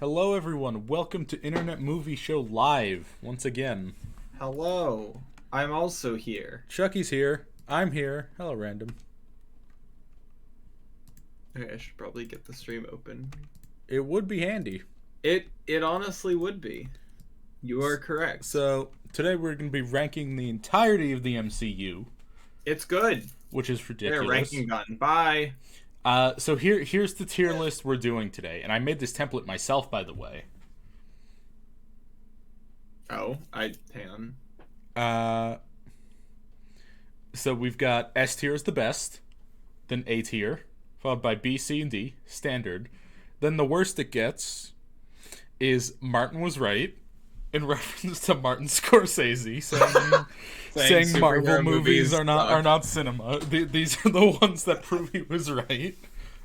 Hello, everyone. Welcome to Internet Movie Show Live once again. Hello. I'm also here. Chuckie's here. I'm here. Hello, random. Okay, I should probably get the stream open. It would be handy. It honestly would be. You are correct. So, today we're going to be ranking the entirety of the MCU. It's good. Which is ridiculous. There, ranking done. Bye. So here's the tier list we're doing today. And I made this template myself, by the way. Oh, hang on. So we've got S tier is the best. Then A tier. Followed by B, C, and D. Standard. Then the worst it gets is Martin was right. In reference to Martin Scorsese saying Marvel movies are not cinema. These are the ones that prove he was right,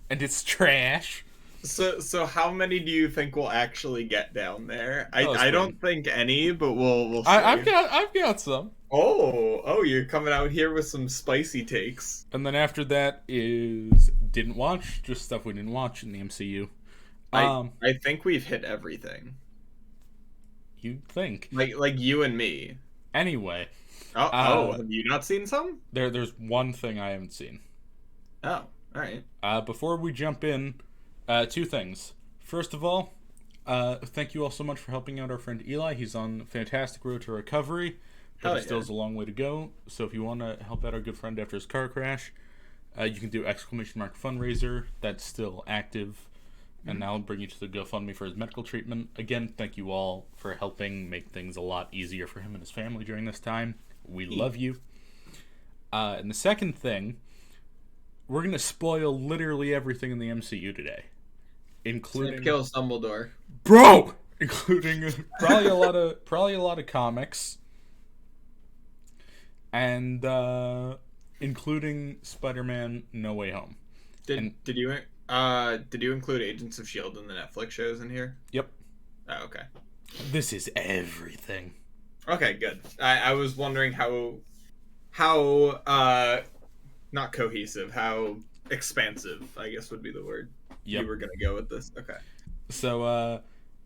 and it's trash. So how many do you think we'll actually get down there? I don't think any, but we'll see. I've got some. Oh, you're coming out here with some spicy takes. And then after that is didn't watch, just stuff we didn't watch in the MCU. I think we've hit everything. You'd think. Like you and me. Anyway. Have you not seen some? There's one thing I haven't seen. Oh, alright. Before we jump in, two things. First of all, thank you all so much for helping out our friend Eli. He's on a fantastic road to recovery, but he still has a long way to go. So if you want to help out our good friend after his car crash, you can do ! Fundraiser. That's still active. And now I'll bring you to the GoFundMe for his medical treatment. Again, thank you all for helping make things a lot easier for him and his family during this time. We love you. And the second thing, we're going to spoil literally everything in the MCU today. Including... Kill Dumbledore. Bro! Including probably a lot of comics. And including Spider-Man No Way Home. Did you include Agents of S.H.I.E.L.D. in the Netflix shows in here? Yep. Oh, okay. This is everything. Okay, good. I was wondering how not cohesive, how expansive, I guess would be the word. Yep. You were going to go with this. Okay. So,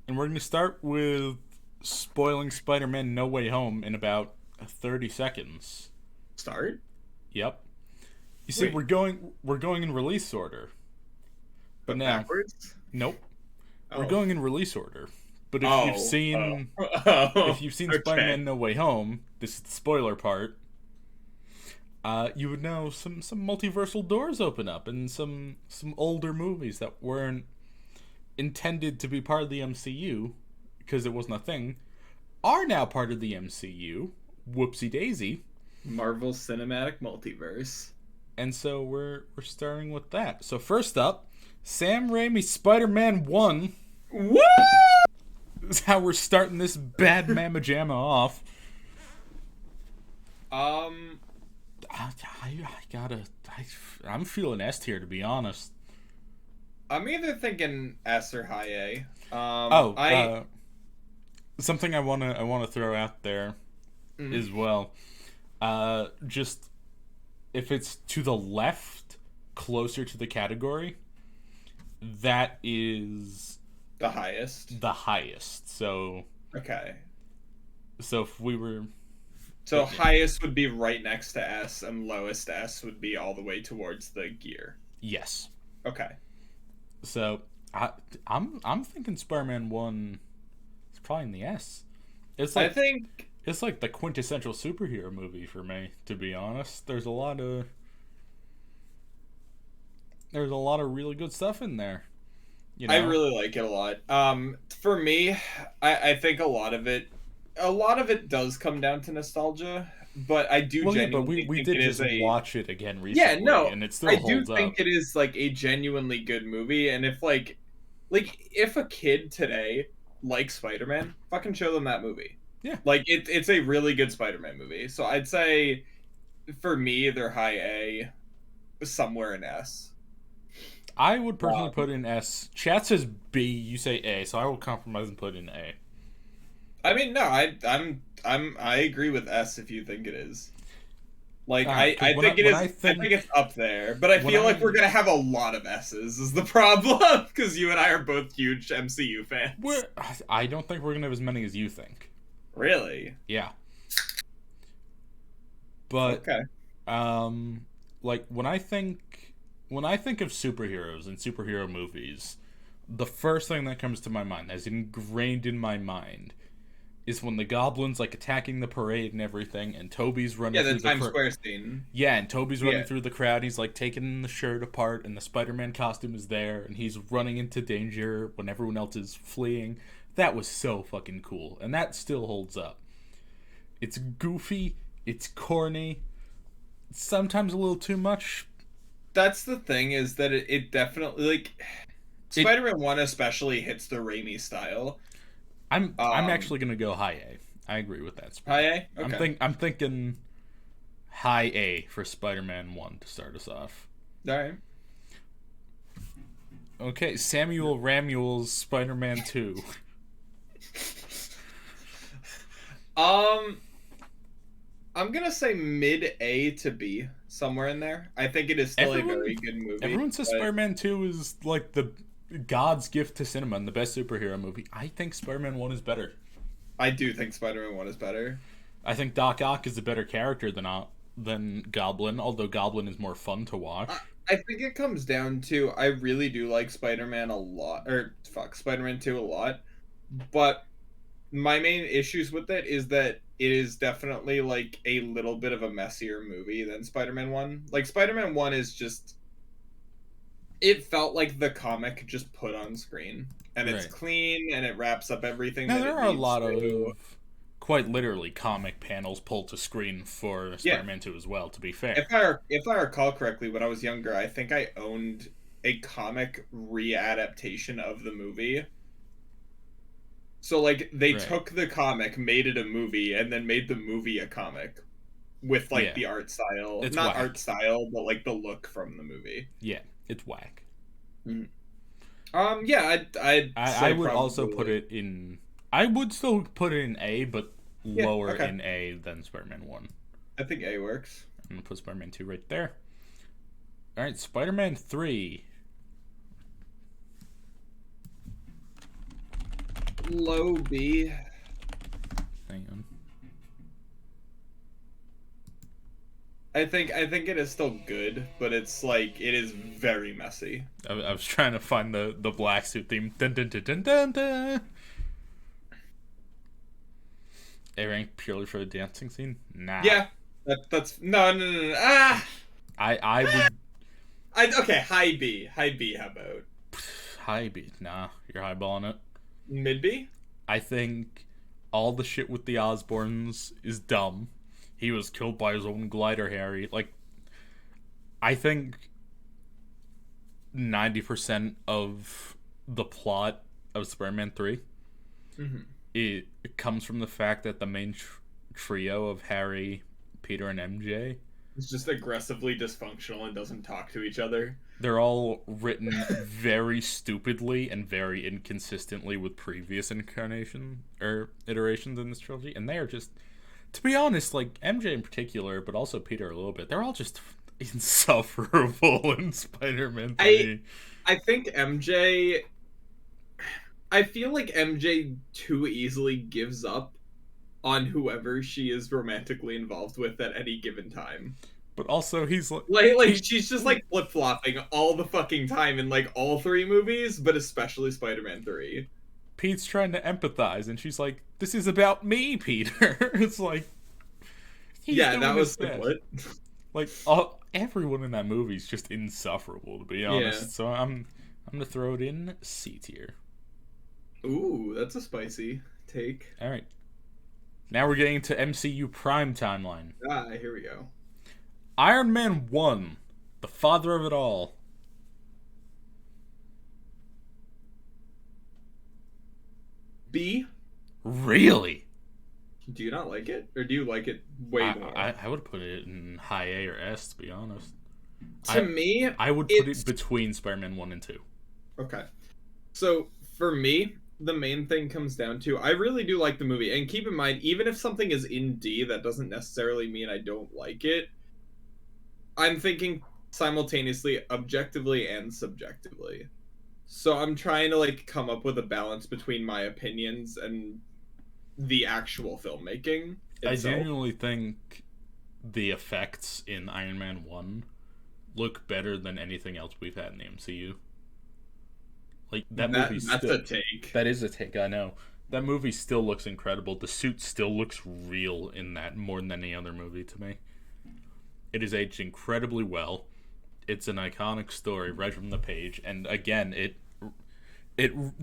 and we're going to start with spoiling Spider-Man No Way Home in about 30 seconds. Start? Yep. You see, we're going in release order. But now, backwards? Nope. We're going in release order. But if you've seen Spider-Man No Way Home, this is the spoiler part, you would know some multiversal doors open up and some older movies that weren't intended to be part of the MCU because it wasn't a thing are now part of the MCU. Whoopsie daisy. Marvel Cinematic Multiverse. And so we're starting with that. So first up, Sam Raimi's Spider-Man 1. Woo! This is how we're starting this bad mamma jamma off. I'm feeling S tier, to be honest. I'm either thinking S or high A. Something I wanna throw out there as well. Just if it's to the left, closer to the category, that is the highest. So okay. So if we were, highest would be right next to S, and lowest S would be all the way towards the gear. Yes. Okay. So I'm thinking Spider-Man 1 is probably in the S. I think it's like the quintessential superhero movie for me, to be honest. There's a lot of really good stuff in there. You know? I really like it a lot. For me, I think a lot of it does come down to nostalgia, but I do genuinely we think did it just is watch it again recently. Yeah, no, and it still I holds do up. think it is like a genuinely good movie, and if if a kid today likes Spider-Man, fucking show them that movie. Yeah, like it's a really good Spider-Man movie. So I'd say, for me, they're high A, somewhere in S. I would personally put in S. Chat says B, you say A, so I will compromise and put in A. I mean, no, I agree with S if you think it is. Like I 'cause think it is. I think it's up there, but I feel like we're gonna have a lot of S's. Is the problem? Because you and I are both huge MCU fans. I don't think we're gonna have as many as you think. Really? Yeah. But okay. Like when I think of superheroes and superhero movies, the first thing that comes to my mind, as ingrained in my mind, is when the Goblin's like attacking the parade and everything, and Toby's running through the Times Square scene. Yeah, and Toby's running through the crowd. He's like taking the shirt apart, and the Spider-Man costume is there, and he's running into danger when everyone else is fleeing. That was so fucking cool, and that still holds up. It's goofy, it's corny, sometimes a little too much. That's the thing, is that it definitely, like, Spider-Man 1 especially hits the Raimi style. I'm actually gonna go high A. I agree with that. High A? Okay. I'm thinking high A for Spider-Man 1 to start us off. Alright. Okay, Samuel Ramuel's Spider-Man 2. I'm gonna say mid A to B, somewhere in there. I think it is still a very good movie. Everyone says Spider-Man 2 is like the God's gift to cinema and the best superhero movie. I think Spider-Man 1 is better. I do think Spider-Man 1 is better. I think Doc Ock is a better character than Goblin, although Goblin is more fun to watch. I think it comes down to, I really do like Spider-Man 2 a lot, but my main issues with it is that it is definitely like a little bit of a messier movie than Spider-Man 1. Like, Spider-Man 1 is just, it felt like the comic just put on screen, and it's clean, and it wraps up everything. Now, there are a lot of quite literally comic panels pulled to screen for Spider-Man 2 as well, to be fair. If I recall correctly, when I was younger, I think I owned a comic readaptation of the movie. So, like, they took the comic, made it a movie, and then made the movie a comic with, like, the art style. It's not whack. Art style, but, like, the look from the movie. Yeah, it's whack. Yeah, I would also put it in... I would still put it in A, but lower in A than Spider-Man 1. I think A works. I'm going to put Spider-Man 2 right there. Alright, Spider-Man 3. Low B. Hang on. I think it is still good, but it's like, it is very messy. I was trying to find the black suit theme. Dun, dun, dun, dun, dun, dun. A rank purely for the dancing scene? Nah. Yeah, that's no. Ah. I would. Okay, high B. High B. How about high B? Nah, you're highballing it. Mid B. I think all the shit with the Osborns is dumb. He was killed by his own glider, Harry. Like, I think 90% of the plot of Spider-Man 3 it comes from the fact that the main trio of Harry, Peter, and MJ is just aggressively dysfunctional and doesn't talk to each other. They're all written very stupidly and very inconsistently with previous iterations in this trilogy, and they are just, to be honest, like MJ in particular, but also Peter a little bit, they're all just insufferable in Spider-Man 3. I think MJ... I feel like MJ too easily gives up on whoever she is romantically involved with at any given time. But also, he's she's just like flip-flopping all the fucking time in like all three movies, but especially Spider-Man 3. Pete's trying to empathize, and she's like, "This is about me, Peter." It's like, that was split. Like, everyone in that movie is just insufferable, to be honest. Yeah. So I'm gonna throw it in C tier. Ooh, that's a spicy take. All right, now we're getting to MCU Prime timeline. Here we go. Iron Man 1, the father of it all. B? Really? Do you not like it? Or do you like it way more? I would put it in high A or S, to be honest. To me, I would put it between Spider-Man 1 and 2. Okay. So, for me, the main thing comes down to, I really do like the movie. And keep in mind, even if something is in D, that doesn't necessarily mean I don't like it. I'm thinking simultaneously objectively and subjectively. So I'm trying to like come up with a balance between my opinions and the actual filmmaking itself. I genuinely think the effects in Iron Man 1 look better than anything else we've had in the MCU. Like, that's a take. That is a take, I know. That movie still looks incredible. The suit still looks real in that more than any other movie to me. It is aged incredibly well. It's an iconic story right from the page, and again, it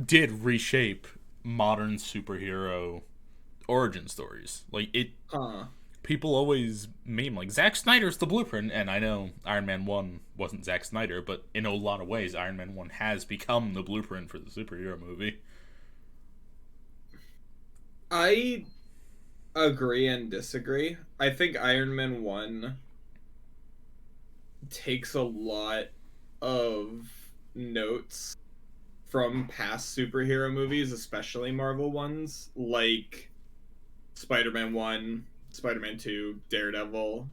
did reshape modern superhero origin stories. Like, people always meme like Zack Snyder's the blueprint, and I know Iron Man 1 wasn't Zack Snyder, but in a lot of ways Iron Man 1 has become the blueprint for the superhero movie. I agree and disagree. I think Iron Man 1 takes a lot of notes from past superhero movies, especially Marvel ones, like Spider-Man 1, Spider-Man 2, Daredevil.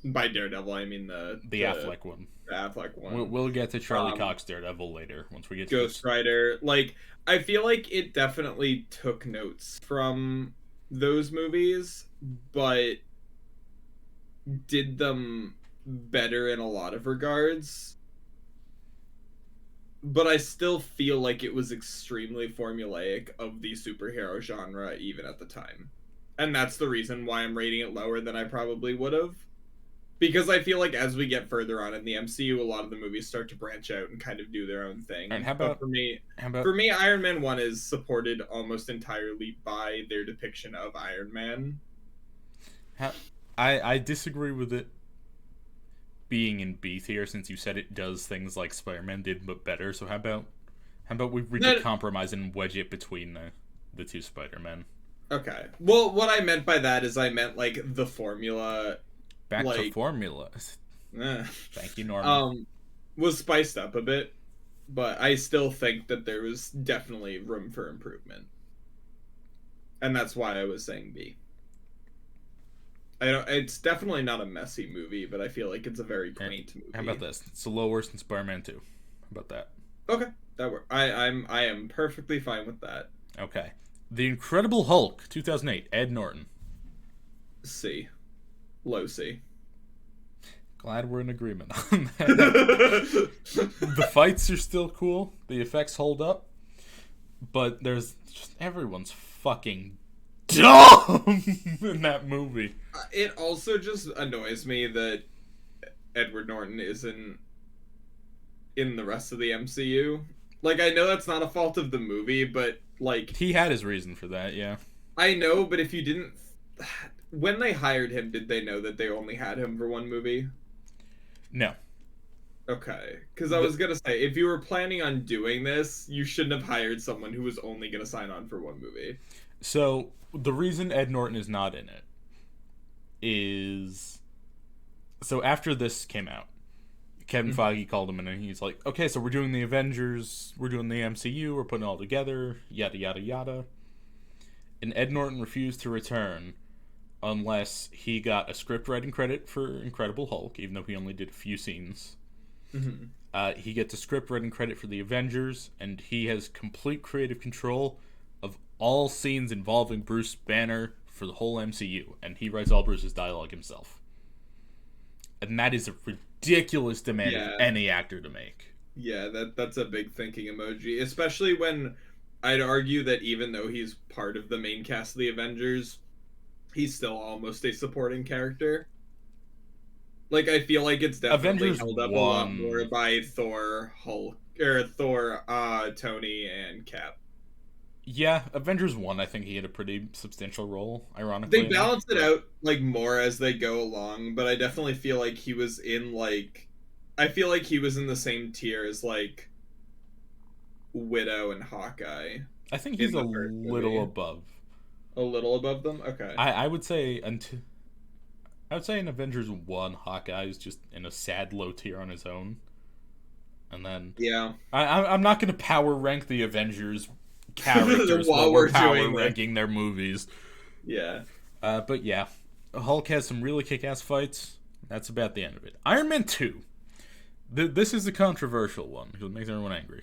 By Daredevil, I mean the Affleck one. The Affleck one. We'll get to Charlie Cox Daredevil later once we get to Ghost Rider. Like, I feel like it definitely took notes from those movies, but did them better in a lot of regards. But I still feel like it was extremely formulaic of the superhero genre even at the time. And that's the reason why I'm rating it lower than I probably would have. Because I feel like as we get further on in the MCU, a lot of the movies start to branch out and kind of do their own thing. And how about for me, Iron Man 1 is supported almost entirely by their depiction of Iron Man. I disagree with it being in B tier, since you said it does things like Spider-Man did, but better. So how about we reach a compromise and wedge it between the two Spider-Men? Okay. Well, what I meant by that is I meant like the formula. Back to formula. Thank you, Norman. Was spiced up a bit, but I still think that there was definitely room for improvement, and that's why I was saying B. It's definitely not a messy movie, but I feel like it's a very quaint movie. How about this? It's a little worse than Spider-Man 2. How about that? Okay, that works. I am perfectly fine with that. Okay. The Incredible Hulk, 2008, Ed Norton. C. Low C. Glad we're in agreement on that. The fights are still cool. The effects hold up. But everyone's fucking dumb in that movie. It also just annoys me that Edward Norton isn't in the rest of the MCU. Like, I know that's not a fault of the movie, but, like... He had his reason for that, yeah. I know, but if you didn't... When they hired him, did they know that they only had him for one movie? No. Okay. Because I was going to say, if you were planning on doing this, you shouldn't have hired someone who was only going to sign on for one movie. So, the reason Ed Norton is not in it is... So, after this came out, Kevin Feige called him in and he's like, okay, so we're doing the Avengers, we're doing the MCU, we're putting it all together, yada, yada, yada. And Ed Norton refused to return unless he got a script writing credit for Incredible Hulk, even though he only did a few scenes. Mm-hmm. He gets a script writing credit for the Avengers, and he has complete creative control of all scenes involving Bruce Banner for the whole MCU, and he writes all Bruce's dialogue himself. And that is a ridiculous demand of any actor to make. Yeah, that's a big thinking emoji, especially when I'd argue that even though he's part of the main cast of the Avengers, he's still almost a supporting character. Like, I feel like it's definitely Avengers held up a lot more by Thor, Hulk, or Thor, Tony, and Cap. Yeah, Avengers 1, I think he had a pretty substantial role, ironically. They balance it out, like, more as they go along, but I definitely feel like he was in, like... I feel like he was in the same tier as, like, Widow and Hawkeye. I think he's a little above. A little above them? Okay. I would say in Avengers 1, Hawkeye is just in a sad low tier on his own. And then... Yeah. I'm not going to power rank the Avengers characters while we're power ranking their movies. Yeah. But yeah, Hulk has some really kick-ass fights. That's about the end of it. Iron Man 2. This is a controversial one because it makes everyone angry.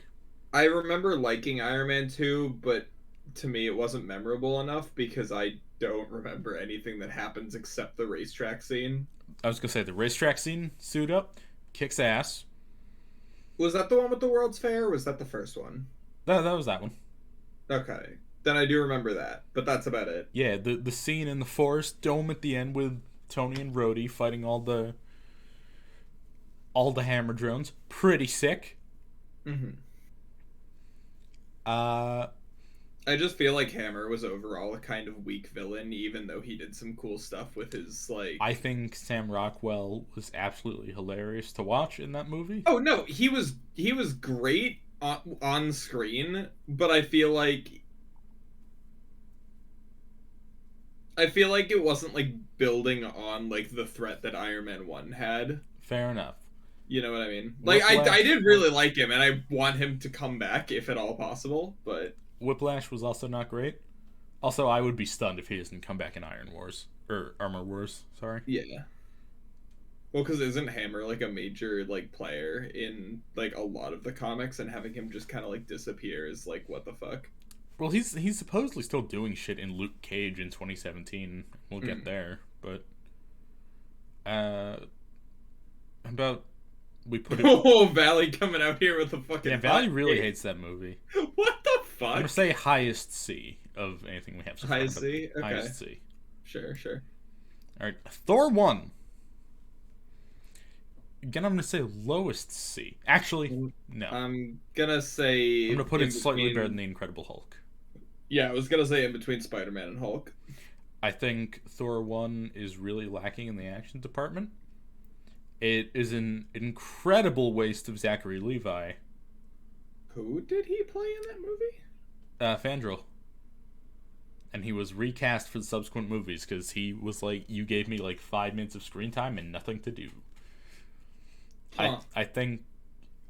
I remember liking Iron Man 2, but to me it wasn't memorable enough because I don't remember anything that happens except the racetrack scene. I was going to say, the racetrack scene, suit up, kicks ass. Was that the one with the World's Fair, or was that the first one? That was that one. Okay. Then I do remember that, but that's about it. Yeah, the scene in the forest dome at the end with Tony and Rhodey fighting all the hammer drones. Pretty sick. Mm-hmm. Uh, I just feel like Hammer was overall a kind of weak villain, even though he did some cool stuff with his, like... I think Sam Rockwell was absolutely hilarious to watch in that movie. Oh, no, he was great on screen, but I feel like it wasn't, like, building on, like, the threat that Iron Man 1 had. Fair enough. You know what I mean? Like, I did really like him, and I want him to come back, if at all possible, but... Whiplash was also not great. Also, I would be stunned if he doesn't come back in Iron Wars. Or Armor Wars, sorry. Yeah. Well, because isn't Hammer, like, a major, like, player in, like, a lot of the comics, and having him just kind of, like, disappear is, like, what the fuck? Well, he's supposedly still doing shit in Luke Cage in 2017. We'll get there, but... about... We put it... Oh, Valley coming out here with the fucking... Yeah, Valley really hates that movie. What the fuck? I'm gonna say highest C of anything we have so far. Highest C? Okay. Highest C. Sure. Alright, Thor 1. Again, I'm gonna say lowest C. Actually, no. I'm gonna say... I'm gonna put it slightly better than The Incredible Hulk. Yeah, I was gonna say in between Spider-Man and Hulk. I think Thor 1 is really lacking in the action department. It is an incredible waste of Zachary Levi. Who did he play in that movie? Fandral. And he was recast for the subsequent movies because he was like, you gave me like 5 minutes of screen time and nothing to do. Huh. I think...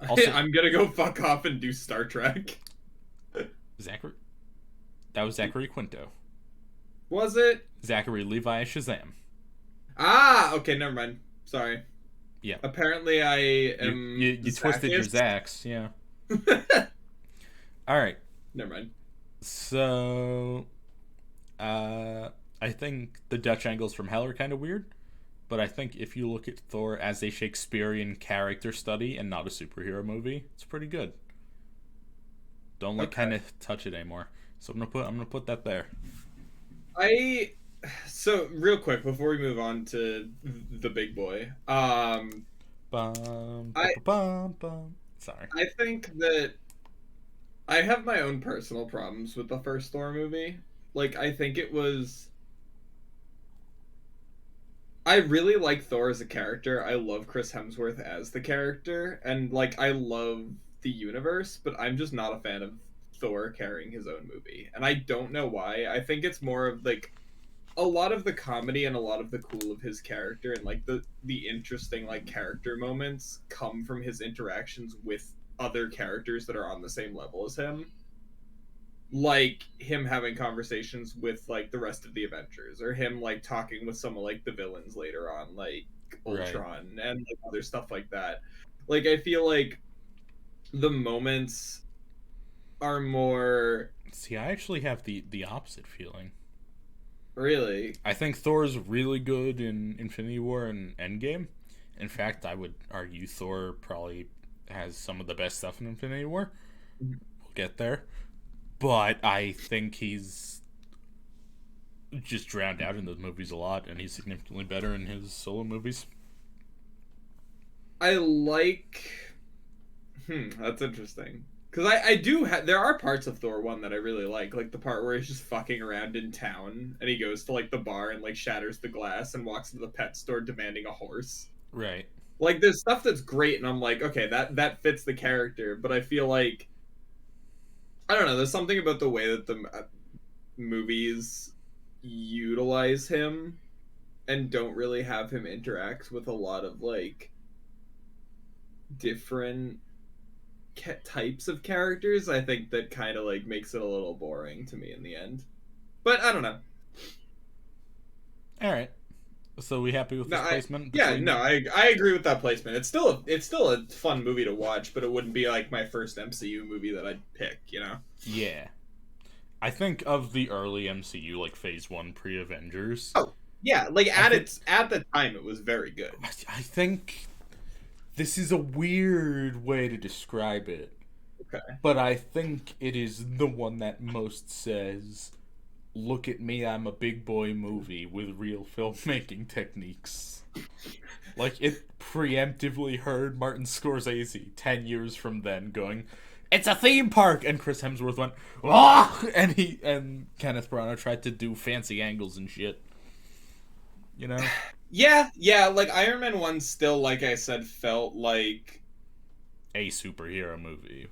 Also, I'm gonna go fuck off and do Star Trek. Zachary? That was Zachary Quinto. Was it? Zachary Levi Shazam. Ah! Okay, never mind. Sorry. Yeah. Apparently I am... You twisted your Zachs, yeah. Alright. Never mind. So... I think the Dutch angles from Hell are kind of weird, but I think if you look at Thor as a Shakespearean character study and not a superhero movie, it's pretty good. Don't kind of touch it anymore. So I'm gonna put that there. So real quick before we move on to the big boy, Sorry. I think that I have my own personal problems with the first Thor movie. Like, I think it was... I really like Thor as a character. I love Chris Hemsworth as the character, and, like, I love the universe, but I'm just not a fan of Thor carrying his own movie. And I don't know why. I think it's more of, like, a lot of the comedy and a lot of the cool of his character and, like, the interesting, like, character moments come from his interactions with other characters that are on the same level as him. Like him having conversations with like the rest of the Avengers, or him like talking with some of like the villains later on, like Ultron, and like other stuff like that. Like I feel like the moments are more... See, I actually have the opposite feeling. Really? I think Thor's really good in Infinity War and Endgame. In fact, I would argue Thor probably has some of the best stuff in Infinity War. We'll get there. But I think he's just drowned out in those movies a lot, and he's significantly better in his solo movies. I like... that's interesting. Because I do there are parts of Thor 1 that I really like the part where he's just fucking around in town, and he goes to, like, the bar and, like, shatters the glass and walks to the pet store demanding a horse. Right. Like, there's stuff that's great, and I'm like, okay, that fits the character, but I feel like... I don't know, there's something about the way that the movies utilize him and don't really have him interact with a lot of, like, different types of characters. I think that kind of, like, makes it a little boring to me in the end. But I don't know. Alright. So we happy with this placement? I agree with that placement. It's still a fun movie to watch, but it wouldn't be like my first MCU movie that I'd pick, you know? Yeah. I think of the early MCU, like Phase 1 pre-Avengers. Oh, yeah, like at the time it was very good. I think this is a weird way to describe it. Okay. But I think it is the one that most says, look at me, I'm a big boy movie with real filmmaking techniques. Like, it preemptively heard Martin Scorsese 10 years from then going, it's a theme park! And Chris Hemsworth went, ah! And Kenneth Branagh tried to do fancy angles and shit. You know? Yeah, like Iron Man 1 still, like I said, felt like a superhero movie.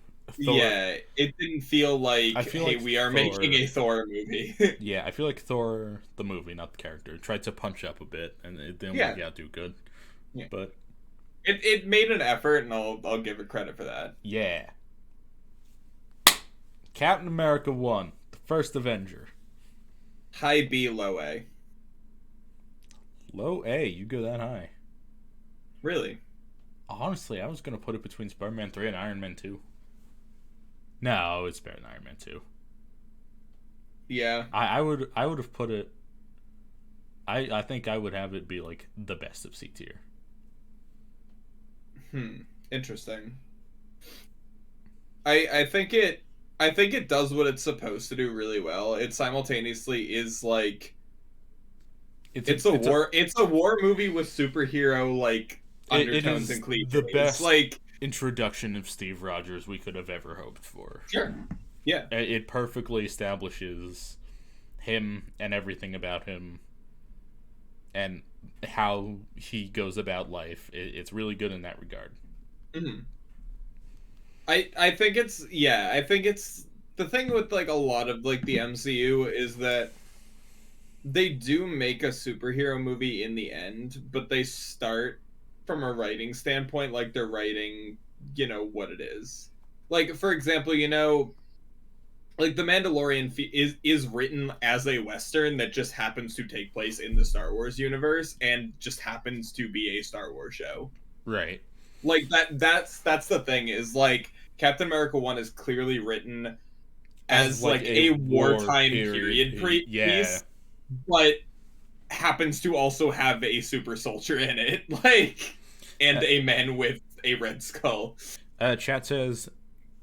Thor, yeah, it didn't feel like, hey, we are making a Thor movie. Yeah, I feel like Thor, the movie, not the character, tried to punch up a bit, and it didn't work out too good. Yeah. But it made an effort, and I'll give it credit for that. Yeah. Captain America 1, the first Avenger. High B, low A. Low A? You go that high? Really? Honestly, I was going to put it between Spider-Man 3 and Iron Man 2. No, it's better than Iron Man 2. Yeah. I would have put it... I think I would have it be, like, the best of C tier. Interesting. I think it does what it's supposed to do really well. It simultaneously is like it's a war movie with superhero like undertones and cliches. The best like introduction of Steve Rogers we could have ever hoped for. Sure. Yeah. It perfectly establishes him and everything about him and how he goes about life. It's really good in that regard. Mm-hmm. I think it's the thing with like a lot of like the MCU is that they do make a superhero movie in the end, but they start from a writing standpoint like they're writing, you know, what it is. Like for example, you know, like The Mandalorian is written as a Western that just happens to take place in the Star Wars universe and just happens to be a Star Wars show. Right. Like that's the thing is like Captain America 1 is clearly written as like a wartime period piece, but happens to also have a super soldier in it, like, and a man with a red skull. Chat says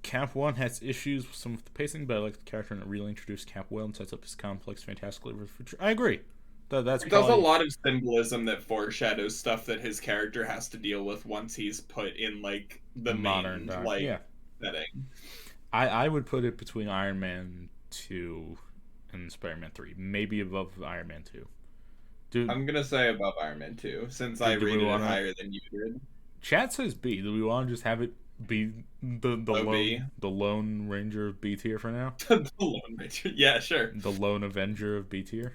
Cap 1 has issues with some of the pacing, but I like the character and it really introduced Cap well and sets up his complex, fantastically for the future. I agree. That's It does a lot of symbolism that foreshadows stuff that his character has to deal with once he's put in like the modern main, setting. I would put it between Iron Man 2 and Spider-Man 3, maybe above Iron Man 2. Dude, I'm gonna say above Iron Man 2 since I rated it higher than you did. Chat says B. Do we want to just have it be the Lone Ranger of B tier for now? The Lone Ranger, yeah, sure. The Lone Avenger of B tier.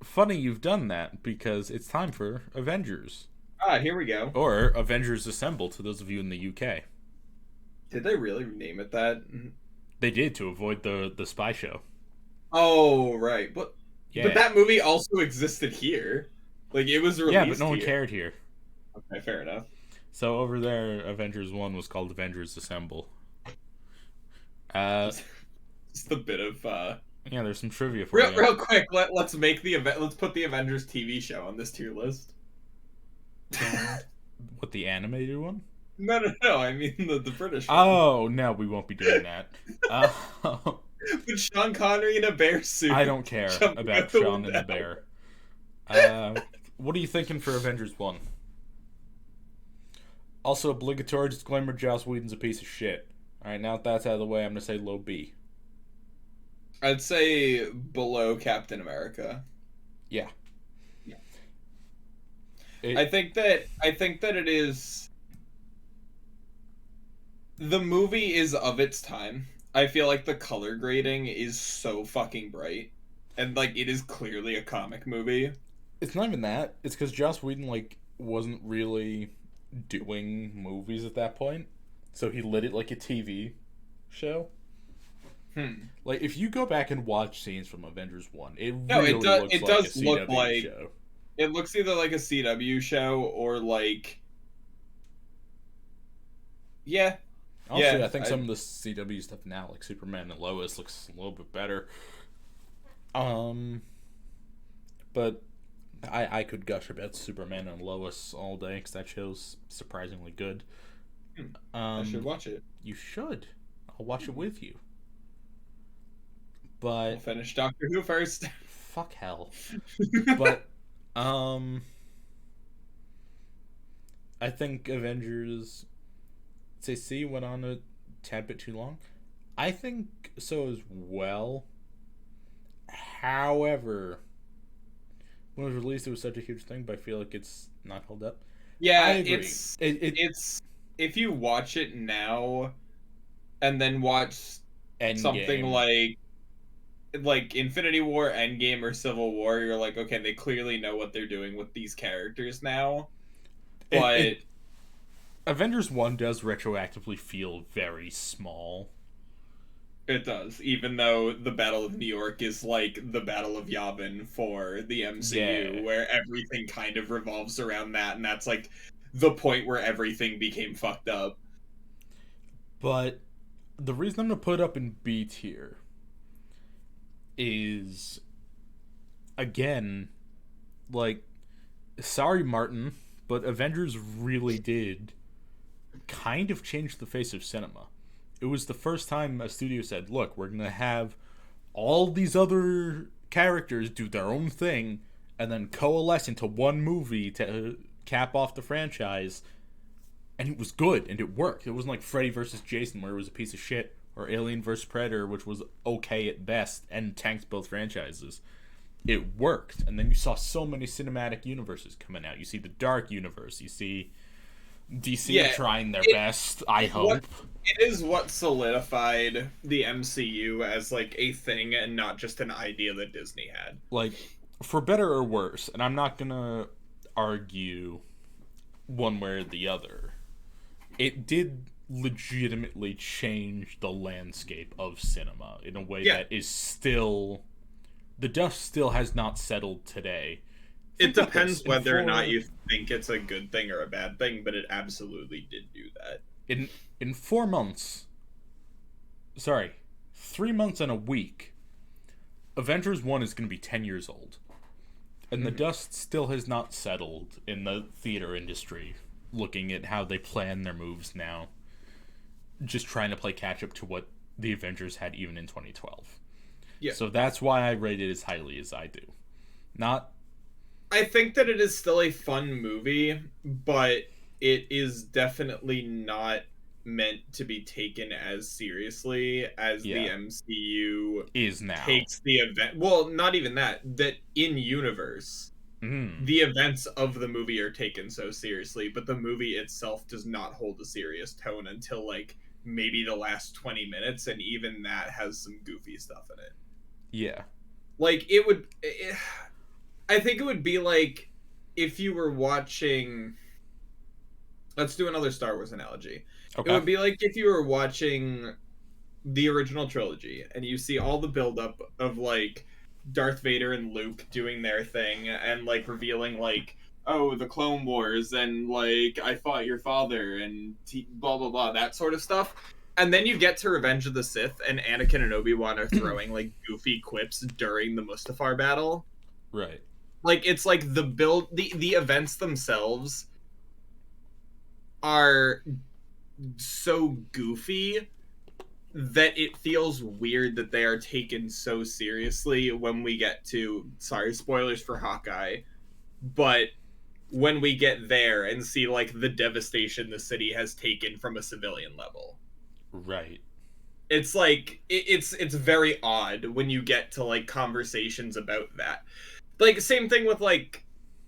Funny you've done that because it's time for Avengers. Here we go. Or Avengers Assemble to those of you in the UK. Did they really name it that? They did to avoid the spy show. Oh right, but that movie also existed here. Like it was released. Yeah, but no one cared here. Okay, fair enough. So over there, Avengers 1 was called Avengers Assemble. Just a bit of yeah, there's some trivia for you. Real quick, let's make let's put the Avengers TV show on this tier list. What, the animated one? No. I mean the British one. Oh no, we won't be doing that. With Sean Connery in a bear suit. I don't care about Sean and the bear. What are you thinking for Avengers 1? Also, obligatory disclaimer: Joss Whedon's a piece of shit. All right, now that that's out of the way, I'm gonna say low B. I'd say below Captain America. Yeah. I think that it is. The movie is of its time. I feel like the color grading is so fucking bright, and like it is clearly a comic movie. It's not even that. It's because Joss Whedon like wasn't really doing movies at that point, so he lit it like a TV show. Like, if you go back and watch scenes from Avengers 1, it No, really looks it like a does look CW like show. it looks either like a CW show or like yeah. Honestly, I think some of the CW stuff now, like Superman and Lois, looks a little bit better. But I could gush about Superman and Lois all day because that show's surprisingly good. I should watch it. You should. I'll watch it with you. But we'll finish Doctor Who first. Fuck hell. But I think Avengers C went on a tad bit too long. I think so as well. However, when it was released, it was such a huge thing, but I feel like it's not held up. Yeah, it's if you watch it now, and then watch Endgame. Something like Infinity War, Endgame, or Civil War, you're like, okay, they clearly know what they're doing with these characters now. But Avengers 1 does retroactively feel very small. It does, even though the Battle of New York is like the Battle of Yavin for the MCU, where everything kind of revolves around that, and that's like the point where everything became fucked up. But the reason I'm going to put up in B tier is, again, like, sorry, Martin, but Avengers really did kind of change the face of cinema. It was the first time a studio said, look, we're going to have all these other characters do their own thing and then coalesce into one movie to cap off the franchise. And it was good, and it worked. It wasn't like Freddy vs. Jason, where it was a piece of shit, or Alien vs. Predator, which was okay at best and tanked both franchises. It worked. And then you saw so many cinematic universes coming out. You see the Dark Universe. You see DC trying their best, I hope. It is what solidified the MCU as, like, a thing and not just an idea that Disney had. Like, for better or worse, and I'm not gonna argue one way or the other, it did legitimately change the landscape of cinema in a way that is still... The dust still has not settled today. It depends whether or not you think it's a good thing or a bad thing, but it absolutely did do that. In 4 months... Sorry, 3 months and a week, Avengers 1 is going to be 10 years old. And the dust still has not settled in the theater industry, looking at how they plan their moves now. Just trying to play catch-up to what the Avengers had even in 2012. Yeah. So that's why I rate it as highly as I do. I think that it is still a fun movie, but it is definitely not meant to be taken as seriously as the MCU is now. Takes the event. Well, not even that in universe, the events of the movie are taken so seriously, but the movie itself does not hold a serious tone until like maybe the last 20 minutes, and even that has some goofy stuff in it. Yeah. Like, I think it would be like if you were watching... Let's do another Star Wars analogy. Okay. It would be like if you were watching the original trilogy and you see all the buildup of, like, Darth Vader and Luke doing their thing and, like, revealing, like, oh, the Clone Wars and, like, I fought your father and blah, blah, blah, that sort of stuff. And then you get to Revenge of the Sith and Anakin and Obi-Wan are throwing, like, goofy quips during the Mustafar battle. Right. Like, it's like the events themselves are so goofy that it feels weird that they are taken so seriously when we get to, sorry, spoilers for Hawkeye, but when we get there and see, like, the devastation the city has taken from a civilian level. Right. It's like, it's very odd when you get to, like, conversations about that. Like, same thing with, like,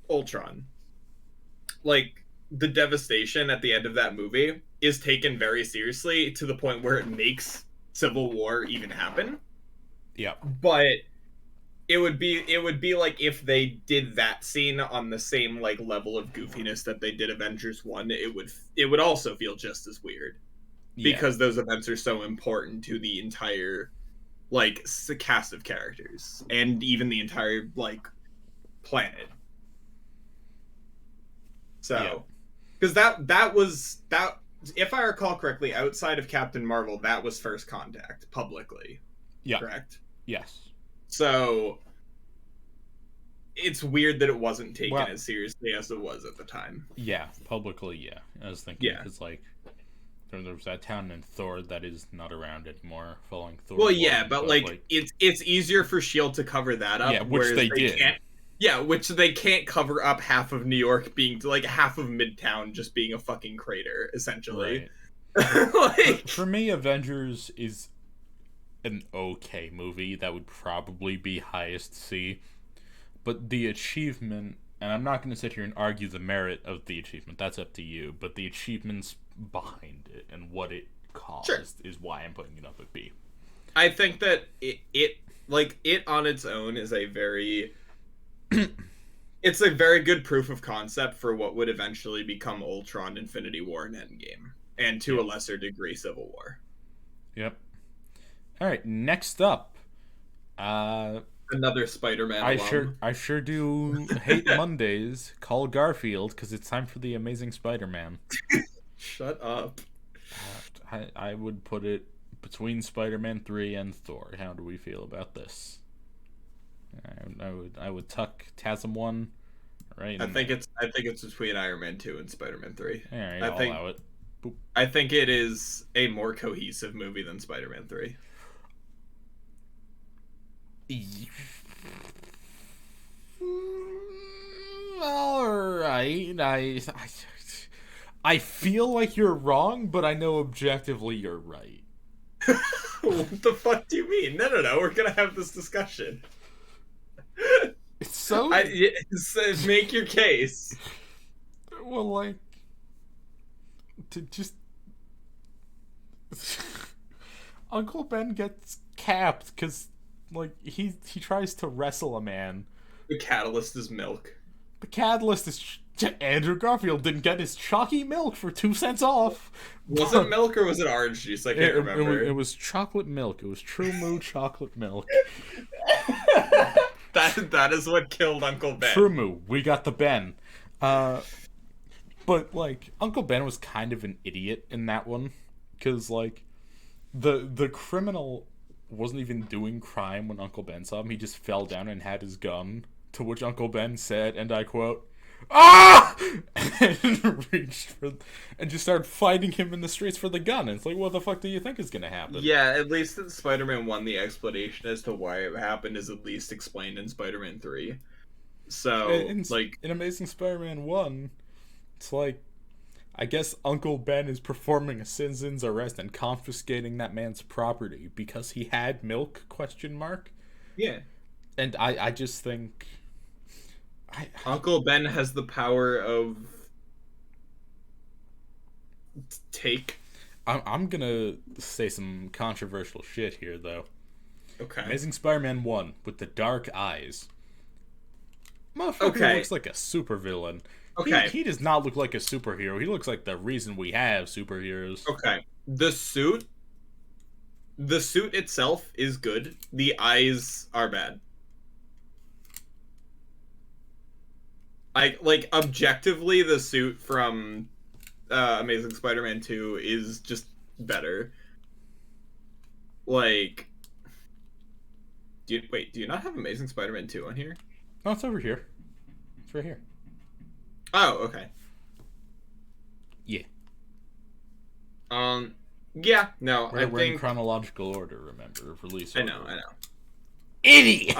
Ultron. Like, the devastation at the end of that movie is taken very seriously to the point where it makes Civil War even happen. Yeah. But it would be like if they did that scene on the same, like, level of goofiness that they did Avengers 1, it would also feel just as weird. Yeah. Because those events are so important to the entire like cast of characters and even the entire like planet. So, because that was if I recall correctly, outside of Captain Marvel, that was First Contact publicly. Yeah. Correct. Yes. So it's weird that it wasn't taken as seriously as it was at the time. Yeah, publicly, yeah. I was thinking, because, like, there was that town in Thor that is not around anymore following Thor. Well, yeah, but like, it's easier for S.H.I.E.L.D. to cover that up. Yeah, which they did. Which they can't cover up half of New York being, like, half of Midtown just being a fucking crater, essentially. Right. Like, for me, Avengers is an okay movie that would probably be highest C. But the achievement, and I'm not going to sit here and argue the merit of the achievement, that's up to you, but the achievements behind it and what it caused is why I'm putting it up at B. I think that it on its own is a very... it's a very good proof of concept for what would eventually become Ultron, Infinity War, and Endgame. And to a lesser degree, Civil War. Yep. Alright, next up. Another Spider-Man alum. I sure do hate Mondays. Call Garfield, because it's time for the Amazing Spider-Man. Shut up. I would put it between Spider-Man 3 and Thor. How do we feel about this? I would tuck TASM 1 right. I think it's between Iron Man 2 and Spider-Man 3. All right, I'll allow it. Boop. I think it is a more cohesive movie than Spider-Man 3. Alright, I feel like you're wrong, but I know objectively you're right. What the fuck do you mean? No, we're gonna have this discussion. It's so... make your case. Well, like... To just... Uncle Ben gets capped, because... Like, he tries to wrestle a man. The catalyst is milk. The catalyst is... Andrew Garfield didn't get his Chuckie milk for 2 cents off. Was it milk or was it orange juice? I can't remember. It was chocolate milk. It was True Moo chocolate milk. That is what killed Uncle Ben. True Moo. We got the Ben. But, like, Uncle Ben was kind of an idiot in that one. Because, like, the criminal... wasn't even doing crime when Uncle Ben saw him. He just fell down and had his gun, to which Uncle Ben said, and I quote, "Ah!" and reached for, and just started fighting him in the streets for the gun. And it's like, what the fuck do you think is gonna happen? Yeah, at least in Spider-Man 1, the explanation as to why it happened is at least explained in Spider-Man 3. So, in Amazing Spider-Man 1, it's like, I guess Uncle Ben is performing a citizen's arrest and confiscating that man's property because he had milk, ? Yeah. And I just think... Uncle Ben has the power of... take... I'm gonna say some controversial shit here, though. Okay. Amazing Spider-Man 1, with the dark eyes. Motherfucker looks like a supervillain. Okay. He does not look like a superhero. He looks like the reason we have superheroes. Okay. The suit itself is good. The eyes are bad. Like objectively, the suit from Amazing Spider-Man 2 is just better. Like, do you not have Amazing Spider-Man 2 on here? Oh, it's over here. It's right here. Oh, okay. Yeah. Yeah, no, We're in chronological order, remember, of release order. I know. Idiot!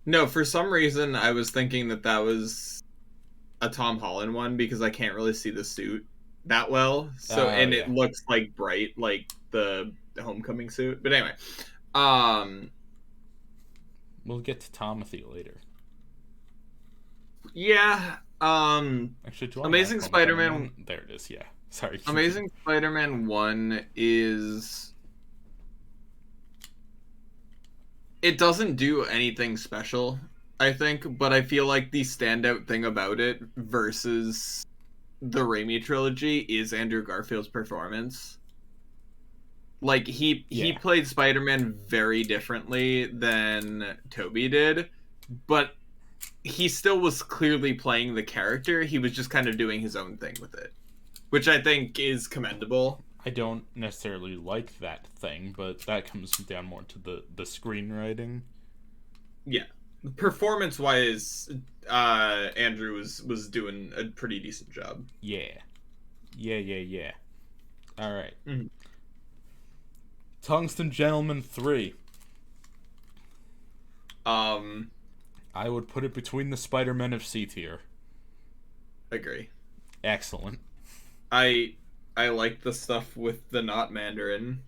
No, for some reason, I was thinking that was a Tom Holland one, because I can't really see the suit that well, so, it looks, like, bright, like the Homecoming suit, but anyway. We'll get to Timothy later. Yeah, actually, Amazing Spider-Man... There it is, yeah. Sorry. Amazing Spider-Man 1 is... It doesn't do anything special, I think, but I feel like the standout thing about it versus the Raimi trilogy is Andrew Garfield's performance. Like, he played Spider-Man very differently than Tobey did, but he still was clearly playing the character. He was just kind of doing his own thing with it, which I think is commendable. I don't necessarily like that thing, but that comes down more to the screenwriting. Yeah. Performance-wise, Andrew was doing a pretty decent job. Yeah. All right. Mm-hmm. Tungsten Gentleman 3. I would put it between the Spider-Men of C tier. Agree. Excellent. I like the stuff with the not Mandarin.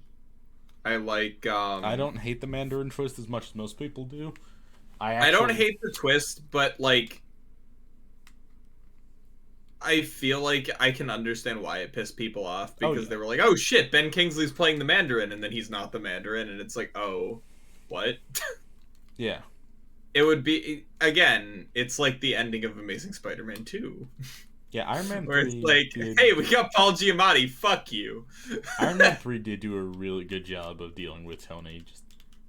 I like I don't hate the Mandarin twist as much as most people do. I don't hate the twist, but like I feel like I can understand why it pissed people off, because they were like, "Oh shit, Ben Kingsley's playing the Mandarin," and then he's not the Mandarin, and it's like, "Oh, what?" Yeah. It would be, again, it's like the ending of Amazing Spider-Man 2. Yeah, Iron Man 3 where it's like, "Hey, we got Paul Giamatti, fuck you." Iron Man 3 did do a really good job of dealing with Tony just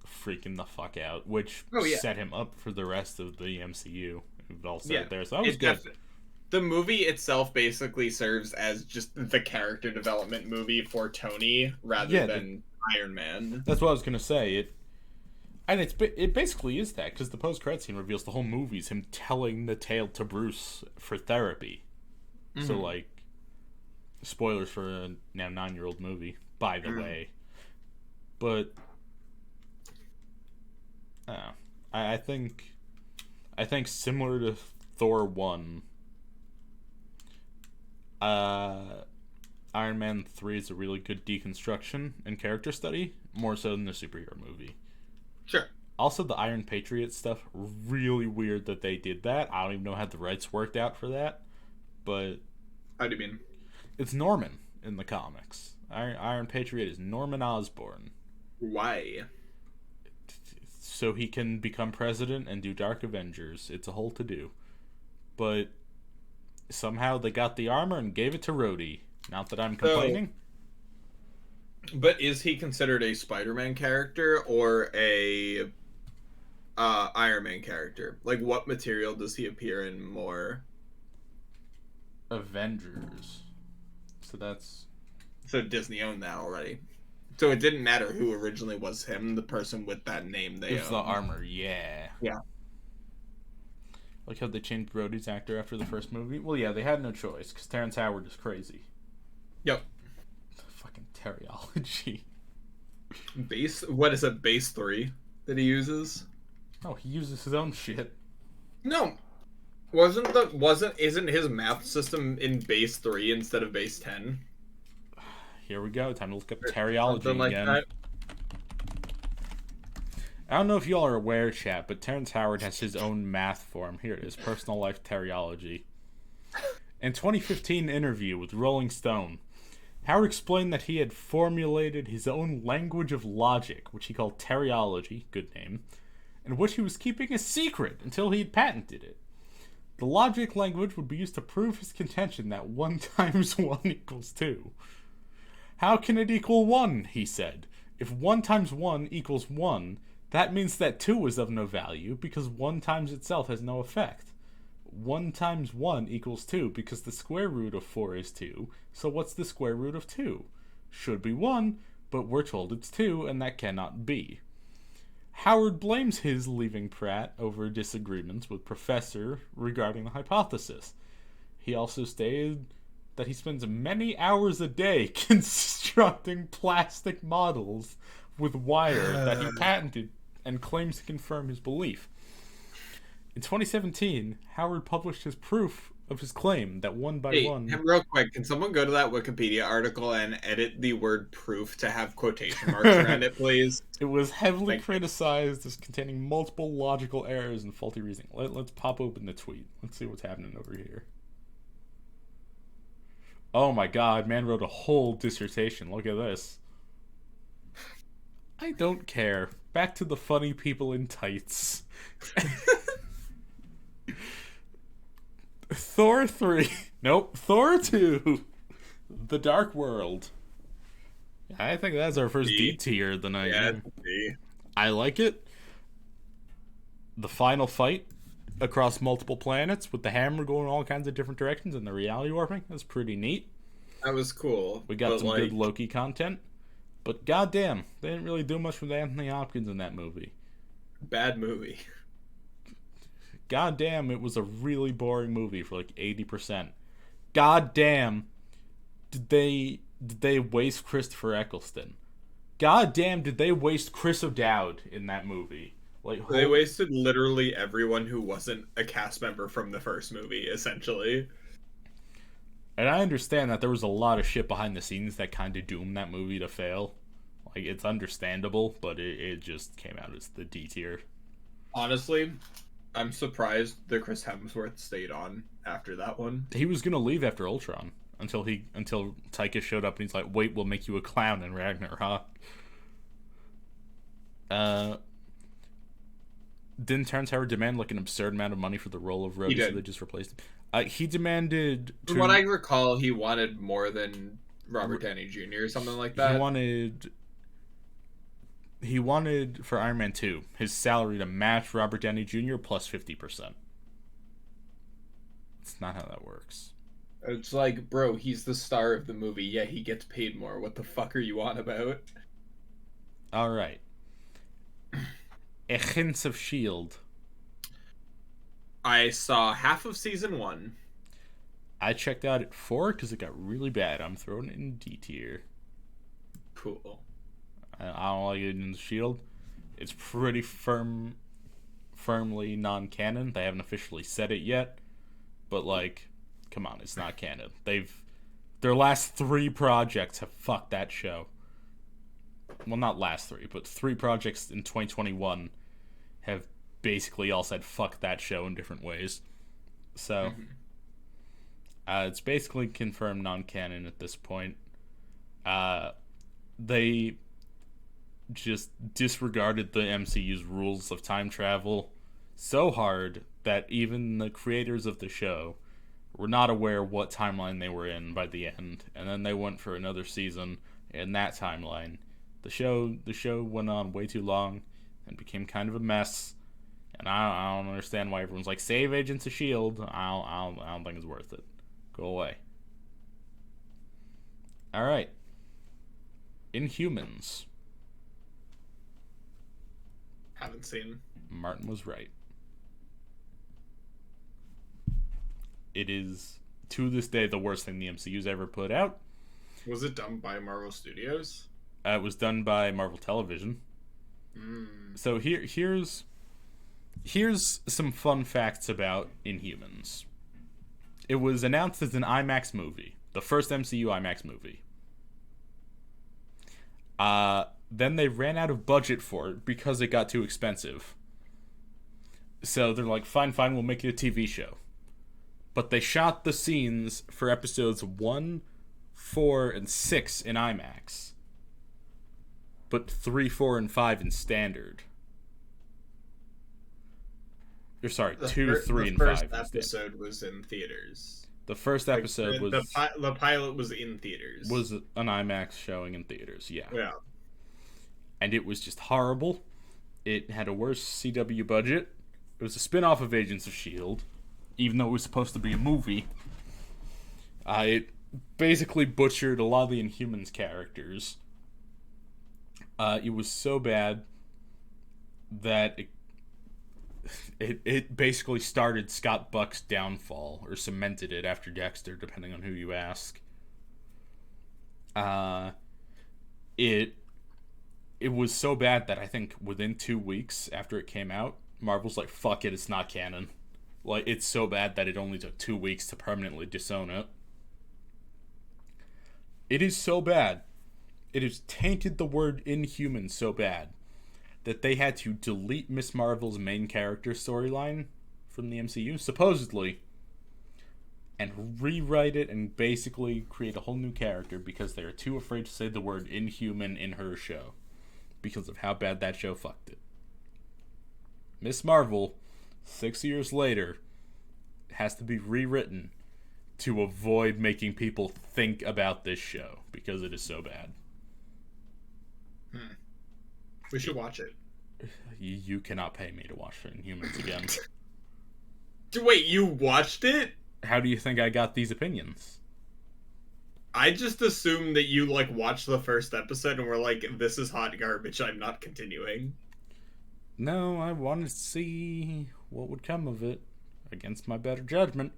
freaking the fuck out, which set him up for the rest of the MCU. It all said there, so that was good. The movie itself basically serves as just the character development movie for Tony rather than Iron Man. That's what I was gonna say. It basically is that, because the post-credit scene reveals the whole movie's him telling the tale to Bruce for therapy. Mm-hmm. So, like, spoilers for a now 9-year-old movie, by the way. But I think similar to Thor 1, Iron Man 3 is a really good deconstruction and character study, more so than the superhero movie. Sure. Also, the Iron Patriot stuff, really weird that they did that. I don't even know how the rights worked out for that, but... How do you mean? It's Norman in the comics. Iron Patriot is Norman Osborn. Why? So he can become president and do Dark Avengers. It's a whole to-do. But somehow they got the armor and gave it to Rhodey. Not that I'm complaining. But is he considered a Spider-Man character or a Iron Man character? Like, what material does he appear in more? Avengers. So that's... So Disney owned that already. So it didn't matter who originally was him, the person with that name they owned. The armor, yeah. Yeah. Like how they changed Rhodey's actor after the first movie? Well, yeah, they had no choice, because Terrence Howard is crazy. Yep. Fucking teriology. What is it, base 3 that he uses? Oh, he uses his own shit. No. Isn't his math system in base 3 instead of base 10? Here we go. Time to look up teriology like again. That. I don't know if y'all are aware, chat, but Terrence Howard has his own math form. Here it is, personal life teriology. In 2015 interview with Rolling Stone, Howard explained that he had formulated his own language of logic, which he called teriology, good name, and which he was keeping a secret until he had patented it. The logic language would be used to prove his contention that 1 times 1 equals 2. How can it equal 1, he said. If 1 times 1 equals 1, that means that 2 is of no value, because 1 times itself has no effect. 1 times 1 equals 2, because the square root of 4 is 2, so what's the square root of 2? Should be 1, but we're told it's 2, and that cannot be. Howard blames his leaving Pratt over disagreements with Professor regarding the hypothesis. He also stated that he spends many hours a day constructing plastic models with wire that he patented and claims to confirm his belief. In 2017, Howard published his proof of his claim that 1 by 1... Real quick, can someone go to that Wikipedia article and edit the word proof to have quotation marks around it, please? It was heavily criticized as containing multiple logical errors and faulty reasoning. Let's pop open the tweet. Let's see what's happening over here. Oh my god, man wrote a whole dissertation. Look at this. I don't care. Back to the funny people in tights. Thor 3. Nope. Thor 2. The Dark World. I think that's our first D D. tier of the night. Yeah, D. I like it. The final fight across multiple planets with the hammer going all kinds of different directions and the reality warping is pretty neat. That was cool. We got some good Loki content. But goddamn, they didn't really do much with Anthony Hopkins in that movie. Bad movie. Goddamn, it was a really boring movie for like 80%. Goddamn, did they waste Christopher Eccleston? Goddamn, did they waste Chris O'Dowd in that movie? Like They wasted literally everyone who wasn't a cast member from the first movie, essentially. And I understand that there was a lot of shit behind the scenes that kind of doomed that movie to fail. Like, it's understandable, but it just came out as the D tier. Honestly, I'm surprised that Chris Hemsworth stayed on after that one. He was gonna leave after Ultron until Taika showed up and he's like, "Wait, we'll make you a clown in Ragnarok." Didn't Terrence Howard demand like an absurd amount of money for the role of Rhodey, so they just replaced him? He demanded. From what I recall, he wanted more than Robert Downey Jr. or something like that. He wanted for Iron Man 2 his salary to match Robert Downey Jr. plus 50%. It's not how that works. It's like, bro, he's the star of the movie. Yeah, he gets paid more. What the fuck are you on about? All right. Agents of S.H.I.E.L.D. I saw half of season 1. I checked out at 4 because it got really bad. I'm throwing it in D tier. Cool. I don't like Agents of S.H.I.E.L.D. It's pretty firmly non-canon. They haven't officially said it yet. But, like, come on, it's not canon. Their last 3 projects have fucked that show. Well, not last 3, but 3 projects in 2021 have basically all said fuck that show in different ways. So, it's basically confirmed non-canon at this point. They just disregarded the MCU's rules of time travel so hard that even the creators of the show were not aware what timeline they were in by the end, and then they went for another season in that timeline. The show went on way too long and became kind of a mess, and I don't understand why everyone's like, save Agents of S.H.I.E.L.D. I don't think it's worth it. Go away. All right. Inhumans. Haven't seen. Martin was right. It is, to this day, the worst thing the MCU's ever put out. Was it done by Marvel Studios? It was done by Marvel Television. So here's some fun facts about Inhumans. It was announced as an IMAX movie, the first MCU IMAX movie. Then they ran out of budget for it because it got too expensive. So they're like, fine, we'll make it a TV show. But they shot the scenes for episodes 1, 4, and 6 in IMAX. But 3, 4, and 5 in standard. Or sorry, 2, 3, and 5. The first episode was in theaters. The first episode was... The pilot was in theaters. Was an IMAX showing in theaters, yeah. Yeah. And it was just horrible. It had a worse CW budget. It was a spin-off of Agents of S.H.I.E.L.D., even though it was supposed to be a movie. It basically butchered a lot of the Inhumans characters. It was so bad that it basically started Scott Buck's downfall, or cemented it after Dexter, depending on who you ask. It was so bad that I think within 2 weeks after it came out, Marvel's like, fuck it, it's not canon. Like, it's so bad that it only took 2 weeks to permanently disown it. It is so bad. It has tainted the word Inhuman so bad that they had to delete Miss Marvel's main character storyline from the MCU, supposedly, and rewrite it and basically create a whole new character because they are too afraid to say the word Inhuman in her show because of how bad that show fucked it. Miss Marvel, 6 years later, has to be rewritten to avoid making people think about this show because it is so bad. Hmm. We should watch it. You cannot pay me to watch Inhumans again. Wait, you watched it? How do you think I got these opinions? I just assumed that you, like, watched the first episode and were like, this is hot garbage, I'm not continuing. No, I wanted to see what would come of it, against my better judgment.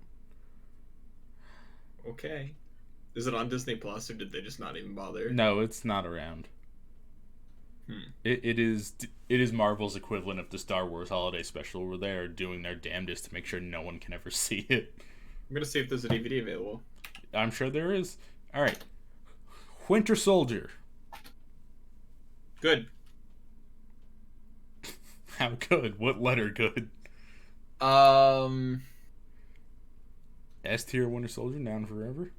Okay. Is it on Disney Plus, or did they just not even bother? No, it's not around. It is Marvel's equivalent of the Star Wars Holiday Special, where they are doing their damnedest to make sure no one can ever see it. I'm gonna see if there's a DVD available. I'm sure there is. All right, Winter Soldier. Good. How good? What letter good? S tier Winter Soldier, down forever.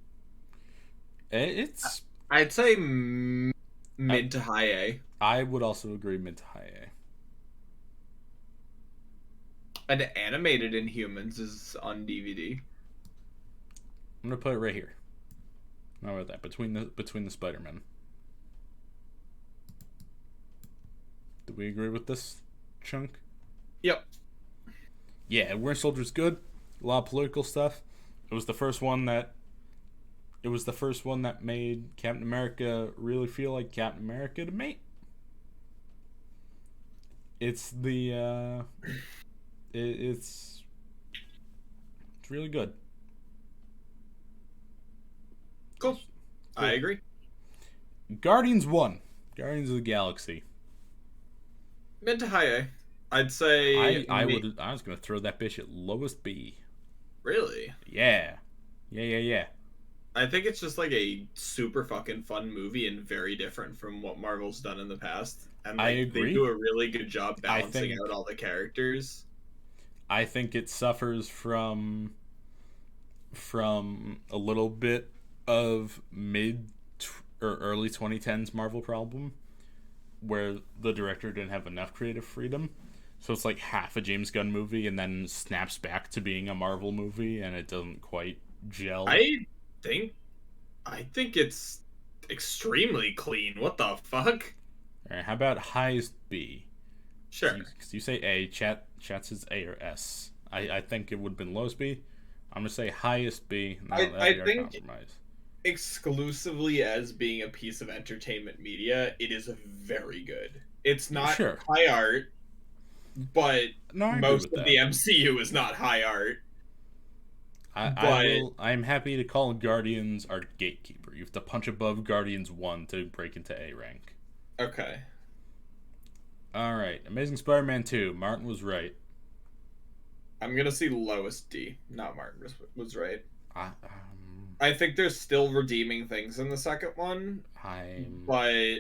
It's. I'd say mid to high A. I would also agree mid to high A. And animated Inhumans is on DVD. I'm gonna put it right here. How about that? Between the Spider-Men. Do we agree with this chunk? Yep. Yeah, Winter Soldier's good. A lot of political stuff. It was the first one that made Captain America really feel like Captain America to me. It's it's really good. Cool. I agree. Guardians 1. Guardians of the Galaxy. Mid to high A. I'd say I was gonna throw that bitch at lowest B. Really? Yeah. I think it's just like a super fucking fun movie and very different from what Marvel's done in the past. And I agree. They do a really good job balancing out all the characters. I think it suffers from a little bit of mid or early 2010s Marvel problem, where the director didn't have enough creative freedom. So it's like half a James Gunn movie and then snaps back to being a Marvel movie, and it doesn't quite gel. I think it's extremely clean. What the fuck? All right, how about highest B? Sure. Because you say A, chat says A or S. I think it would have been lowest B. I'm gonna say highest B. No, I think compromise. Exclusively as being a piece of entertainment media, it is very good. It's not high art, but most of the MCU is not high art. I'm happy to call Guardians our gatekeeper. You have to punch above Guardians 1 to break into A rank. Okay. Alright, Amazing Spider-Man 2. Martin was right. I'm gonna see lowest D. Not Martin was right. I think there's still redeeming things in the second one. But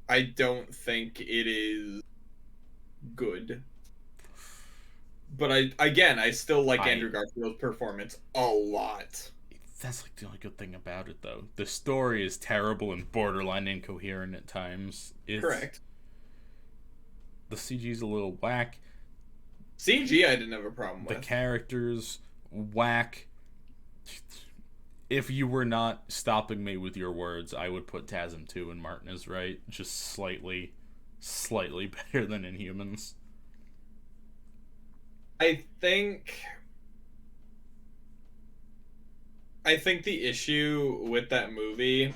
I don't think it is good. But I still like Andrew Garfield's performance a lot. That's like the only good thing about it, though. The story is terrible and borderline incoherent at times. Correct. The CG's a little whack. CG I didn't have a problem with. The characters, whack. If you were not stopping me with your words, I would put TASM 2 and Martin is right. Just slightly better than Inhumans. I think the issue with that movie,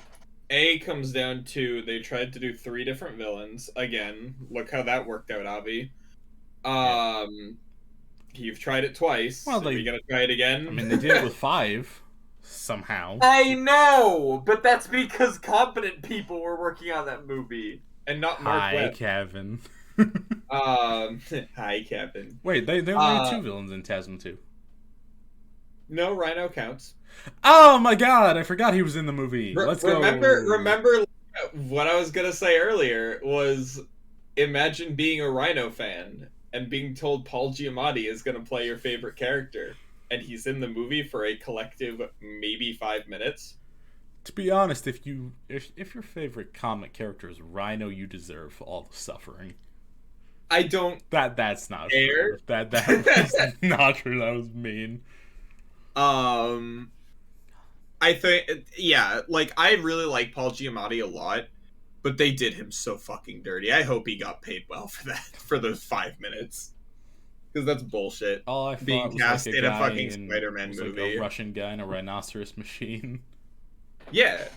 comes down to they tried to do 3 different villains. Again, look how that worked out, Avi. You've tried it twice. Well, are you gonna try it again? I mean, they did it with 5 somehow. I know, but that's because competent people were working on that movie and not Mark Webb. Hi, Kevin. Hi, Kevin. Wait, they only 2 villains in TASM 2. No, Rhino counts. Oh my god, I forgot he was in the movie. Let's go. Remember what I was gonna say earlier was, imagine being a Rhino fan and being told Paul Giamatti is gonna play your favorite character, and he's in the movie for a collective maybe 5 minutes. To be honest, if your favorite comic character is Rhino, you deserve all the suffering. I don't. That's not true. That was not true. That was mean. I think, yeah, like, I really like Paul Giamatti a lot, But they did him so fucking dirty. I hope he got paid well for that, for those 5 minutes. Because that's bullshit. All I being thought was cast like a in a guy fucking Spider-Man movie. Like a Russian guy in a rhinoceros machine. Yeah.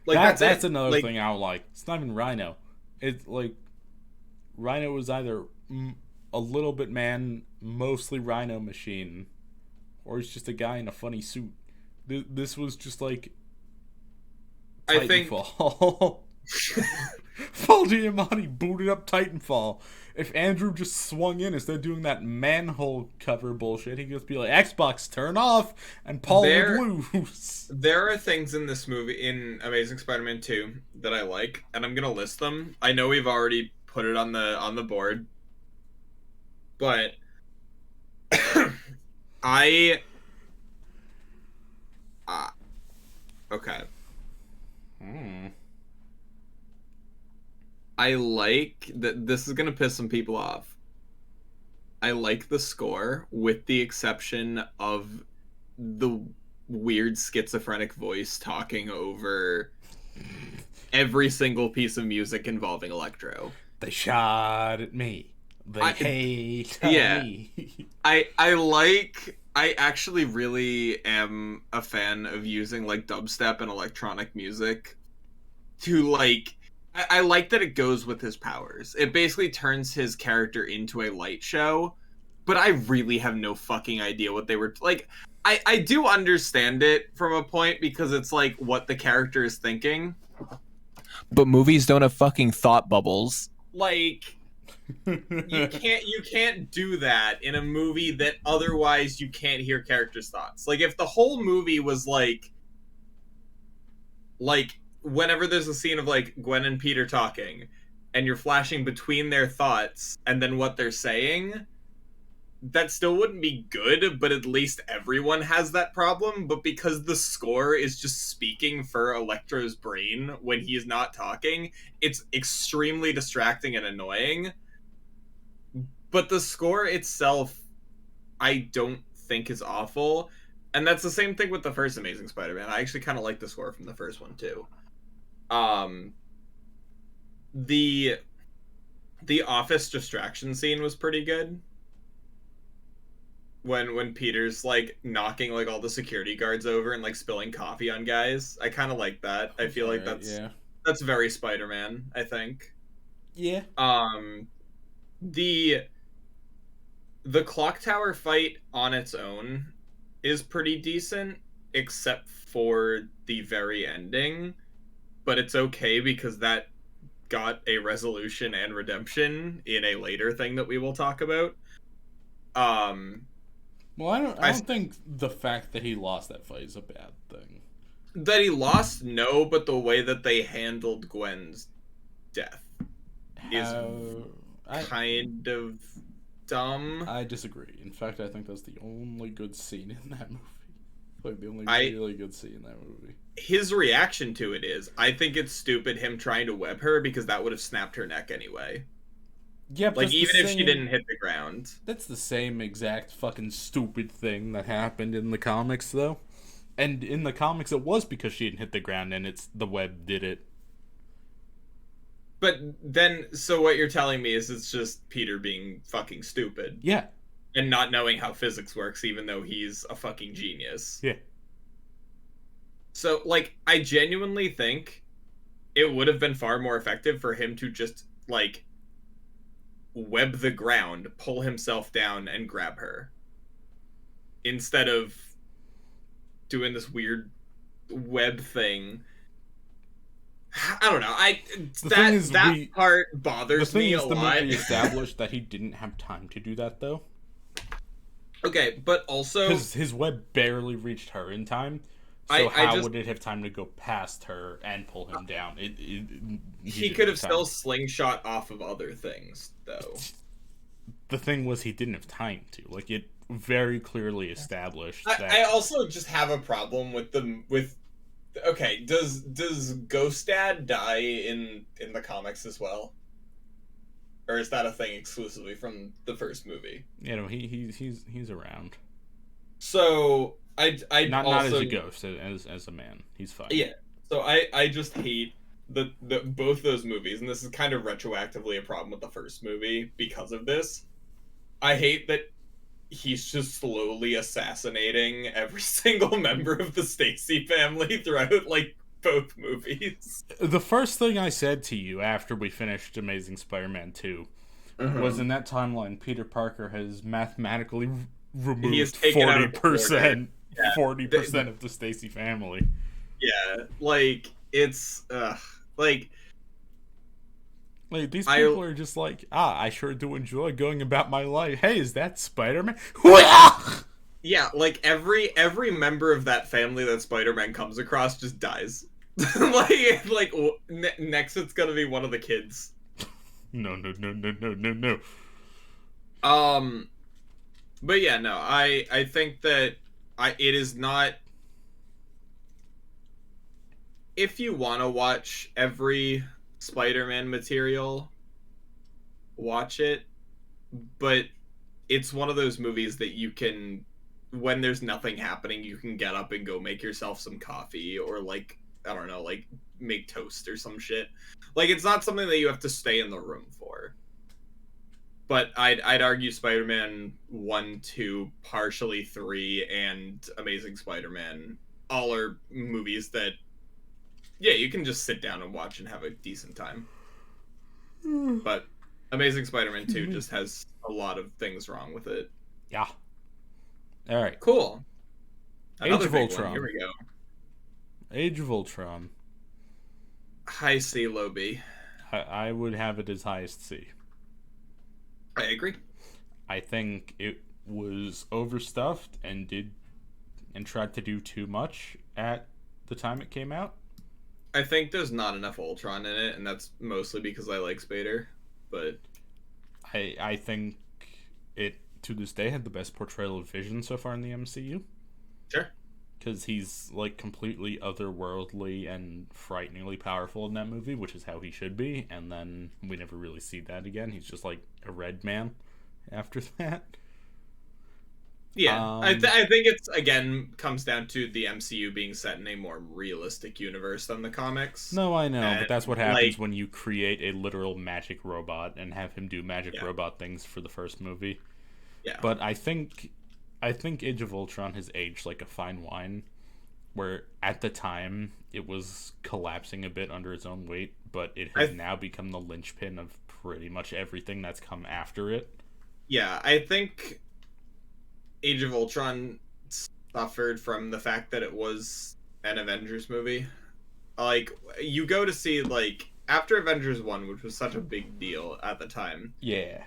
Like, that's another thing I would like. It's not even Rhino. It's like Rhino was either a little bit man, mostly Rhino machine, or he's just a guy in a funny suit. This was just like Titanfall. Paul Giamatti booted up Titanfall. If Andrew just swung in instead of doing that manhole cover bullshit, he'd just be like, Xbox, turn off, and Paul would lose. There are things in this movie, in Amazing Spider-Man 2, that I like, and I'm gonna list them. I know we've already put it on the board, but okay. I like that. This is gonna piss some people off. I like the score, with the exception of the weird schizophrenic voice talking over every single piece of music involving Electro. They shot at me. They hate me. I actually really am a fan of using like dubstep and electronic music to like. I like that it goes with his powers. It basically turns his character into a light show, but I really have no fucking idea what they were like. I do understand it from a point because it's like what the character is thinking. But movies don't have fucking thought bubbles. Like you can't do that in a movie that otherwise you can't hear characters' thoughts. Like if the whole movie was like whenever there's a scene of like Gwen and Peter talking and you're flashing between their thoughts and then what they're saying, that still wouldn't be good, but at least everyone has that problem. But because the score is just speaking for Electro's brain when he's not talking, it's extremely distracting and annoying. But the score itself, I don't think is awful. And that's the same thing with the first Amazing Spider-Man. I actually kind of like the score from the first one too. The office distraction scene was pretty good. When Peter's like knocking like all the security guards over and like spilling coffee on guys, I kind of like that. I feel like that's very Spider-Man, I think. Yeah. The clock tower fight on its own is pretty decent, except for the very ending. But it's okay because that got a resolution and redemption in a later thing that we will talk about. Well, I don't think the fact that he lost that fight is a bad thing. That he lost, no, but the way that they handled Gwen's death is kind of dumb. I disagree. In fact, I think that's the only good scene in that movie. Like the only really good scene in that movie. His reaction to it is, I think it's stupid him trying to web her because that would have snapped her neck anyway. Yeah, but like even if she didn't hit the ground. That's the same exact fucking stupid thing that happened in the comics, though. And in the comics, it was because she didn't hit the ground, and it's the web did it. But then, so what you're telling me is it's just Peter being fucking stupid. Yeah. And not knowing how physics works, even though he's a fucking genius. Yeah. So, like, I genuinely think it would have been far more effective for him to just, like, web the ground, pull himself down, and grab her. Instead of doing this weird web thing. I don't know. That part bothers me a lot. The movie established that he didn't have time to do that, though. Okay, but also... Because his web barely reached her in time. So how would it have time to go past her and pull him down? He could have still slingshot off of other things, though. The thing was, he didn't have time to. Like, it very clearly established that... I also just have a problem with okay, does Ghost Dad die in the comics as well? Or is that a thing exclusively from the first movie? You know, he's around. So I not also, as a ghost, as a man. He's fine. Yeah. So I just hate the both those movies, and this is kind of retroactively a problem with the first movie because of this. I hate that he's just slowly assassinating every single member of the Stacy family throughout, like, both movies. The first thing I said to you after we finished Amazing Spider-Man 2 was, in that timeline, Peter Parker has mathematically removed 40%, 40% of the Stacy family. Yeah, like, it's, like these people are just like, I sure do enjoy going about my life. Hey, is that Spider-Man? Yeah, like, every member of that family that Spider-Man comes across just dies. like next it's gonna be one of the kids. No. But yeah, no, I think that it is not. If you want to watch every Spider-Man material, watch it, but it's one of those movies that you can, when there's nothing happening, you can get up and go make yourself some coffee, or, like, I don't know, like, make toast or some shit. Like, it's not something that you have to stay in the room for. But I'd argue Spider-Man 1, 2, partially 3, and Amazing Spider-Man all are movies that, yeah, you can just sit down and watch and have a decent time. But Amazing Spider-Man 2 just has a lot of things wrong with it. Yeah. All right. Cool. Another Age of Ultron. Here we go. Age of Ultron. High C, low B. I would have it as highest C. I agree. I think it was overstuffed and tried to do too much at the time it came out. I think there's not enough Ultron in it, and that's mostly because I like Spader. But I think it, to this day, had the best portrayal of Vision so far in the MCU. Sure. Because he's, like, completely otherworldly and frighteningly powerful in that movie, which is how he should be, and then we never really see that again. He's just, like, a red man after that. Yeah, I think it's, again, comes down to the MCU being set in a more realistic universe than the comics. No, I know, but that's what happens when you create a literal magic robot and have him do magic robot things for the first movie. Yeah. But I think Age of Ultron has aged like a fine wine, where at the time it was collapsing a bit under its own weight, but it has now become the linchpin of pretty much everything that's come after it. Yeah, I think Age of Ultron suffered from the fact that it was an Avengers movie. Like, you go to see, like, after Avengers 1, which was such a big deal at the time. Yeah.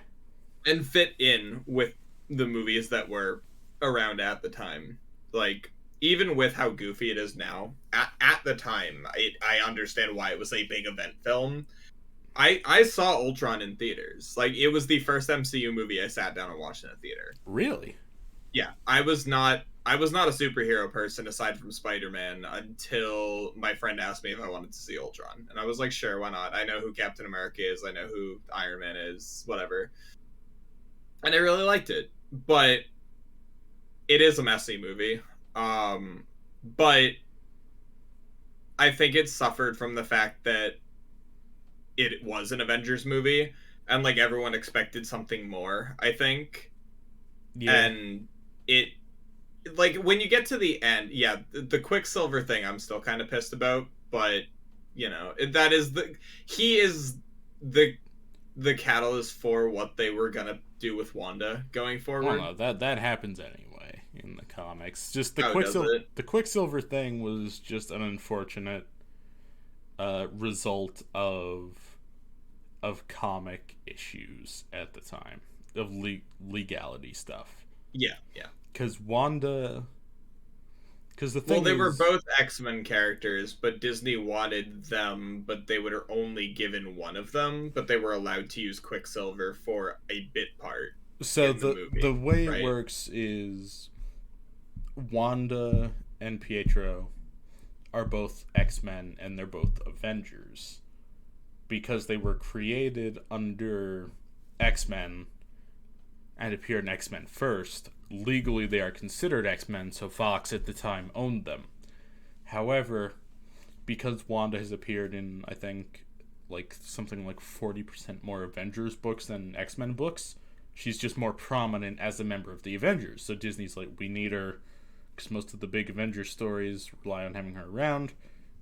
And fit in with the movies that were around at the time. Like, even with how goofy it is now, at the time, I understand why it was a big event film. I saw Ultron in theaters. Like, it was the first MCU movie I sat down and watched in a theater. Really? Yeah, I was not a superhero person aside from Spider-Man until my friend asked me if I wanted to see Ultron. And I was like, sure, why not? I know who Captain America is, I know who Iron Man is, whatever. And I really liked it. But it is a messy movie. But I think it suffered from the fact that it was an Avengers movie, and, like, everyone expected something more, I think. Yeah. And it, like, when you get to the end, yeah, the Quicksilver thing I'm still kind of pissed about, but, you know, that is he is the catalyst for what they were gonna do with Wanda going forward. Well, no, that happens anyway in the comics. Just the Quicksilver thing was just an unfortunate result of comic issues at the time, of legality stuff. Yeah. Because Wanda... Because the thing well, they were both X-Men characters, but Disney wanted them, but they were only given one of them, but they were allowed to use Quicksilver for a bit part. So the way it works is Wanda and Pietro are both X-Men, and they're both Avengers. Because they were created under X-Men and appeared in X-Men first, legally they are considered X-Men, so Fox at the time owned them. However, because Wanda has appeared in, I think, like something like 40% more Avengers books than X-Men books, she's just more prominent as a member of the Avengers. So Disney's like, we need her, because most of the big Avengers stories rely on having her around.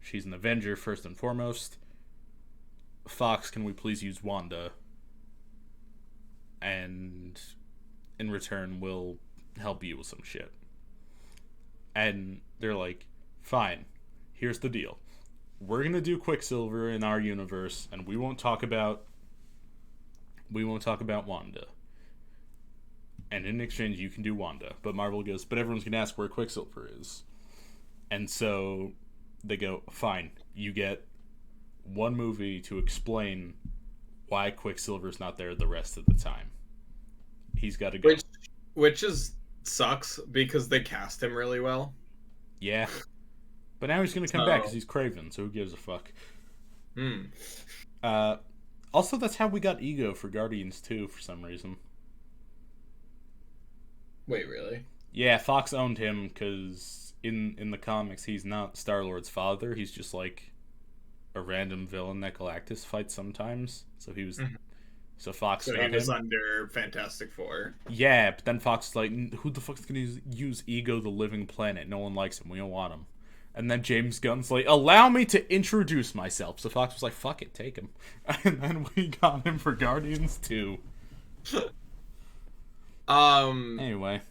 She's an Avenger first and foremost. Fox, can we please use Wanda? And in return, we'll help you with some shit. And they're like, fine, here's the deal. We're going to do Quicksilver in our universe, and we won't talk about Wanda. And in exchange, you can do Wanda. But Marvel goes, but everyone's going to ask where Quicksilver is. And so they go, fine, you get one movie to explain why Quicksilver's not there the rest of the time. He's got to go. Which sucks, because they cast him really well. Yeah. But now he's going to come back because he's Kraven, so who gives a fuck? Also, that's how we got Ego for Guardians 2 for some reason. Wait, really? Yeah, Fox owned him because in the comics, he's not Star-Lord's father. He's just like a random villain that Galactus fights sometimes. So he was... So Fox got him. So he was under Fantastic Four. Yeah, but then Fox is like, who the fuck's going to use Ego the Living Planet? No one likes him. We don't want him. And then James Gunn's like, allow me to introduce myself. So Fox was like, fuck it, take him. And then we got him for Guardians 2. Anyway,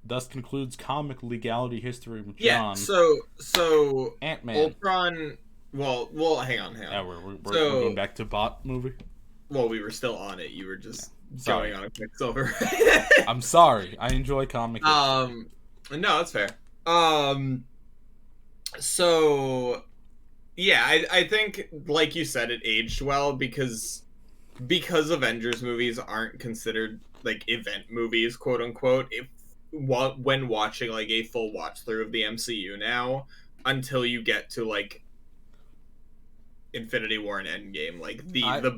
thus concludes comic legality history with John. Yeah, so Ant-Man. Ultron... Well, hang on. Yeah, we're going back to Bot movie. Well, we were still on it. You were just going on a Quicksilver. I'm sorry. I enjoy comic history. No, that's fair. So, yeah, I think, like you said, it aged well because Avengers movies aren't considered, like, event movies, quote-unquote, when watching, like, a full watch-through of the MCU now, until you get to, like, Infinity War and Endgame, like, the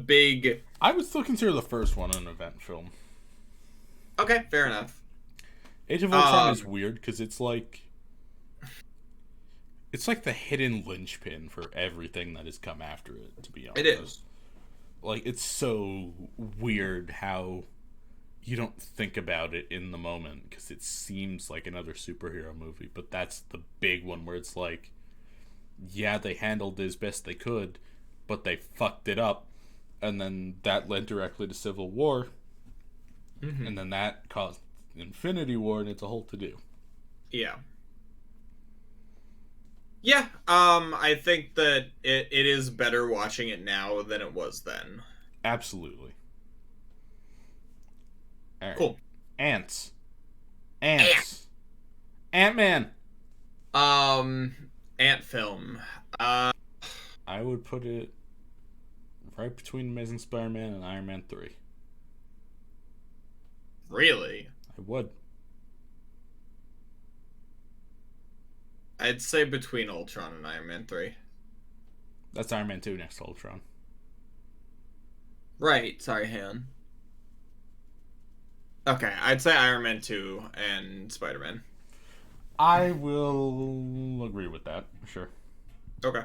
big... I would still consider the first one an event film. Okay, fair enough. Age of Ultron is weird, because it's like the hidden linchpin for everything that has come after it, to be honest. It is. Like, it's so weird how you don't think about it in the moment, because it seems like another superhero movie, but that's the big one where it's like, yeah, they handled it as best they could, but they fucked it up, and then that led directly to Civil War, and then that caused Infinity War, and it's a whole to-do. Yeah. Yeah, I think that it is better watching it now than it was then. Absolutely. All right. Cool. Ants. Ant-Man. Ant film. I would put it right between Amazing Spider-Man and Iron Man 3. Really? I would. I'd say between Ultron and Iron Man 3. That's Iron Man 2 next to Ultron. Right, sorry, Han. Okay, I'd say Iron Man 2 and Spider-Man. I will agree with that, sure. Okay.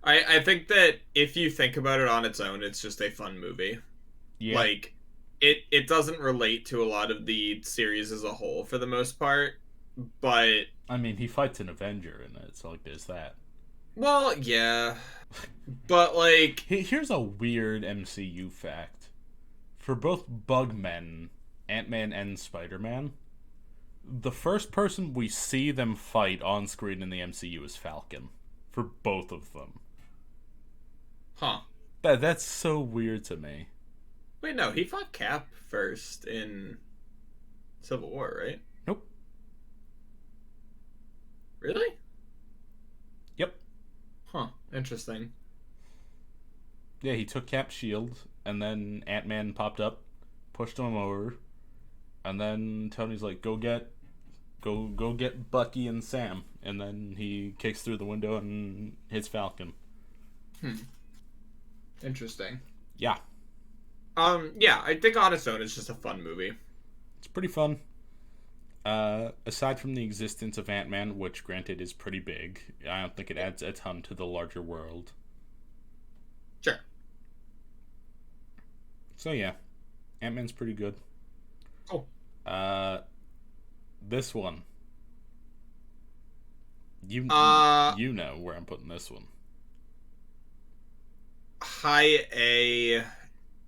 I think that if you think about it on its own, it's just a fun movie. Yeah. Like, it doesn't relate to a lot of the series as a whole for the most part, but... I mean, he fights an Avenger in it, so, like, there's that. Well, yeah. But, like... Here's a weird MCU fact. For both Bugmen, Ant-Man and Spider-Man, the first person we see them fight on screen in the MCU is Falcon. For both of them. Huh. That's so weird to me. Wait, no, he fought Cap first in Civil War, right? Nope. Really? Yep. Huh, interesting. Yeah, he took Cap's shield, and then Ant-Man popped up, pushed him over, and then Tony's like, go get Bucky and Sam, and then he kicks through the window and hits Falcon. Interesting. Yeah. Yeah, I think on its own it's just a fun movie. It's pretty fun. Aside from the existence of Ant-Man, which granted is pretty big, I don't think it adds a ton to the larger world. Sure. So yeah, Ant-Man's pretty good. Cool. This one. You know where I'm putting this one. High A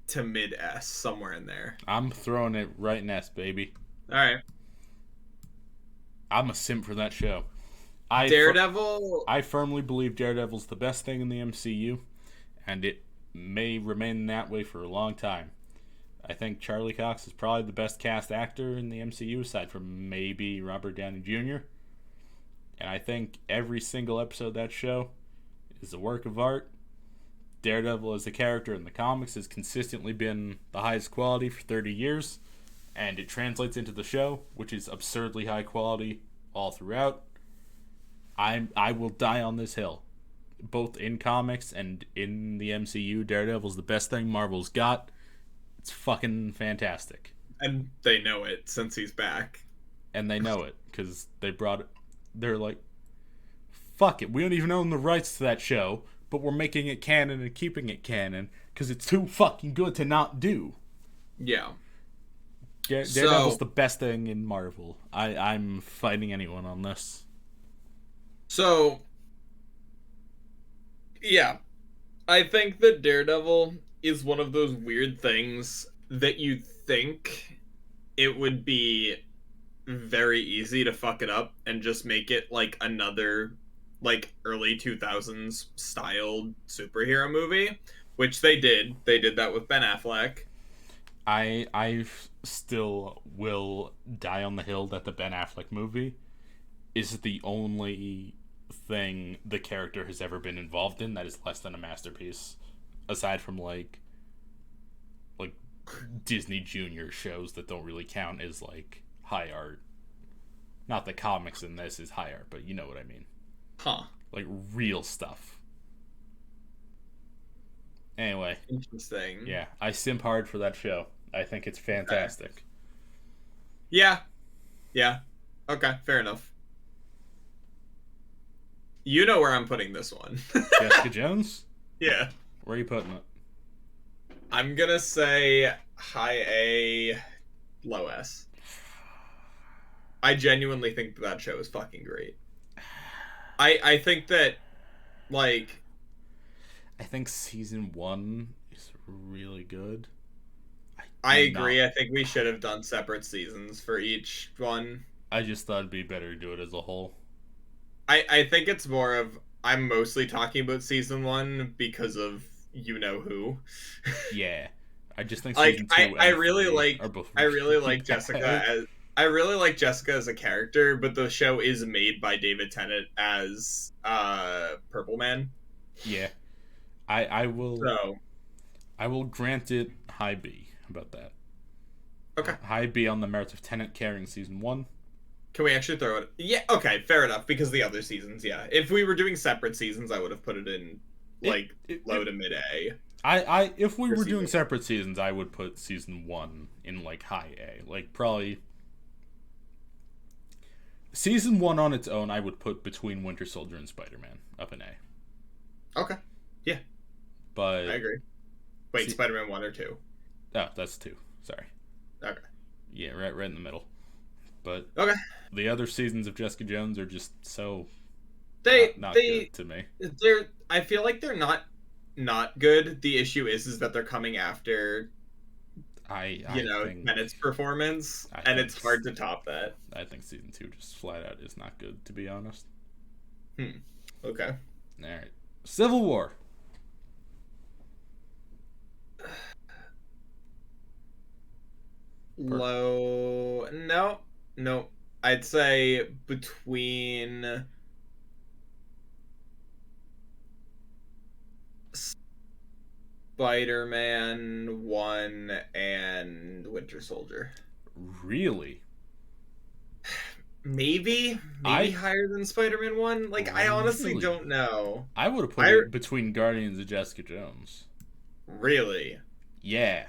to mid S, somewhere in there. I'm throwing it right in S, baby. All right. I'm a simp for that show. Daredevil. I firmly believe Daredevil's the best thing in the MCU, and it may remain that way for a long time. I think Charlie Cox is probably the best cast actor in the MCU, aside from maybe Robert Downey Jr. And I think every single episode of that show is a work of art. Daredevil as a character in the comics has consistently been the highest quality for 30 years, and it translates into the show, which is absurdly high quality all throughout. I will die on this hill. Both in comics and in the MCU, Daredevil's the best thing Marvel's got. It's fucking fantastic. And they know it since he's back. And they know it, because they're like, fuck it, we don't even own the rights to that show, but we're making it canon and keeping it canon, because it's too fucking good to not do. Yeah. Daredevil's the best thing in Marvel. I'm fighting anyone on this. So, yeah. I think that Daredevil is one of those weird things that you think it would be very easy to fuck it up and just make it like another like early 2000s styled superhero movie, which they did. They did that with Ben Affleck. I still will die on the hill that the Ben Affleck movie is the only thing the character has ever been involved in that is less than a masterpiece, aside from like Disney Junior shows that don't really count as like high art. Not the comics in this is high art, but you know what I mean. Huh. Like real stuff. Anyway. Interesting. Yeah, I simp hard for that show. I think it's fantastic. Okay. Yeah. Yeah. Okay, fair enough. You know where I'm putting this one. Jessica Jones? Yeah. Where are you putting it? I'm gonna say high A, low S. I genuinely think that show is fucking great. I think that, like... I think season 1 is really good. I agree. I think we should have done separate seasons for each one. I just thought it'd be better to do it as a whole. I think it's more of... I'm mostly talking about season 1 because of you-know-who. Yeah. I just think like, season 2 I really like... are both I really like bad. Jessica as... I really like Jessica as a character, but the show is made by David Tennant as Purple Man. Yeah. I will So I will grant it high B. How about that? Okay. High B on the merits of Tennant carrying season 1. Can we actually throw it? Yeah, okay, fair enough, because the other seasons, yeah. If we were doing separate seasons, I would have put it in low to mid A. If we were doing season. separate seasons, I would put season 1 in like high A. Like probably season 1 on its own, I would put between Winter Soldier and Spider-Man up in A. Okay. Yeah. But I agree. Wait, Spider-Man 1 or 2? Oh, that's 2. Sorry. Okay. Yeah, right in the middle. But okay. The other seasons of Jessica Jones are just so not good to me. I feel like they're not good. The issue is that they're coming after Bennett's performance, and it's hard to top that. I think season 2 just flat out is not good, to be honest. Okay. Alright. Civil War. Low. No. I'd say between Spider-Man 1 and Winter Soldier. Really? Maybe higher than Spider-Man 1? Like, I honestly don't know. I would have put it between Guardians of Jessica Jones. Really? Yeah.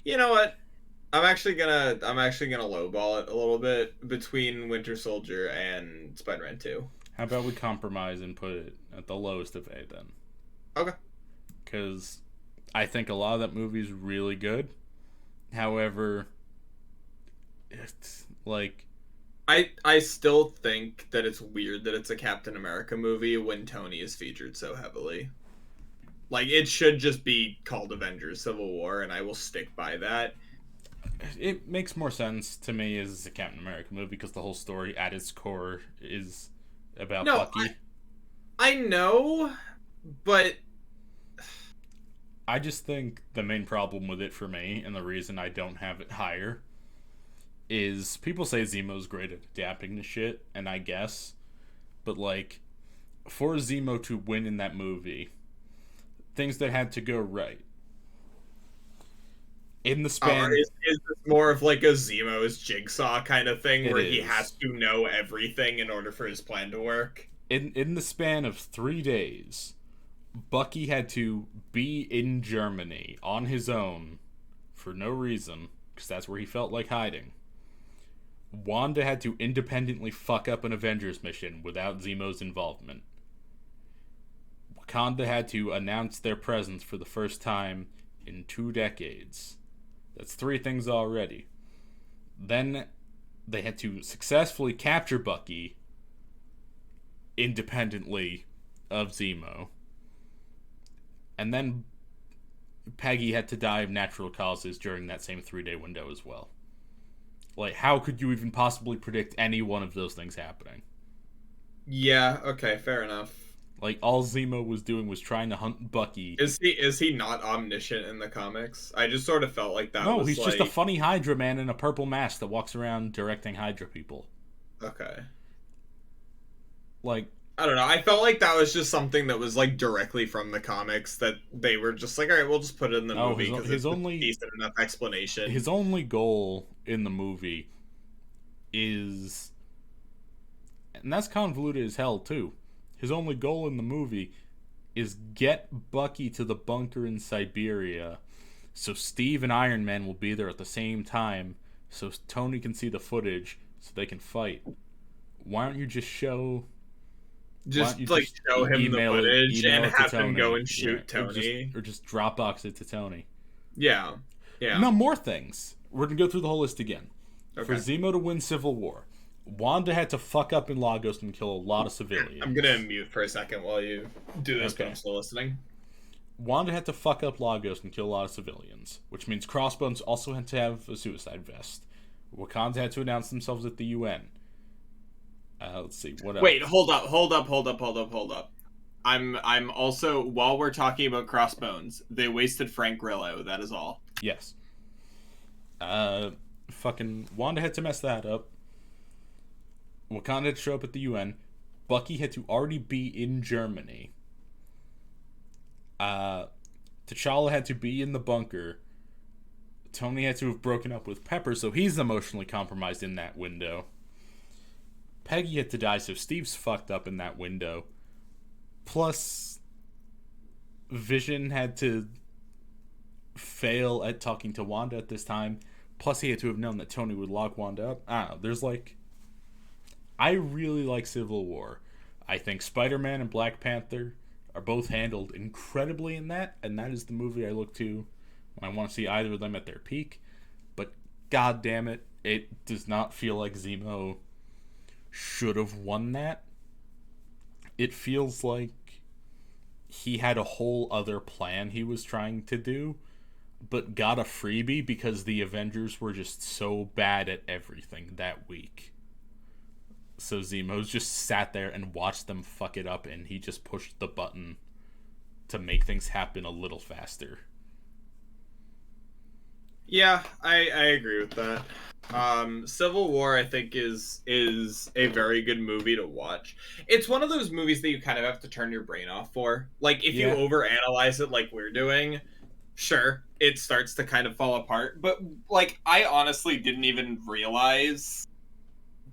You know what? I'm actually gonna lowball it a little bit between Winter Soldier and Spider-Man 2. How about we compromise and put it at the lowest of A then? Okay. Because I think a lot of that movie is really good. However, it's like I still think that it's weird that it's a Captain America movie when Tony is featured so heavily. Like, it should just be called Avengers Civil War, and I will stick by that. it makes more sense to me as a Captain America movie because the whole story at its core is about Bucky. I know, but I just think the main problem with it for me, and the reason I don't have it higher, is people say Zemo's great at adapting to shit, and I guess, but like, for Zemo to win in that movie, things that had to go right. In the span... is this more of like a Zemo's Jigsaw kind of thing where he is. has to know everything in order for his plan to work? In the span of 3 days, Bucky had to be in Germany on his own for no reason, because that's where he felt like hiding. Wanda had to independently fuck up an Avengers mission without Zemo's involvement. Wakanda had to announce their presence for the first time in 2 decades. That's 3 things already. Then they had to successfully capture Bucky independently of Zemo. And then Peggy had to die of natural causes during that same 3-day window as well. Like, how could you even possibly predict any one of those things happening? Yeah, okay, fair enough. Like, all Zemo was doing was trying to hunt Bucky. Is he not omniscient in the comics? I just sort of felt like that was No, he's just a funny Hydra man in a purple mask that walks around directing Hydra people. Okay. Like, I don't know. I felt like that was just something that was like directly from the comics that they were just like, all right, we'll just put it in the movie because it's a decent enough explanation. His only goal in the movie is, and that's convoluted as hell too. His only goal in the movie is get Bucky to the bunker in Siberia, so Steve and Iron Man will be there at the same time, so Tony can see the footage, so they can fight. Why don't you just show? Just show him the footage and have him go and shoot Tony, or just Dropbox it to Tony. Yeah. No, more things. We're gonna go through the whole list again. Okay. For Zemo to win Civil War, Wanda had to fuck up in Lagos and kill a lot of civilians. I'm gonna mute for a second while you do this, but I'm still listening. Wanda had to fuck up Lagos and kill a lot of civilians, which means Crossbones also had to have a suicide vest. Wakanda had to announce themselves at the UN. Let's see, what else? Wait, hold up. I'm also, while we're talking about Crossbones, they wasted Frank Grillo, that is all. Yes. Fucking Wanda had to mess that up. Wakanda had to show up at the UN. Bucky had to already be in Germany. T'Challa had to be in the bunker. Tony had to have broken up with Pepper, so he's emotionally compromised in that window. Peggy had to die, so Steve's fucked up in that window. Plus, Vision had to fail at talking to Wanda at this time. Plus, he had to have known that Tony would lock Wanda up. I don't know. There's like... I really like Civil War. I think Spider-Man and Black Panther are both handled incredibly in that, and that is the movie I look to when I want to see either of them at their peak. But god damn it, it does not feel like Zemo should have won that. It feels like he had a whole other plan he was trying to do, but got a freebie because the Avengers were just so bad at everything that week. So Zemo's just sat there and watched them fuck it up, and he just pushed the button to make things happen a little faster. Yeah, I agree with that. Civil War, I think, is a very good movie to watch. It's one of those movies that you kind of have to turn your brain off for. Like, if you overanalyze it like we're doing, sure, it starts to kind of fall apart. But, like, I honestly didn't even realize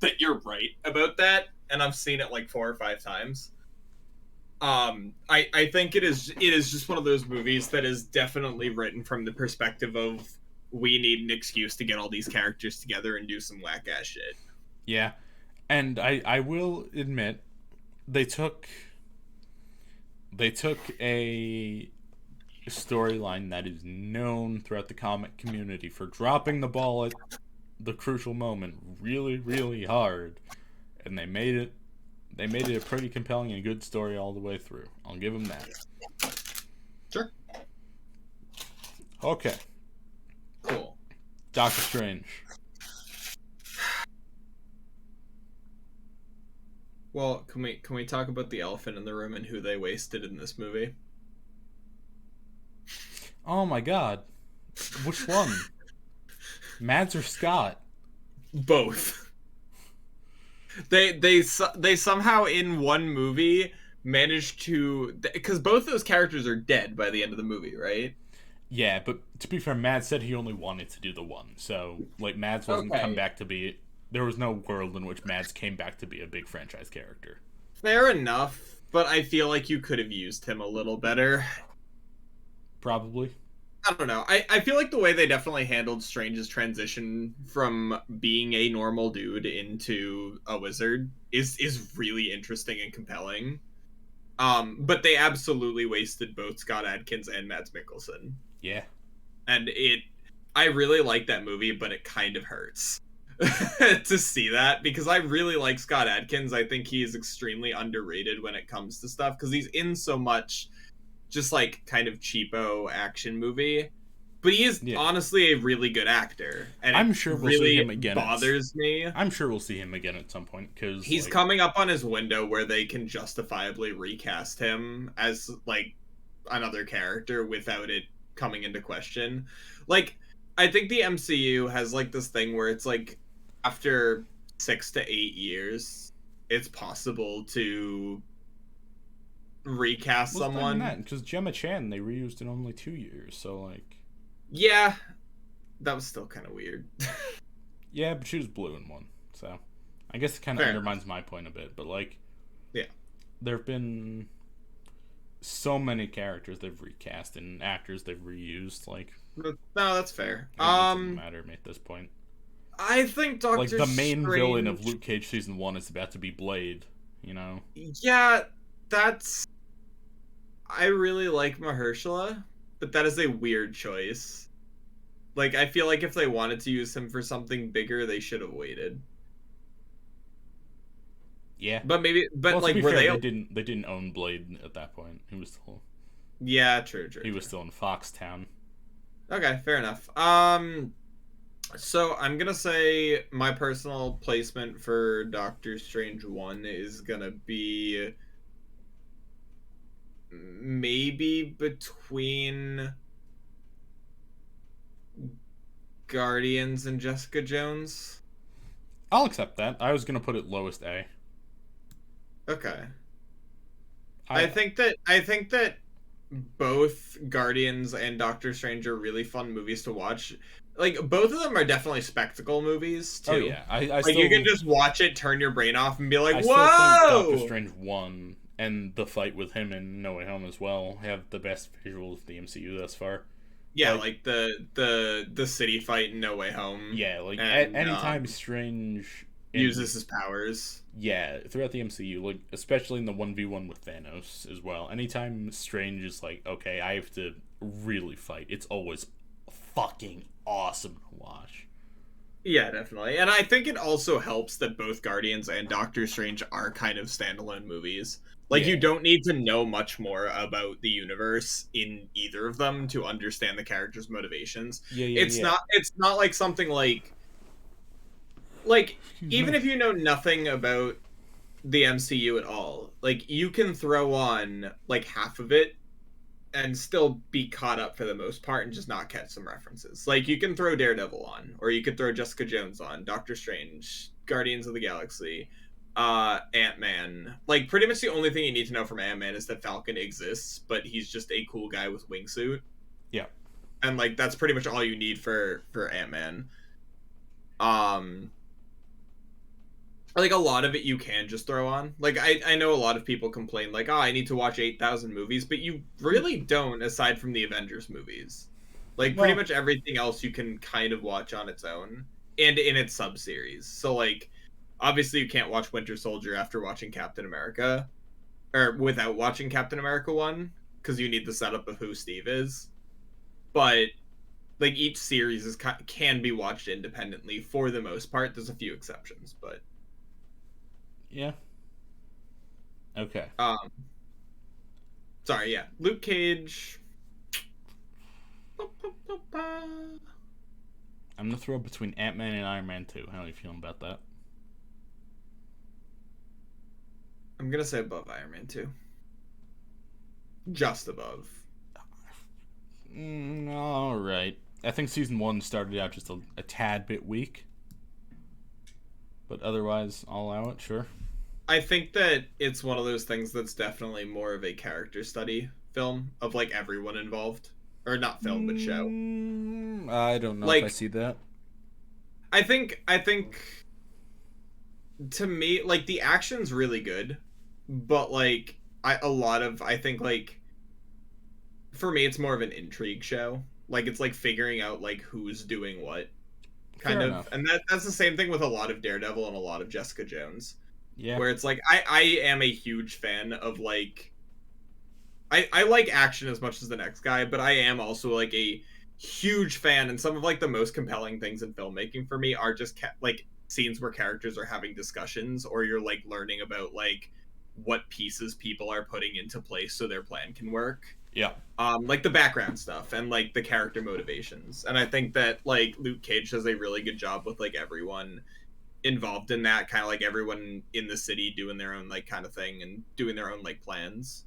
that you're right about that, and I've seen it like 4 or 5 times. I think it is just one of those movies that is definitely written from the perspective of we need an excuse to get all these characters together and do some whack ass shit. Yeah, and I will admit they took a storyline that is known throughout the comic community for dropping the ball at the crucial moment really, really hard, and they made it a pretty compelling and good story all the way through. I'll give them that. Sure. Okay. Cool. Doctor Strange. Well, can we talk about the elephant in the room and who they wasted in this movie? Oh my god. Which one? Mads or Scott? Both. They somehow in one movie managed to, because both those characters are dead by the end of the movie, right? Yeah, but to be fair, Mads said he only wanted to do the one. So, like, Mads wasn't come back to be... There was no world in which Mads came back to be a big franchise character. Fair enough, but I feel like you could have used him a little better. Probably. I don't know. I feel like the way they definitely handled Strange's transition from being a normal dude into a wizard is really interesting and compelling. But they absolutely wasted both Scott Adkins and Mads Mikkelsen. Yeah. And I really like that movie, but it kind of hurts to see that, because I really like Scott Adkins. I think he is extremely underrated when it comes to stuff, because he's in so much just like kind of cheapo action movie, but he is honestly a really good actor, and I'm sure we'll really see him again. Bothers me. I'm sure we'll see him again at some point, because he's coming up on his window where they can justifiably recast him as like another character without it coming into question. Like, I think the MCU has like this thing where it's like after 6 to 8 years, it's possible to recast someone. Because Gemma Chan, they reused in only 2 years, so like... Yeah, that was still kind of weird. Yeah, but she was blue in one, so... I guess it kind of undermines my point a bit, but like... Yeah. There have been so many characters they've recast and actors they've reused, like... No, that's fair. It doesn't matter to me at this point. I think Doctor Like, the main Strange... villain of Luke Cage Season 1 is about to be Blade, you know? Yeah, that's... I really like Mahershala, but that is a weird choice. Like, I feel like if they wanted to use him for something bigger, they should have waited. Yeah. But maybe... But, well, like, to be were fair, they... They didn't own Blade at that point. He was still... Yeah, true. He was still in Foxtown. Okay, fair enough. So I'm gonna say my personal placement for Doctor Strange 1 is gonna be maybe between Guardians and Jessica Jones. I'll accept that. I was gonna put it lowest A. Okay. I think that both Guardians and Doctor Strange are really fun movies to watch. Like, both of them are definitely spectacle movies too. Oh yeah, I like still, you can just watch it, turn your brain off, and be like, I "Whoa!" still think Doctor Strange 1 and the fight with him in No Way Home as well have the best visuals of the MCU thus far. Yeah, like the city fight in No Way Home. Yeah, like and, anytime Strange uses his powers. Yeah, throughout the MCU, like especially in the 1v1 with Thanos as well. Anytime Strange is like, okay, I have to really fight, it's always fucking awesome to watch. Yeah, definitely. And I think it also helps that both Guardians and Doctor Strange are kind of standalone movies. Like, you don't need to know much more about the universe in either of them to understand the characters' motivations. It's not like something like even if you know nothing about the MCU at all, like, you can throw on like half of it and still be caught up for the most part and just not catch some references. Like, you can throw Daredevil on, or you could throw Jessica Jones on, Doctor Strange, Guardians of the Galaxy, Ant-Man. Like, pretty much the only thing you need to know from Ant-Man is that Falcon exists, but he's just a cool guy with wingsuit. Yeah. And, like, that's pretty much all you need for Ant-Man. Like, a lot of it you can just throw on. Like, I know a lot of people complain, like, oh, I need to watch 8,000 movies, but you really don't, aside from the Avengers movies. Like, pretty much everything else you can kind of watch on its own and in its sub-series. So, like, obviously you can't watch Winter Soldier after watching Captain America, or without watching Captain America 1, because you need the setup of who Steve is. But, like, each series can be watched independently for the most part. There's a few exceptions, but... Yeah. Okay. Sorry, yeah. Luke Cage... I'm gonna throw between Ant-Man and Iron Man 2. How are you feeling about that? I'm gonna say above Iron Man 2. Just above. Alright. I think season 1 started out just a tad bit weak. But otherwise, I'll allow it, sure. I think that it's one of those things that's definitely more of a character study film of, like, everyone involved. Or not film, but show. I don't know like, if I see that. I think to me, like, the action's really good, but, like, I think, like, for me, it's more of an intrigue show. Like, it's, like, figuring out, like, who's doing what, kind of. Enough. And that's the same thing with a lot of Daredevil and a lot of Jessica Jones. Yeah. Where it's, like, I am a huge fan of, like, I like action as much as the next guy, but I am also, like, a huge fan, and some of, like, the most compelling things in filmmaking for me are just, like, scenes where characters are having discussions, or you're, like, learning about, like, what pieces people are putting into place so their plan can work. Yeah. Like, the background stuff, and, like, the character motivations. And I think that, like, Luke Cage does a really good job with, like, everyone involved in that, kind of, like, everyone in the city doing their own, like, kind of thing, and doing their own, like, plans.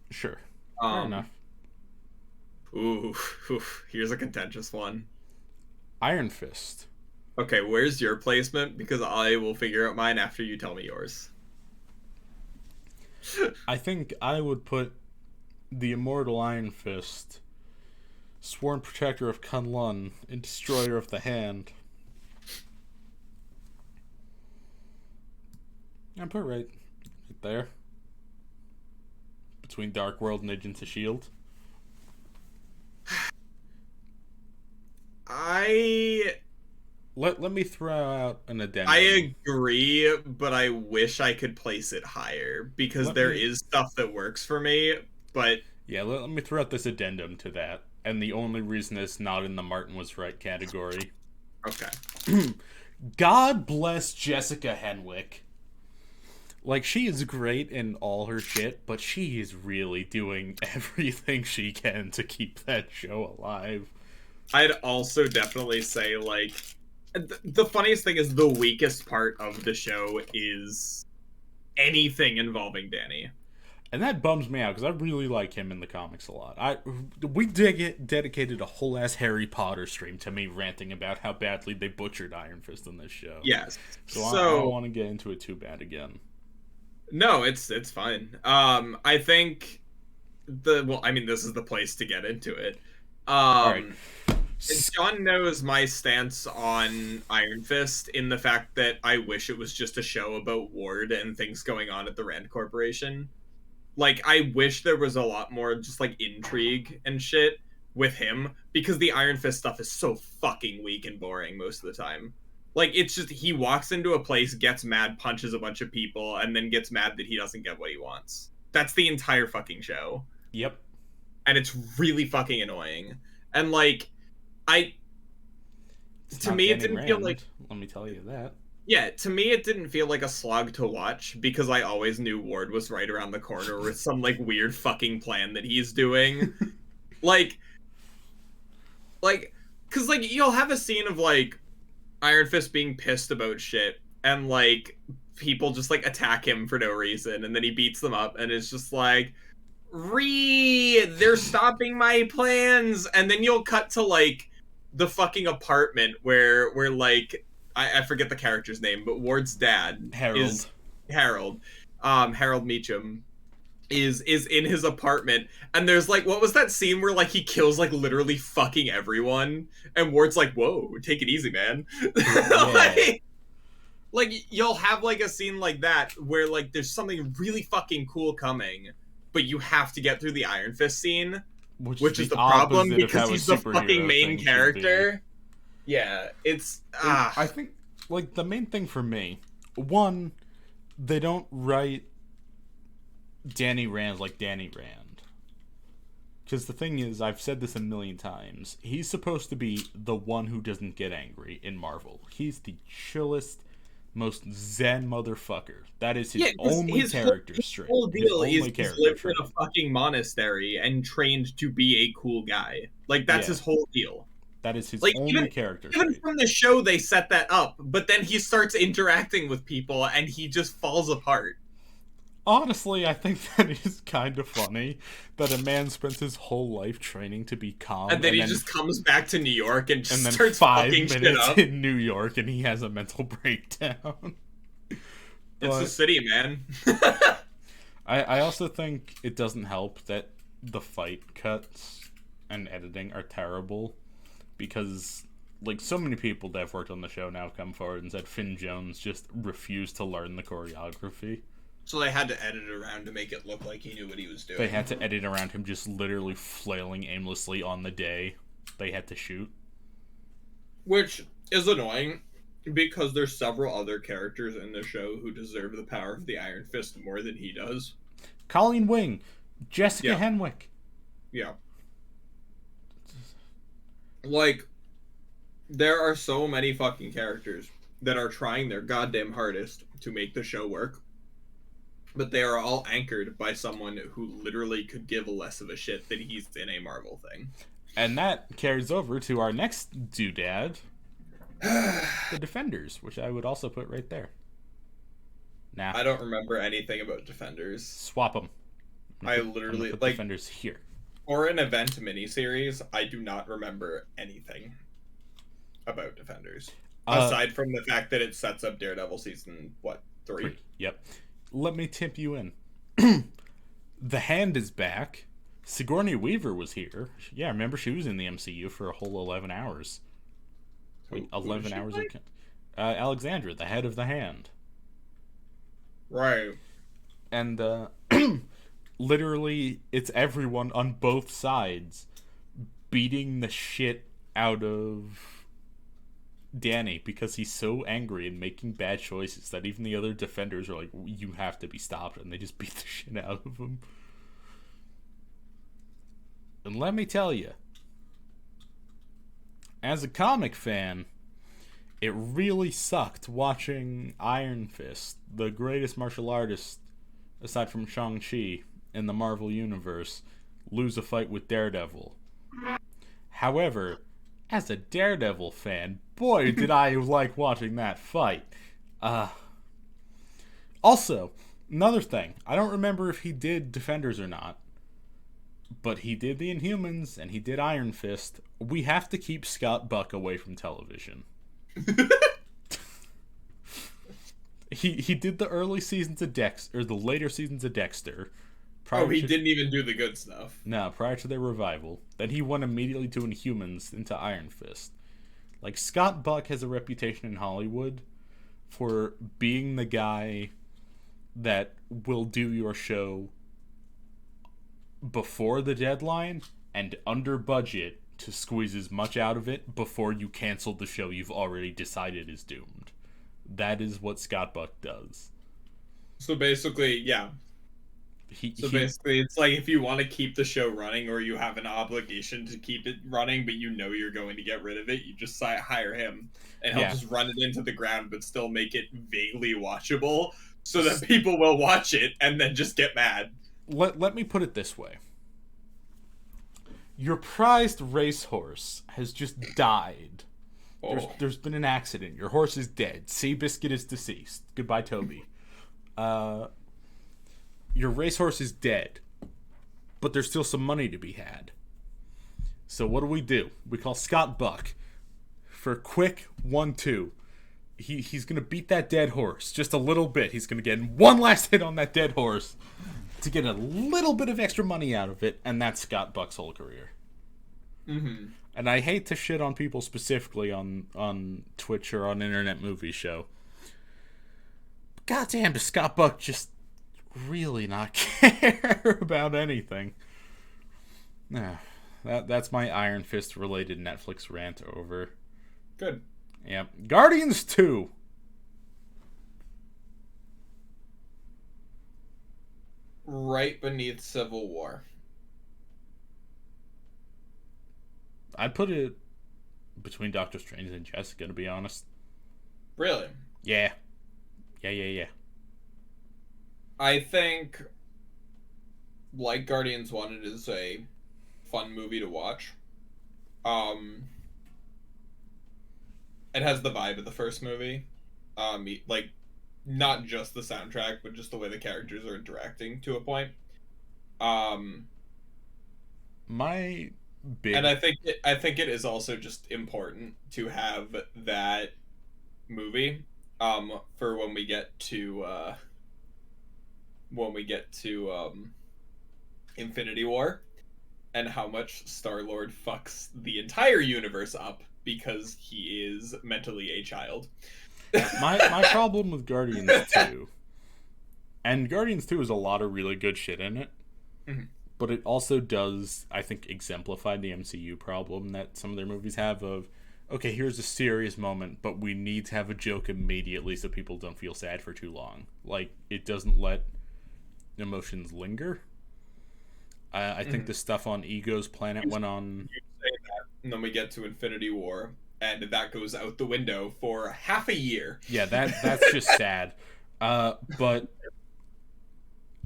Sure. Fair enough. Ooh, here's a contentious one. Iron Fist. Okay, where's your placement? Because I will figure out mine after you tell me yours. I think I would put the immortal Iron Fist, sworn protector of Kunlun, and destroyer of the Hand. I put it right there. Between Dark World and Agents of S.H.I.E.L.D. Let me throw out an addendum. I agree, but I wish I could place it higher, because there is stuff that works for me, but... Yeah, let me throw out this addendum to that, and the only reason it's not in the Martin was right category. Okay. God bless Jessica Henwick. Like, she is great in all her shit, but she is really doing everything she can to keep that show alive. I'd also definitely say, like, the funniest thing is the weakest part of the show is anything involving Danny. And that bums me out, because I really like him in the comics a lot. We dedicated a whole ass Harry Potter stream to me ranting about how badly they butchered Iron Fist in this show. Yes. So I don't want to get into it too bad again. No, it's fine. I think this is the place to get into it. All right. John knows my stance on Iron Fist in the fact that I wish it was just a show about Ward and things going on at the Rand Corporation. Like, I wish there was a lot more just, like, intrigue and shit with him, because the Iron Fist stuff is so fucking weak and boring most of the time. Like, it's just, he walks into a place, gets mad, punches a bunch of people, and then gets mad that he doesn't get what he wants. That's the entire fucking show. Yep. And it's really fucking annoying. And, like, to me, it didn't feel like... Let me tell you that. Yeah, to me, it didn't feel like a slog to watch, because I always knew Ward was right around the corner with some, like, weird fucking plan that he's doing. Like, because, like, you'll have a scene of, like, Iron Fist being pissed about shit, and, like, people just, like, attack him for no reason, and then he beats them up, and it's just like, they're stopping my plans, and then you'll cut to, like, the fucking apartment where like, I forget the character's name, but Ward's dad is Harold Meacham is in his apartment, and there's, like, what was that scene where, like, he kills, like, literally fucking everyone, and Ward's like, whoa, take it easy, man. Yeah. like you'll have, like, a scene like that where, like, there's something really fucking cool coming, but you have to get through the Iron Fist scene, which is the problem because he's the fucking main thing character. Yeah, it's I think like the main thing for me, one, they don't write Danny Rand like Danny Rand. Because the thing is, I've said this a million times, he's supposed to be the one who doesn't get angry in Marvel. He's the chillest, most zen motherfucker. That is his only character trait. His whole deal is he's lived in a fucking monastery and trained to be a cool guy. Like, that's his whole deal. That is his only character even trait. From the show, they set that up, but then he starts interacting with people, and he just falls apart. Honestly, I think that is kind of funny that a man spends his whole life training to be calm, and then he just comes back to New York and just then starts 5 fucking shit minutes up. in New York, and he has a mental breakdown. It's a city, man. I also think it doesn't help that the fight cuts and editing are terrible, because like so many people that have worked on the show now come forward and said Finn Jones just refused to learn the choreography. So they had to edit around to make it look like he knew what he was doing. They had to edit around him just literally flailing aimlessly on the day they had to shoot. Which is annoying, because there's several other characters in the show who deserve the power of the Iron Fist more than he does. Colleen Wing, Jessica Henwick. Yeah. Like, there are so many fucking characters that are trying their goddamn hardest to make the show work, but they are all anchored by someone who literally could give less of a shit that he's in a Marvel thing. And that carries over to our next doodad, the Defenders, which I would also put right there. Nah, I don't remember anything about Defenders. Swap them. I literally, put Defenders here. For an event miniseries, I do not remember anything about Defenders. Aside from the fact that it sets up Daredevil season, 3? Yep. Let me tip you in. The Hand is back. Sigourney Weaver was here. Yeah, remember she was in the MCU for a whole 11 hours. Wait, 11 hours of... Alexandra, the head of the Hand. Right. And, literally, it's everyone on both sides beating the shit out of Danny because he's so angry and making bad choices that even the other Defenders are like, you have to be stopped, and they just beat the shit out of him. And let me tell you, as a comic fan, it really sucked watching Iron Fist, the greatest martial artist aside from Shang-Chi in the Marvel Universe, lose a fight with Daredevil. However, as a Daredevil fan, boy, did I like watching that fight. Also, another thing, I don't remember if he did Defenders or not, but he did the Inhumans and he did Iron Fist. We have to keep Scott Buck away from television. He did the early seasons of Dexter, or the later seasons of Dexter. He didn't even do the good stuff. No, prior to their revival. Then he went immediately to Inhumans into Iron Fist. Like, Scott Buck has a reputation in Hollywood for being the guy that will do your show before the deadline and under budget to squeeze as much out of it before you cancel the show you've already decided is doomed. That is what Scott Buck does. So basically, yeah. Basically, it's like if you want to keep the show running or you have an obligation to keep it running, but you know you're going to get rid of it, you just hire him and he'll just run it into the ground but still make it vaguely watchable so that people will watch it and then just get mad. Let me put it this way. Your prized racehorse has just died. There's been an accident. Your horse is dead. Seabiscuit is deceased. Goodbye, Toby. Your racehorse is dead, but there's still some money to be had. So what do? We call Scott Buck for a quick 1-2. He's going to beat that dead horse just a little bit. He's going to get one last hit on that dead horse to get a little bit of extra money out of it, and that's Scott Buck's whole career. Mm-hmm. And I hate to shit on people specifically on Twitch or on Internet Movie Show. But goddamn, does Scott Buck just really not care about anything? that's my Iron Fist related Netflix rant over. Good. Yep. Guardians 2. Right beneath Civil War. I'd put it between Doctor Strange and Jessica, to be honest. Really? Yeah. Yeah. I think, like Guardians 1, it is a fun movie to watch. It has the vibe of the first movie. Like, not just the soundtrack, but just the way the characters are interacting to a point. My big... And I think it is also just important to have that movie for when we get to Infinity War, and how much Star-Lord fucks the entire universe up because he is mentally a child. my problem with Guardians 2, and Guardians 2 has a lot of really good shit in it, mm-hmm. but it also does, I think, exemplify the MCU problem that some of their movies have of, okay, here's a serious moment, but we need to have a joke immediately so people don't feel sad for too long. Like, it doesn't let emotions linger. I think the stuff on Ego's planet went on... You say that, and then we get to Infinity War, and that goes out the window for half a year. Yeah, that's just sad. But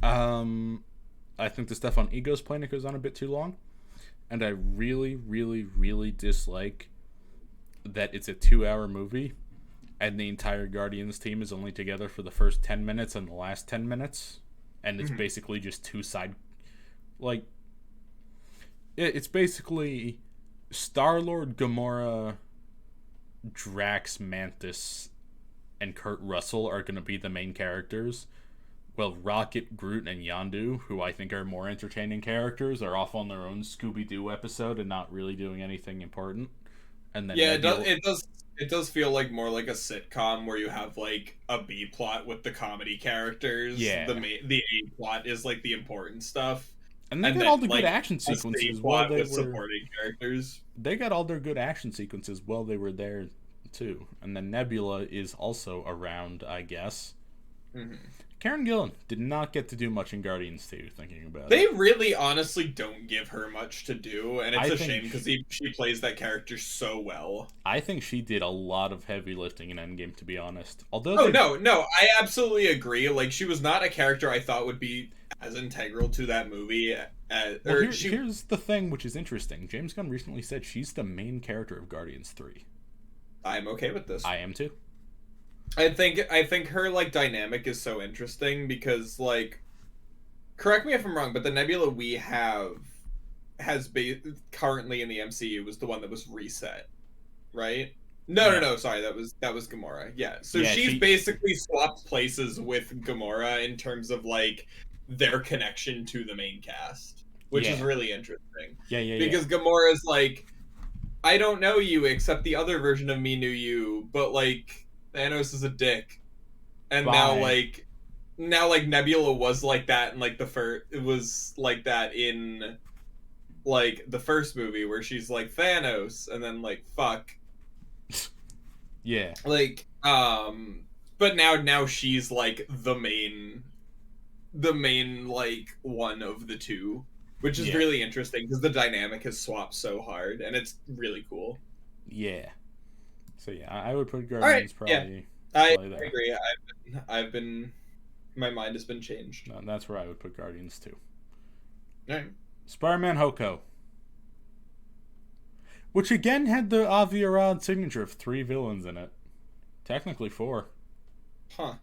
I think the stuff on Ego's planet goes on a bit too long, and I really, really, really dislike that it's a 2-hour movie, and the entire Guardians team is only together for the first 10 minutes and the last 10 minutes, and it's basically just two side... Like, it's basically Star-Lord, Gamora, Drax, Mantis, and Kurt Russell are going to be the main characters. Well, Rocket, Groot, and Yondu, who I think are more entertaining characters, are off on their own Scooby-Doo episode and not really doing anything important. And then it does feel like more like a sitcom where you have like a B plot with the comedy characters. Yeah. The A plot is like the important stuff. And they got all the good action sequences while they were supporting characters. They got all their good action sequences while they were there too. And then Nebula is also around, I guess. Mm-hmm. Karen Gillan did not get to do much in Guardians 2, thinking about it. They really honestly don't give her much to do, and it's a shame because she plays that character so well. I think she did a lot of heavy lifting in Endgame, to be honest. Although no, I absolutely agree. Like, she was not a character I thought would be as integral to that movie. Here's the thing, which is interesting. James Gunn recently said she's the main character of Guardians 3. I'm okay with this. I am too. I think her like dynamic is so interesting because, like, correct me if I'm wrong, but the Nebula we have currently in the MCU was the one that was reset, right? No, sorry, that was Gamora. Yeah. So she's basically swapped places with Gamora in terms of like their connection to the main cast, which is really interesting. Yeah. Because Gamora's like, I don't know you except the other version of me knew you, but like Thanos is a dick. And now Nebula was like that in like it was like that in like the first movie where she's like Thanos and then like fuck. Yeah. Like but now she's like the main like one of the two, which is really interesting because the dynamic has swapped so hard and it's really cool. Yeah. So yeah, I would put Guardians probably. Yeah. I agree. I've been my mind has been changed. No, that's where I would put Guardians too. All right. Spider-Man Hoko, which again had the Avi Arad signature of 3 villains in it. Technically 4. Huh.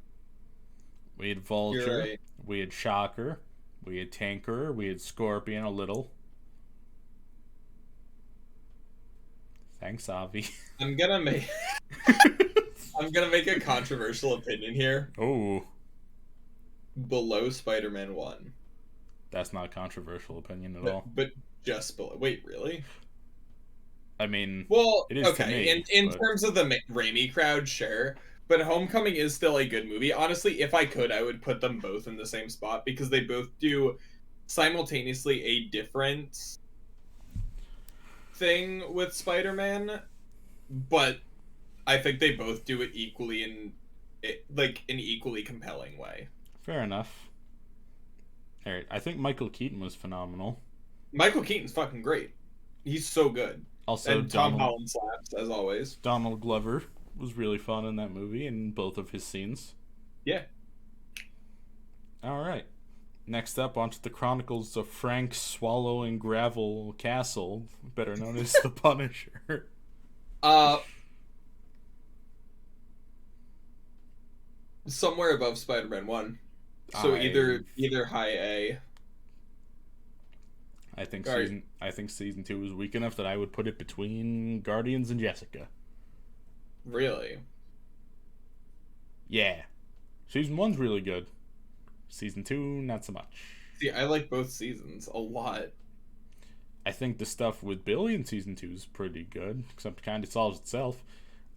We had Vulture, we had Shocker, we had Tanker, we had Scorpion a little. Thanks, Avi. I'm gonna make a controversial opinion here. Oh. Below Spider-Man 1. That's not a controversial opinion at all. But just below. Wait, really? I mean, well, it is okay. To me, in terms of the Raimi crowd, sure. But Homecoming is still a good movie. Honestly, if I could, I would put them both in the same spot because they both do simultaneously a different thing with Spider-Man, but I think they both do it equally in an equally compelling way. Fair enough. All right, I think Michael Keaton was phenomenal. Michael Keaton's fucking great. He's so good. Also, and Tom Holland slaps, as always. Donald Glover was really fun in that movie in both of his scenes. Yeah. All right. Next up, onto the Chronicles of Frank Swallow and Gravel Castle, better known as the Punisher. Somewhere above Spider-Man 1. So either high A. I think season 2 was weak enough that I would put it between Guardians and Jessica. Really? Yeah. Season 1's really good. Season 2, not so much. See, I like both seasons a lot. I think the stuff with Billy in season 2 is pretty good, except it kind of solves itself.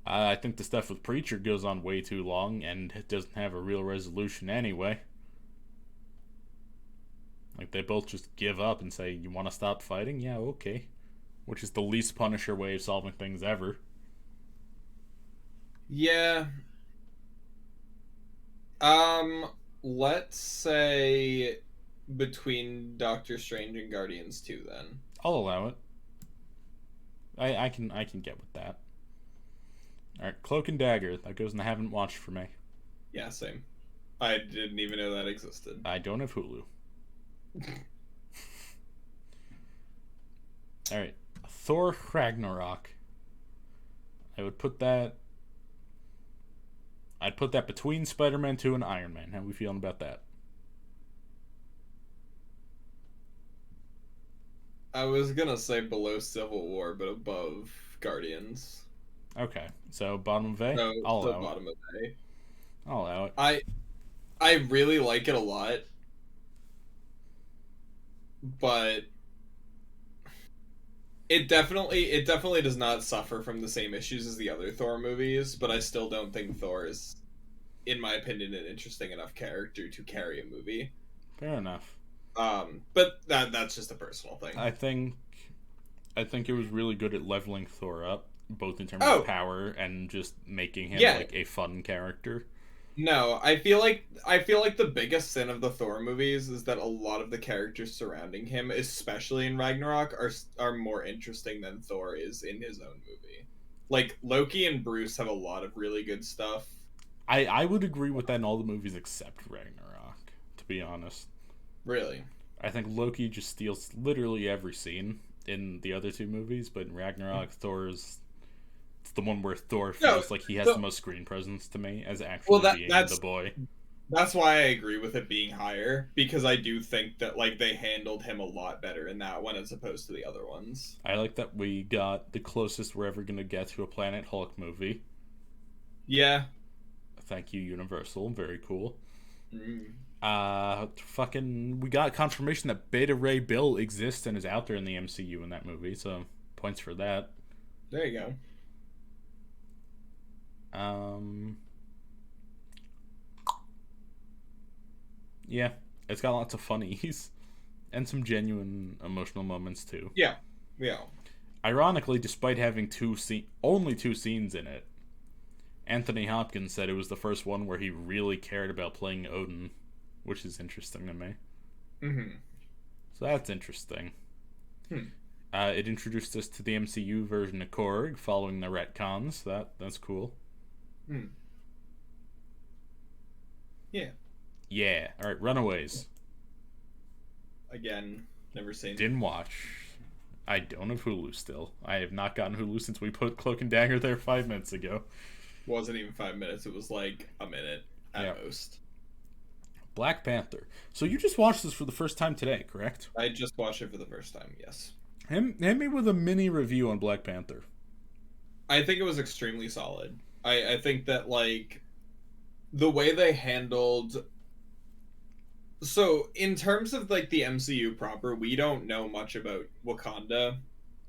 I think the stuff with Preacher goes on way too long, and it doesn't have a real resolution anyway. Like, they both just give up and say, you want to stop fighting? Yeah, okay. Which is the least Punisher way of solving things ever. Yeah. Let's say between Doctor Strange and Guardians 2 then. I'll allow it. I can get with that. Alright, Cloak and Dagger. That goes in the haven't watched for me. Yeah, same. I didn't even know that existed. I don't have Hulu. Alright, Thor Ragnarok. I'd put that between Spider-Man 2 and Iron Man. How are we feeling about that? I was gonna say below Civil War, but above Guardians. Okay, so bottom of A? No, I'll the allow bottom it. of A. I'll allow it. I really like it a lot, but it definitely does not suffer from the same issues as the other Thor movies, but I still don't think Thor is, in my opinion, an interesting enough character to carry a movie. Fair enough. But that's just a personal thing. I think it was really good at leveling Thor up, both in terms of power and just making him like a fun character. No, I feel like the biggest sin of the Thor movies is that a lot of the characters surrounding him, especially in Ragnarok, are more interesting than Thor is in his own movie. Like, Loki and Bruce have a lot of really good stuff. I would agree with that in all the movies except Ragnarok, to be honest. Really? I think Loki just steals literally every scene in the other two movies, but in Ragnarok, it's the one where Thor feels like he has the most screen presence to me as actually being the boy. That's why I agree with it being higher, because I do think that like they handled him a lot better in that one as opposed to the other ones. I like that we got the closest we're ever going to get to a Planet Hulk movie. Yeah. Thank you, Universal. Very cool. Mm. We got confirmation that Beta Ray Bill exists and is out there in the MCU in that movie, so points for that. There you go. Yeah, it's got lots of funnies and some genuine emotional moments too. Yeah. Ironically, despite having only two scenes in it, Anthony Hopkins said it was the first one where he really cared about playing Odin, which is interesting to me. Mm-hmm. So that's interesting. It introduced us to the MCU version of Korg following the retcons. That's cool. Yeah. Yeah. All right, Runaways. Again, never seen. Didn't watch. I don't have Hulu still. I have not gotten Hulu since we put Cloak and Dagger there 5 minutes ago. Wasn't even 5 minutes. It was like a minute at most. Black Panther. So you just watched this for the first time today, correct? I just watched it for the first time, yes. Hit me with a mini review on Black Panther. I think it was extremely solid. I think that, like, the way they handled... So, in terms of, like, the MCU proper, we don't know much about Wakanda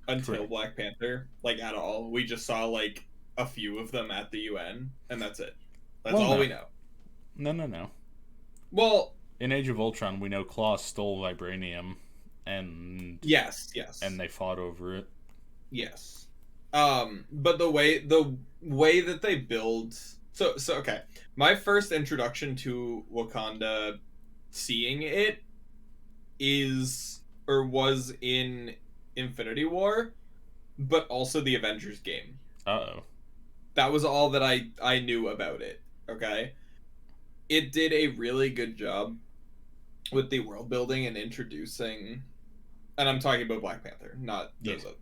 until Black Panther, like, at all. We just saw, like, a few of them at the UN, and that's it. That's all we know. No. Well... In Age of Ultron, we know Klaus stole vibranium, and... Yes. And they fought over it. Yes. But the way that they build, so okay. My first introduction to Wakanda, seeing it, is or was in Infinity War, but also the Avengers game. Uh-oh. That was all that I knew about it. Okay. It did a really good job with the world building and introducing, and I'm talking about Black Panther, not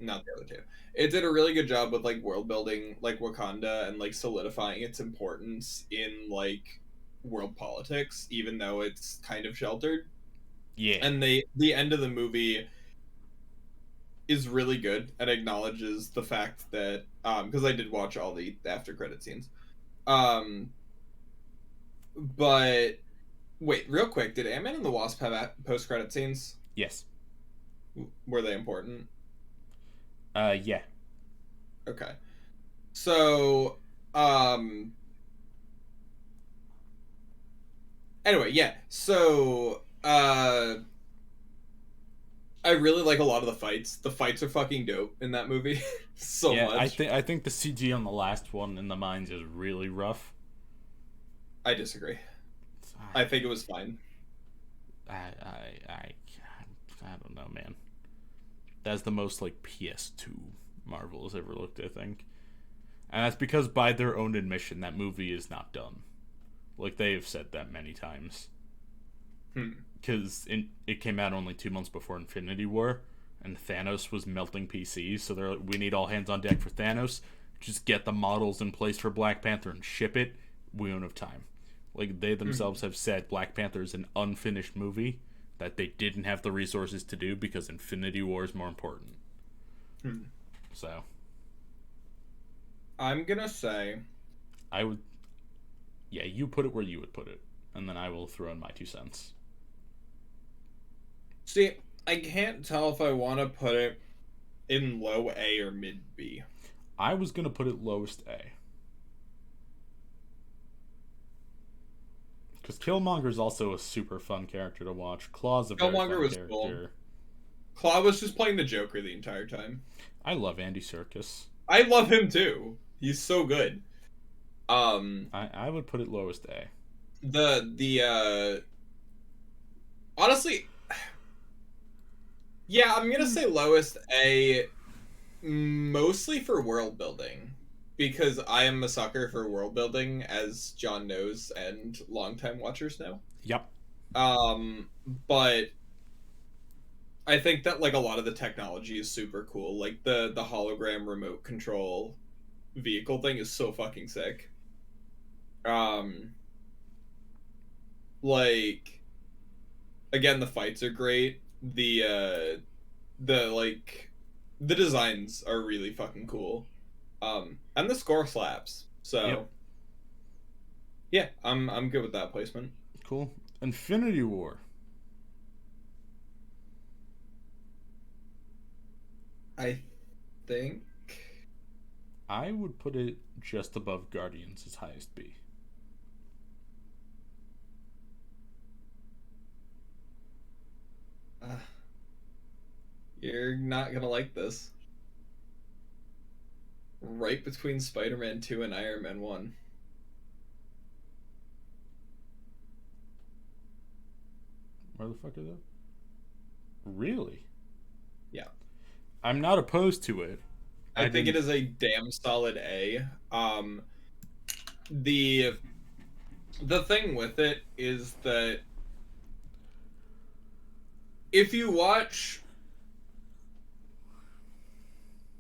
not the other two. It did a really good job with like world building, like Wakanda, and like solidifying its importance in like world politics, even though it's kind of sheltered. Yeah. And the end of the movie is really good and acknowledges the fact that because I did watch all the after credit scenes. But wait, real quick, did Ant-Man and the Wasp have post credit scenes? Yes. Were they important? Yeah. Okay. So, anyway, yeah. So, I really like a lot of the fights. The fights are fucking dope in that movie. So much. I think the CG on the last one in the mines is really rough. I disagree. I think it was fine. I don't know, man. That's the most like PS2 Marvel has ever looked, I think. And that's because by their own admission, that movie is not done. Like, they have said that many times. Because it came out only 2 months before Infinity War, and Thanos was melting PCs, so they're like, we need all hands on deck for Thanos. Just get the models in place for Black Panther and ship it. We don't have time. Like, they themselves have said Black Panther is an unfinished movie that they didn't have the resources to do because Infinity War is more important. So, I'm gonna say, I would... Yeah, you put it where you would put it, and then I will throw in my 2 cents. see, I can't tell if I want to put it in low A or mid B. I was going to put it lowest A. Because Killmonger is also a super fun character to watch. Claw's a very fun character. Cool. Claw was just playing the Joker the entire time. I love Andy Serkis. I love him too. He's so good. I would put it lowest A. Honestly, yeah, I'm gonna say lowest A, mostly for world building, because I am a sucker for world building, as John knows and longtime watchers know. Yep. But I think that like a lot of the technology is super cool. Like the hologram remote control vehicle thing is so fucking sick. Like, again, the fights are great. The designs are really fucking cool. And the score slaps. So, yep. Yeah, I'm good with that placement. Cool. Infinity War. I think I would put it just above Guardians as highest B. You're not gonna like this. Right between Spider-Man 2 and Iron Man 1. Where the fuck is that? Really? Yeah. I'm not opposed to it. I think it is a damn solid A. The thing with it is that if you watch...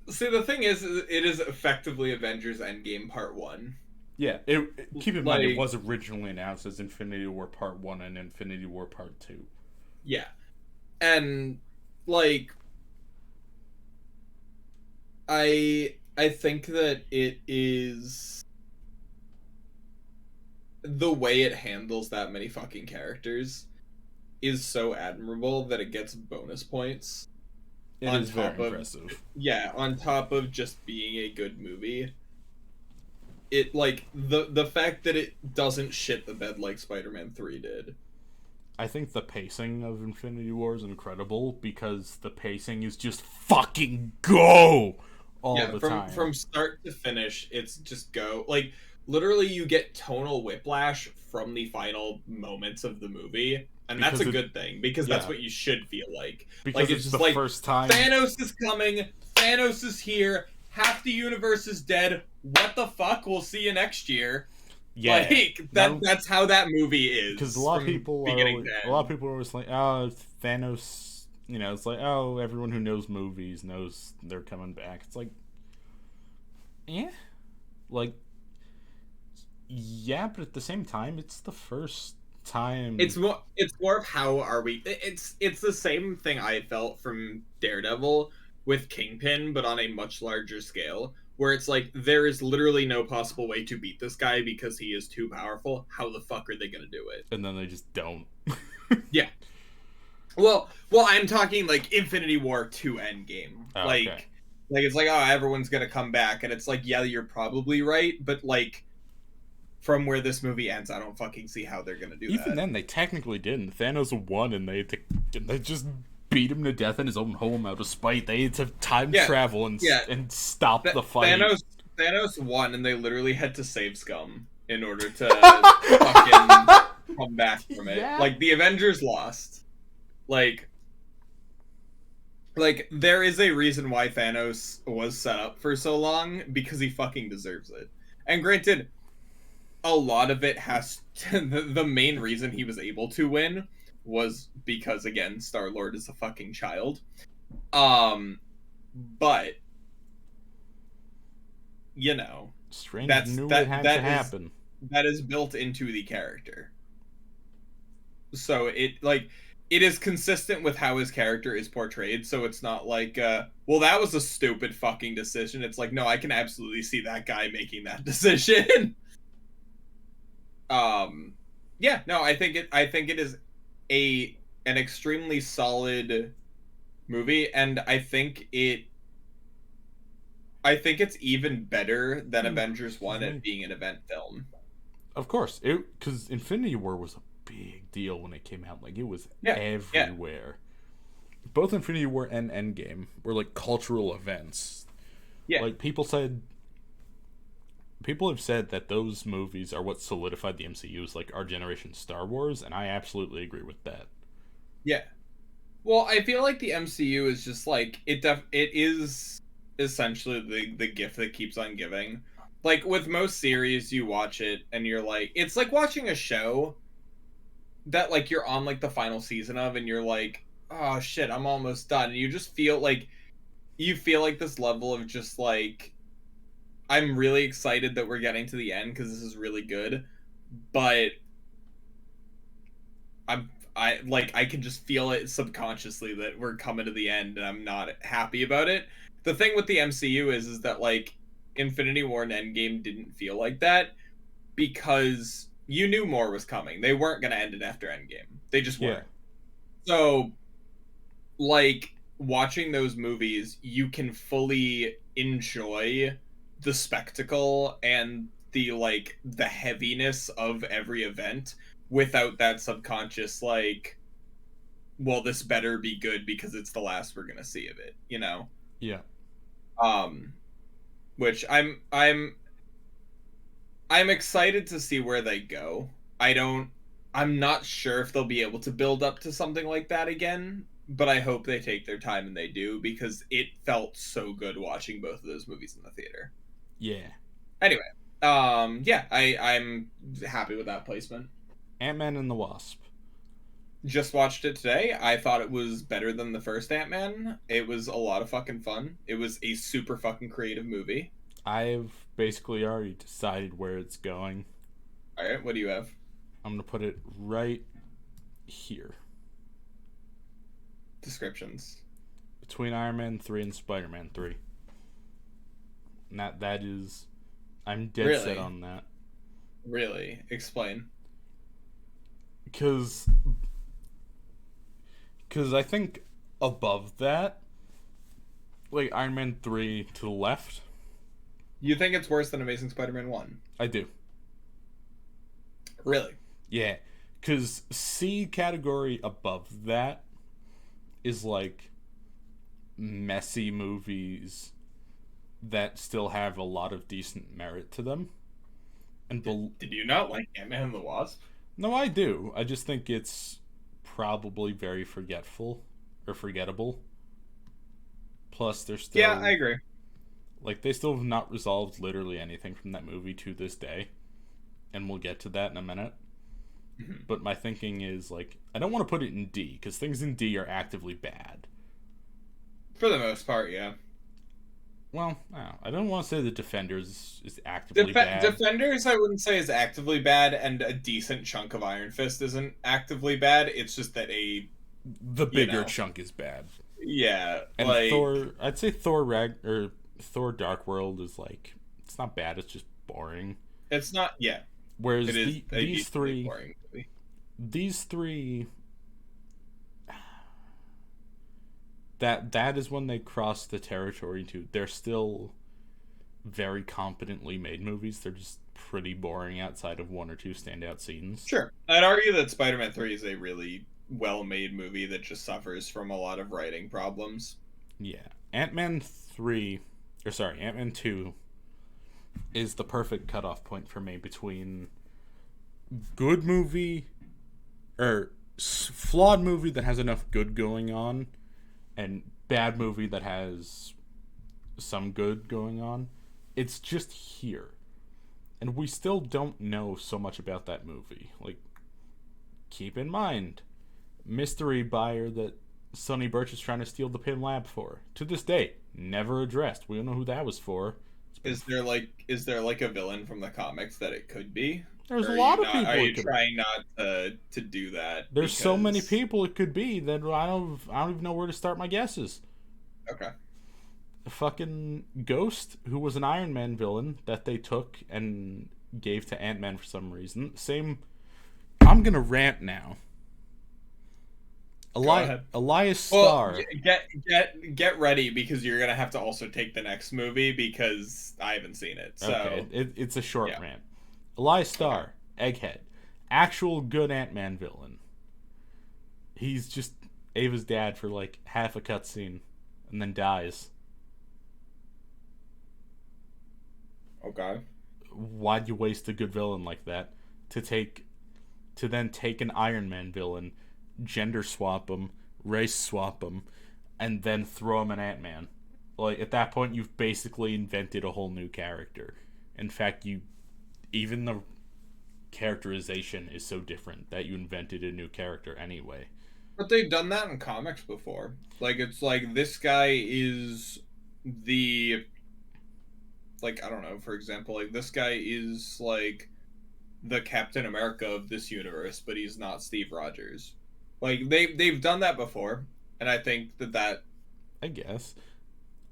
See, the thing is, it is effectively Avengers Endgame Part 1. Yeah, keep in mind, it was originally announced as Infinity War Part 1 and Infinity War Part 2. Yeah. And, like... I think that it is... The way it handles that many fucking characters is so admirable that it gets bonus points. It is very impressive. Yeah, on top of just being a good movie. It, like, the fact that it doesn't shit the bed like Spider-Man 3 did. I think the pacing of Infinity War is incredible because the pacing is just fucking go! all the time. From start to finish, it's just go. Like, literally, you get tonal whiplash from the final moments of the movie. And that's a good thing, because that's what you should feel like. Because like, it's just the like, first time. Thanos is coming, Thanos is here, half the universe is dead, what the fuck, we'll see you next year. Yeah. Like, that's how that movie is. Because a lot of people are always like, oh, Thanos, you know, it's like, oh, everyone who knows movies knows they're coming back. It's like, yeah. Like, yeah, but at the same time, it's the first time. It's more of how are we. It's the same thing I felt from Daredevil with Kingpin, but on a much larger scale, where it's like, there is literally no possible way to beat this guy because he is too powerful. How the fuck are they gonna do it? And then they just don't. Yeah. Well, I'm talking like Infinity War 2 Endgame. Oh, like, okay. Like, it's like, oh, everyone's gonna come back, and it's like, yeah, you're probably right, but like, from where this movie ends, I don't fucking see how they're gonna do that. Even then, they technically didn't. Thanos won, and they just beat him to death in his own home out of spite. They had to time travel and stop the fight. Thanos won, and they literally had to save scum in order to fucking come back from it. Yeah. Like, the Avengers lost. Like, there is a reason why Thanos was set up for so long, because he fucking deserves it. And granted, a lot of it has to, the main reason he was able to win was because, again, Star-Lord is a fucking child. But, you know, Strange knew it had to happen. That is built into the character. So it is consistent with how his character is portrayed, so it's not like, well, that was a stupid fucking decision. It's like, no, I can absolutely see that guy making that decision. Yeah, no, I think it is an extremely solid movie, and I think it's even better than Avengers 1 at being an event film. Of course, because Infinity War was a big deal when it came out. Like, it was everywhere. Yeah. Both Infinity War and Endgame were like cultural events. Yeah. Like, people have said that those movies are what solidified the MCU as like our generation Star Wars, and I absolutely agree with that. Yeah. Well, I feel like the MCU is just like it is essentially the gift that keeps on giving. Like, with most series, you watch it and you're like, it's like watching a show that like you're on like the final season of, and you're like, oh shit, I'm almost done. And you just feel like this level of just like, I'm really excited that we're getting to the end because this is really good, but I can just feel it subconsciously that we're coming to the end, and I'm not happy about it. The thing with the MCU is that like Infinity War and Endgame didn't feel like that, because you knew more was coming. They weren't going to end it after Endgame. They just weren't. So, like, watching those movies, you can fully enjoy the spectacle and the heaviness of every event without that subconscious, like, well, this better be good because it's the last we're going to see of it, you know? Yeah. Which I'm excited to see where they go. I'm not sure if they'll be able to build up to something like that again, but I hope they take their time, and they do, because it felt so good watching both of those movies in the theater. Yeah. Anyway, I'm happy with that placement. Ant-Man and the Wasp. Just watched it today. I thought it was better than the first Ant-Man. It was a lot of fucking fun. It was a super fucking creative movie. I've basically already decided where it's going. Alright, what do you have? I'm going to put it right here. Descriptions. Between Iron Man 3 and Spider-Man 3. And that is... I'm dead set on that. Really? Explain. Because I think above that, like Iron Man 3 to the left... You think it's worse than Amazing Spider-Man 1? I do. Really? Yeah. Because C category above that is like messy movies that still have a lot of decent merit to them. And did you not like Ant-Man and the Wasp? No, I do. I just think it's probably very forgetful or forgettable. Plus, they're still... Yeah, I agree. Like, they still have not resolved literally anything from that movie to this day. And we'll get to that in a minute. Mm-hmm. But my thinking is, like, I don't want to put it in D, because things in D are actively bad. For the most part, yeah. Well, I don't want to say the Defenders is actively bad. Defenders, I wouldn't say is actively bad, and a decent chunk of Iron Fist isn't actively bad. It's just that the bigger chunk is bad. Yeah, and like... Thor, I'd say Thor Dark World is like, it's not bad. It's just boring. It's not, yeah. Whereas these three, that is when they cross the territory to, they're still very competently made movies. They're just pretty boring outside of one or two standout scenes. Sure. I'd argue that Spider-Man 3 is a really well-made movie that just suffers from a lot of writing problems. Yeah. Ant-Man 2 is the perfect cutoff point for me between good movie or flawed movie that has enough good going on and bad movie that has some good going on. It's just here. And we still don't know so much about that movie. Like, keep in mind, mystery buyer that Sonny Birch is trying to steal the Pym Lab for. To this day, never addressed. We don't know who that was for. Is there like a villain from the comics that it could be? There's a lot of people. Are you trying not to do that? There's so many people it could be that I don't even know where to start my guesses. Okay. The fucking Ghost, who was an Iron Man villain that they took and gave to Ant-Man for some reason. Same. I'm gonna rant now. Elias Starr. Well, get ready, because you're gonna have to also take the next movie because I haven't seen it. So okay, it's a short rant. Elias Starr, Egghead, actual good Ant-Man villain. He's just Ava's dad for like half a cutscene, and then dies. Okay. Why'd you waste a good villain like that to then take an Iron Man villain, gender swap him, race swap him, and then throw him an Ant-Man? Like, at that point, you've basically invented a whole new character. In fact, even the characterization is so different that you invented a new character anyway. But they've done that in comics before. Like, it's like, this guy is the... Like, I don't know, for example, like, this guy is, like, the Captain America of this universe, but he's not Steve Rogers. Like, they've done that before, and I think that... I guess.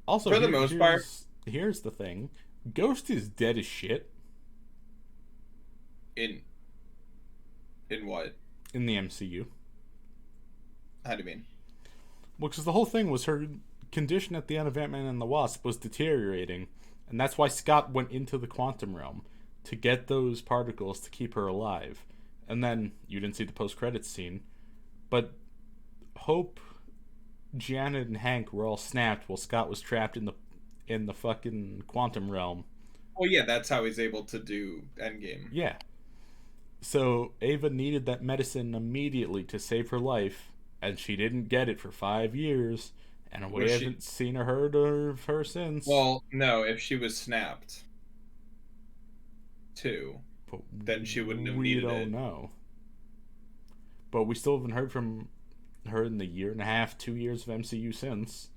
Also, for the most part... Here's the thing. Ghost is dead as shit. In what? In the MCU. How do you mean? Well, because the whole thing was her condition at the end of Ant-Man and the Wasp was deteriorating, and that's why Scott went into the quantum realm to get those particles to keep her alive. And then, you didn't see the post-credits scene, but Hope, Janet, and Hank were all snapped while Scott was trapped in the fucking quantum realm. Well, yeah, that's how he's able to do Endgame. Yeah. So Ava needed that medicine immediately to save her life, and she didn't get it for 5 years, and we haven't seen or heard of her since. Well, no, if she was snapped, too, then she wouldn't have needed it. We don't know. But we still haven't heard from her in the 1.5, 2 years of MCU since.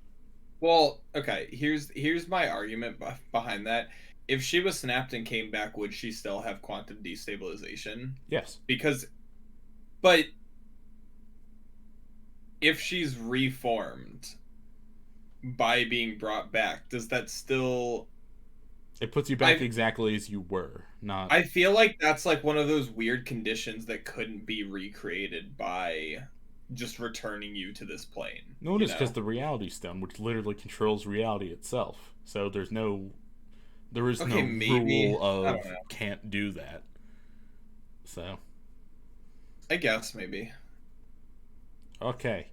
Well, okay, here's my argument behind that. If she was snapped and came back, would she still have quantum destabilization? Yes. But if she's reformed by being brought back, does that still... It puts you back exactly as you were. Not. I feel like that's like one of those weird conditions that couldn't be recreated by just returning you to this plane. No, it is because the Reality Stone, which literally controls reality itself. So there is no rule of can't do that. So I guess maybe. Okay.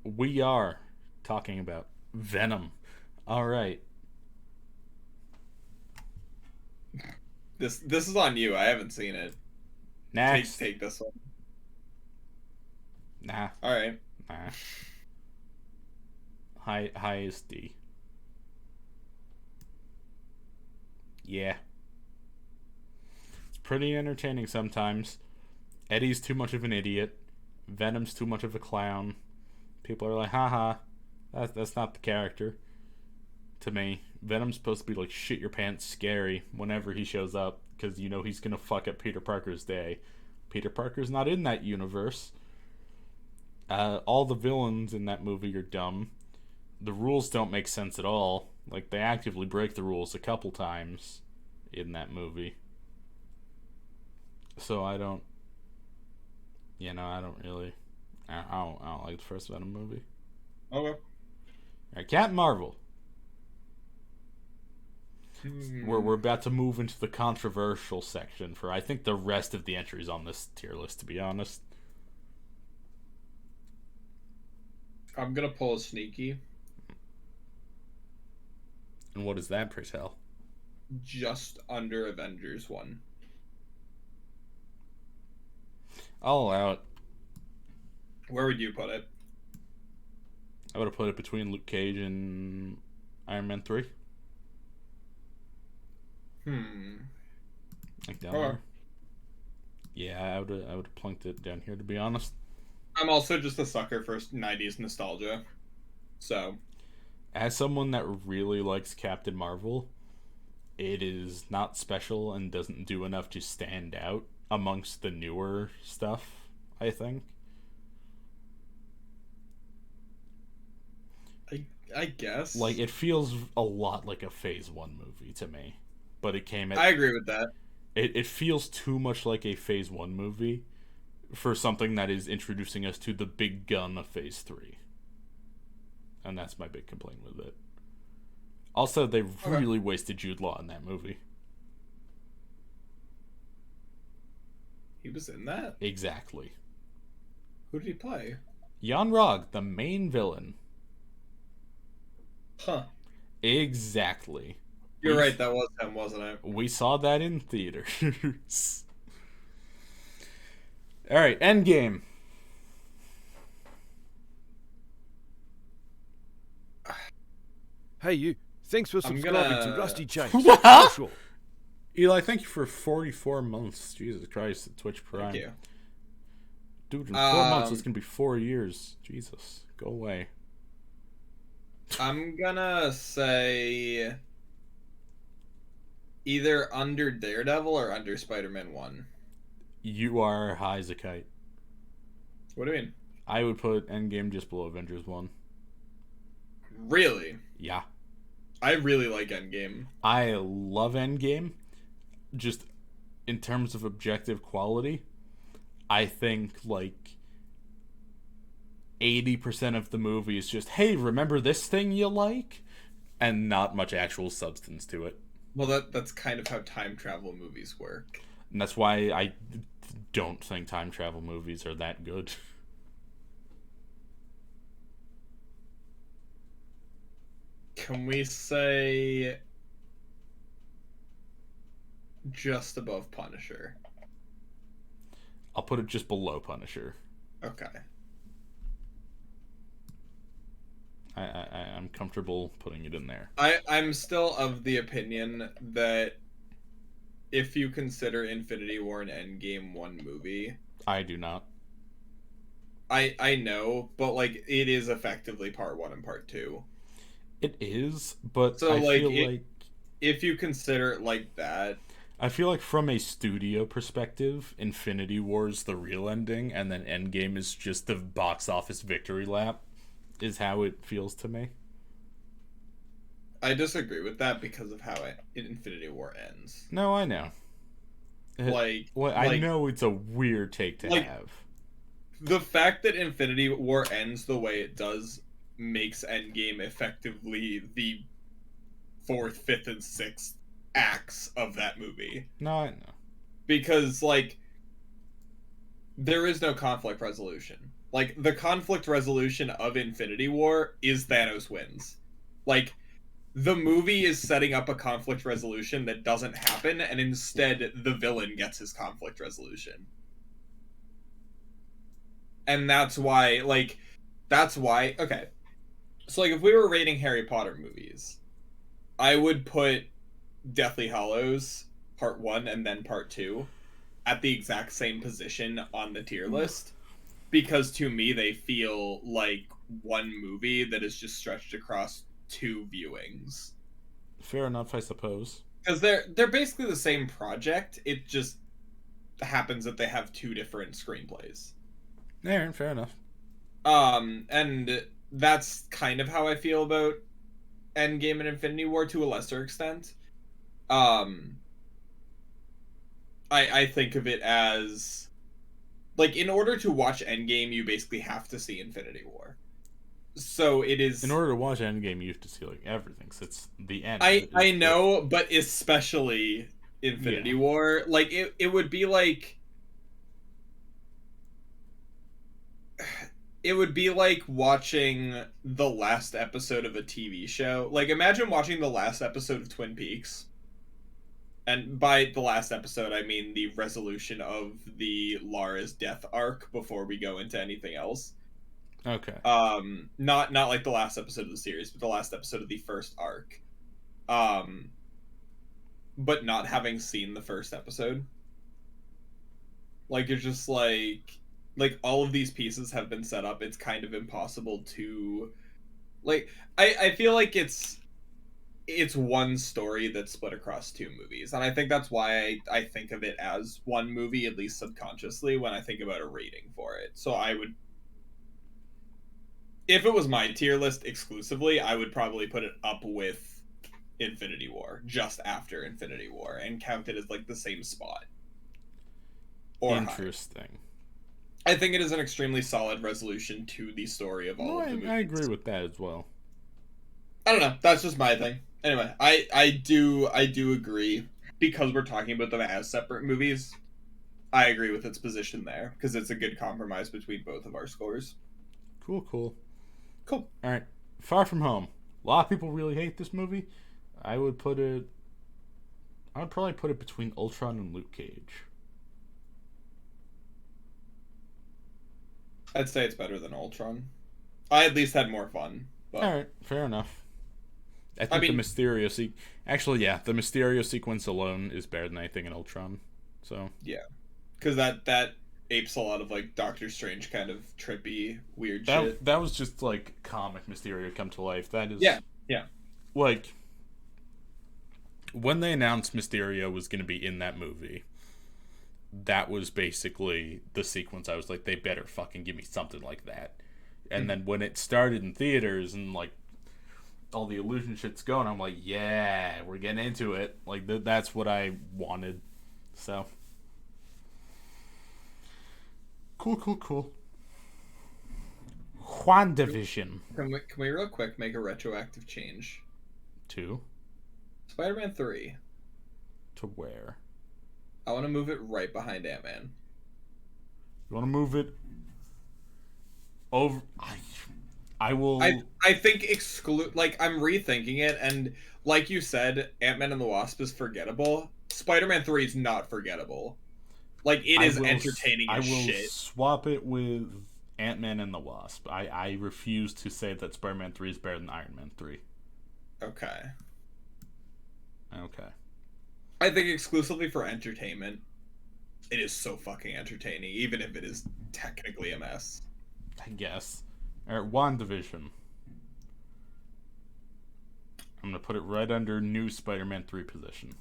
We are talking about Venom. All right. This is on you. I haven't seen it. Next. Take this one. Nah. All right. Nah. High is D. Yeah. It's pretty entertaining sometimes. Eddie's too much of an idiot. Venom's too much of a clown. People are like, haha, that's not the character. To me, Venom's supposed to be like shit your pants scary whenever he shows up, because you know he's gonna fuck up Peter Parker's day. Peter Parker's not in that universe. All the villains in that movie are dumb. The rules don't make sense at all. Like, they actively break the rules a couple times in that movie. So I don't really... I don't like the first Venom movie. Okay. Alright, Captain Marvel. We're about to move into the controversial section for, I think, the rest of the entries on this tier list, to be honest. I'm gonna pull a sneaky. And what is that, pray tell? Just under Avengers 1. I'll allow it. Where would you put it? I would have put it between Luke Cage and Iron Man 3. Like down there. Yeah, I would have plunked it down here, to be honest. I'm also just a sucker for 90s nostalgia. So, as someone that really likes Captain Marvel, it is not special and doesn't do enough to stand out amongst the newer stuff, I think. I guess. Like, it feels a lot like a Phase 1 movie to me. But it came at... I agree with that. It feels too much like a Phase 1 movie for something that is introducing us to the big gun of Phase 3. And that's my big complaint with it. Also, they really wasted Jude Law in that movie. He was in that? Exactly. Who did he play? Jan Rog, the main villain. Huh. Exactly. You're right, that was him, wasn't it? We saw that in theaters. Alright, Endgame. Hey, you. Thanks for subscribing to Rusty Chains. What? Sure. Eli, thank you for 44 months. Jesus Christ, at Twitch Prime. Thank you. Dude, in 4 months, it's going to be 4 years. Jesus, go away. I'm gonna say either under Daredevil or under Spider-Man 1. You are high as a kite. What do you mean? I would put Endgame just below Avengers 1. Really? Yeah. I really like Endgame. I love Endgame. Just in terms of objective quality, I think like 80% of the movie is just, hey, remember this thing you like? And not much actual substance to it. Well, that's kind of how time travel movies work. And that's why I don't think time travel movies are that good. Can we say just above Punisher? I'll put it just below Punisher. Okay. I'm comfortable putting it in there. I'm still of the opinion that if you consider Infinity War and Endgame one movie... I do not. I know, but like it is effectively part 1 and part 2. It is, but so I feel like if you consider it like that, I feel like from a studio perspective, Infinity War's the real ending, and then Endgame is just the box office victory lap, is how it feels to me. I disagree with that because of how Infinity War ends. No, I know. I know it's a weird take to have. The fact that Infinity War ends the way it does makes Endgame effectively the 4th, 5th, and 6th acts of that movie. No, I know. Because, like, there is no conflict resolution. Like, the conflict resolution of Infinity War is Thanos wins. Like, the movie is setting up a conflict resolution that doesn't happen, and instead the villain gets his conflict resolution. And that's why, okay. So, like, if we were rating Harry Potter movies, I would put Deathly Hallows Part 1 and then Part 2 at the exact same position on the tier list, because to me they feel like one movie that is just stretched across 2 viewings. Fair enough, I suppose. Because they're basically the same project. It just happens that they have 2 different screenplays. Yeah, fair enough. And that's kind of how I feel about Endgame and Infinity War to a lesser extent. I think of it as, like, in order to watch Endgame, you basically have to see Infinity War. So it is... In order to watch Endgame, you have to see, like, everything, so it's the end. I know, but especially Infinity War. Like, it would be like... It would be like watching the last episode of a TV show. Like, imagine watching the last episode of Twin Peaks. And by the last episode, I mean the resolution of the Lara's death arc before we go into anything else. Okay. Not like the last episode of the series, but the last episode of the first arc. But not having seen the first episode. Like, you're just like all of these pieces have been set up. It's kind of impossible to, like, I feel like it's one story that's split across 2 movies, and I think that's why I think of it as one movie, at least subconsciously, when I think about a rating for it. So I would, if it was my tier list exclusively, I would probably put it up with Infinity War, just after Infinity War, and count it as, like, the same spot. Or interesting. Higher. I think it is an extremely solid resolution to the story of all of the movies. I agree with that as well. I don't know. That's just my thing. Anyway, I do agree, because we're talking about them as separate movies. I agree with its position there, because it's a good compromise between both of our scores. Cool. All right. Far From Home. A lot of people really hate this movie. I would probably put it between Ultron and Luke Cage. I'd say it's better than Ultron. I at least had more fun. But... All right, fair enough. I mean, the Mysterio the Mysterio sequence alone is better than anything in Ultron. So yeah, because that apes a lot of, like, Doctor Strange kind of trippy, weird shit. That was just, like, comic Mysterio come to life. That is yeah. Like, when they announced Mysterio was going to be in that movie, that was basically the sequence. I was like, they better fucking give me something like that. And then when it started in theaters and, like, all the illusion shit's going, I'm like, yeah, we're getting into it. Like, that's what I wanted. So, cool. WandaVision. Can we real quick make a retroactive change? To? Spider-Man 3. To where? I want to move it right behind Ant-Man. You want to move it over? I will. I think I'm rethinking it, and like you said, Ant-Man and the Wasp is forgettable. Spider-Man 3 is not forgettable. Like, it is entertaining as shit. I will swap it with Ant-Man and the Wasp. I refuse to say that Spider-Man 3 is better than Iron Man 3. Okay. I think exclusively for entertainment, it is so fucking entertaining, even if it is technically a mess. I guess. Alright, WandaVision. I'm gonna put it right under new Spider-Man 3 position.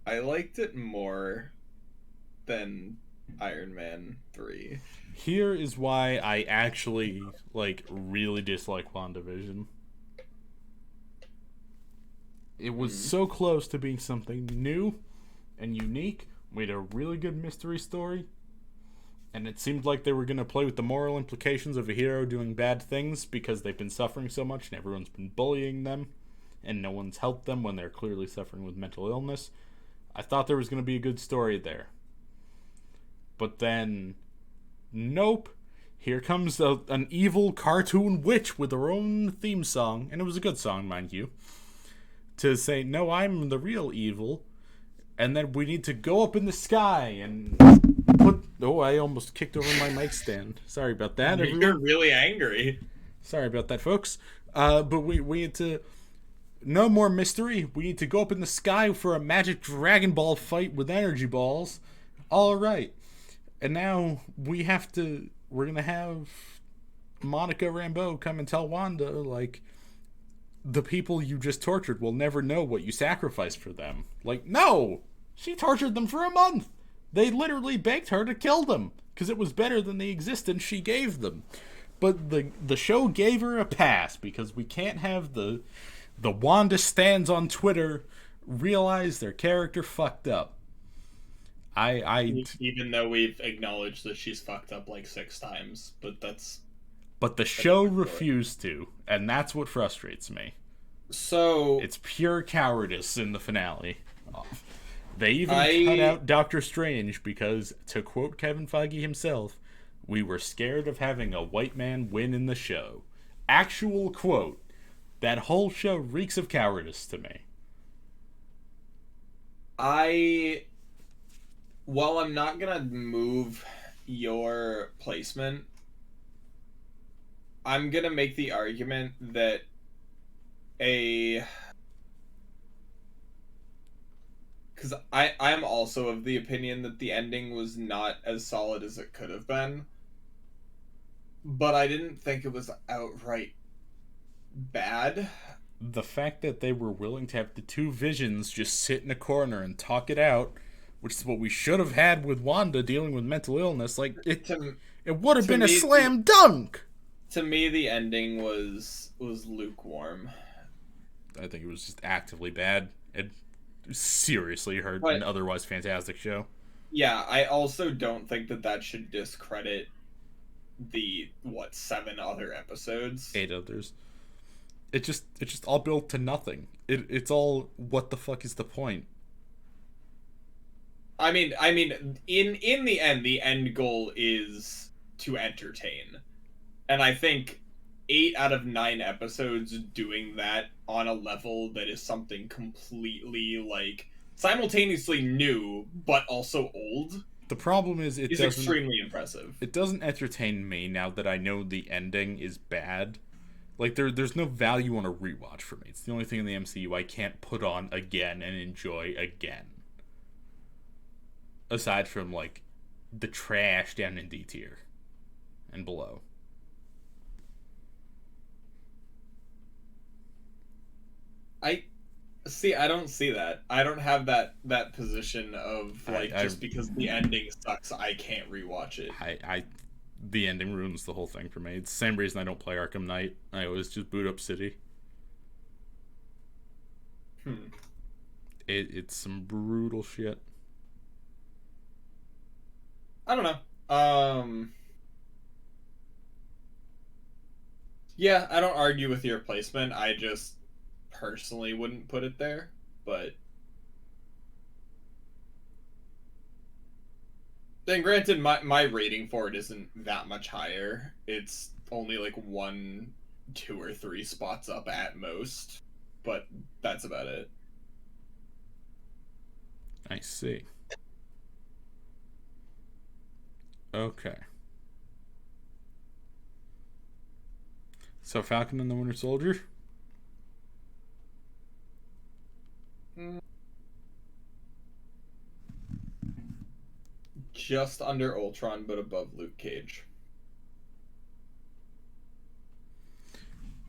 I liked it more than Iron Man 3. Here is why I actually, like, really dislike WandaVision. It was so close to being something new and unique. We had a really good mystery story. And it seemed like they were going to play with the moral implications of a hero doing bad things because they've been suffering so much and everyone's been bullying them. and no one's helped them when they're clearly suffering with mental illness. I thought there was going to be a good story there. But then, nope. Here comes an evil cartoon witch with her own theme song, and it was a good song, mind you, to say, no, I'm the real evil, and then we need to go up in the sky and put... Oh, I almost kicked over my mic stand. Sorry about that, everyone. You're really angry. Sorry about that, folks. But we need to... No more mystery. We need to go up in the sky for a magic Dragon Ball fight with energy balls. All right. And now we're going to have Monica Rambeau come and tell Wanda, like, the people you just tortured will never know what you sacrificed for them. Like, no! She tortured them for a month! They literally begged her to kill them, because it was better than the existence she gave them. But the show gave her a pass, because we can't have the Wanda stans on Twitter realize their character fucked up. Even though we've acknowledged that she's fucked up like 6 times, But the show refused to, and that's what frustrates me. So it's pure cowardice in the finale. They even cut out Doctor Strange because, to quote Kevin Feige himself, we were scared of having a white man win in the show. Actual quote. That whole show reeks of cowardice to me. While I'm not gonna move your placement, I'm gonna make the argument that because I'm also of the opinion that the ending was not as solid as it could have been, but I didn't think it was outright bad. The fact that they were willing to have the two visions just sit in a corner and talk it out, which is what we should have had with Wanda dealing with mental illness, like it would have been a slam dunk. To me, the ending was lukewarm. I think it was just actively bad. It seriously hurt an otherwise fantastic show. Yeah, I also don't think that should discredit the 7 other episodes. 8 others. It's just all built to nothing. It's all, what the fuck is the point? I mean, in the end, the end goal is to entertain. And I think 8 out of 9 episodes doing that on a level that is something completely, like, simultaneously new, but also old. The problem is it's extremely impressive. It doesn't entertain me now that I know the ending is bad. Like, there's no value on a rewatch for me. It's the only thing in the MCU I can't put on again and enjoy again. Aside from, like, the trash down in D tier and below. I don't see that. I don't have that position of, like, just because the ending sucks, I can't rewatch it. The ending ruins the whole thing for me. It's the same reason I don't play Arkham Knight. I always just boot up City. It's some brutal shit. I don't know. Yeah, I don't argue with your placement. I just personally wouldn't put it there, but then granted, my rating for it isn't that much higher. It's only like 1, 2, or 3 spots up at most, but that's about it. I see. Okay. So Falcon and the Winter Soldier? Just under Ultron, but above Luke Cage.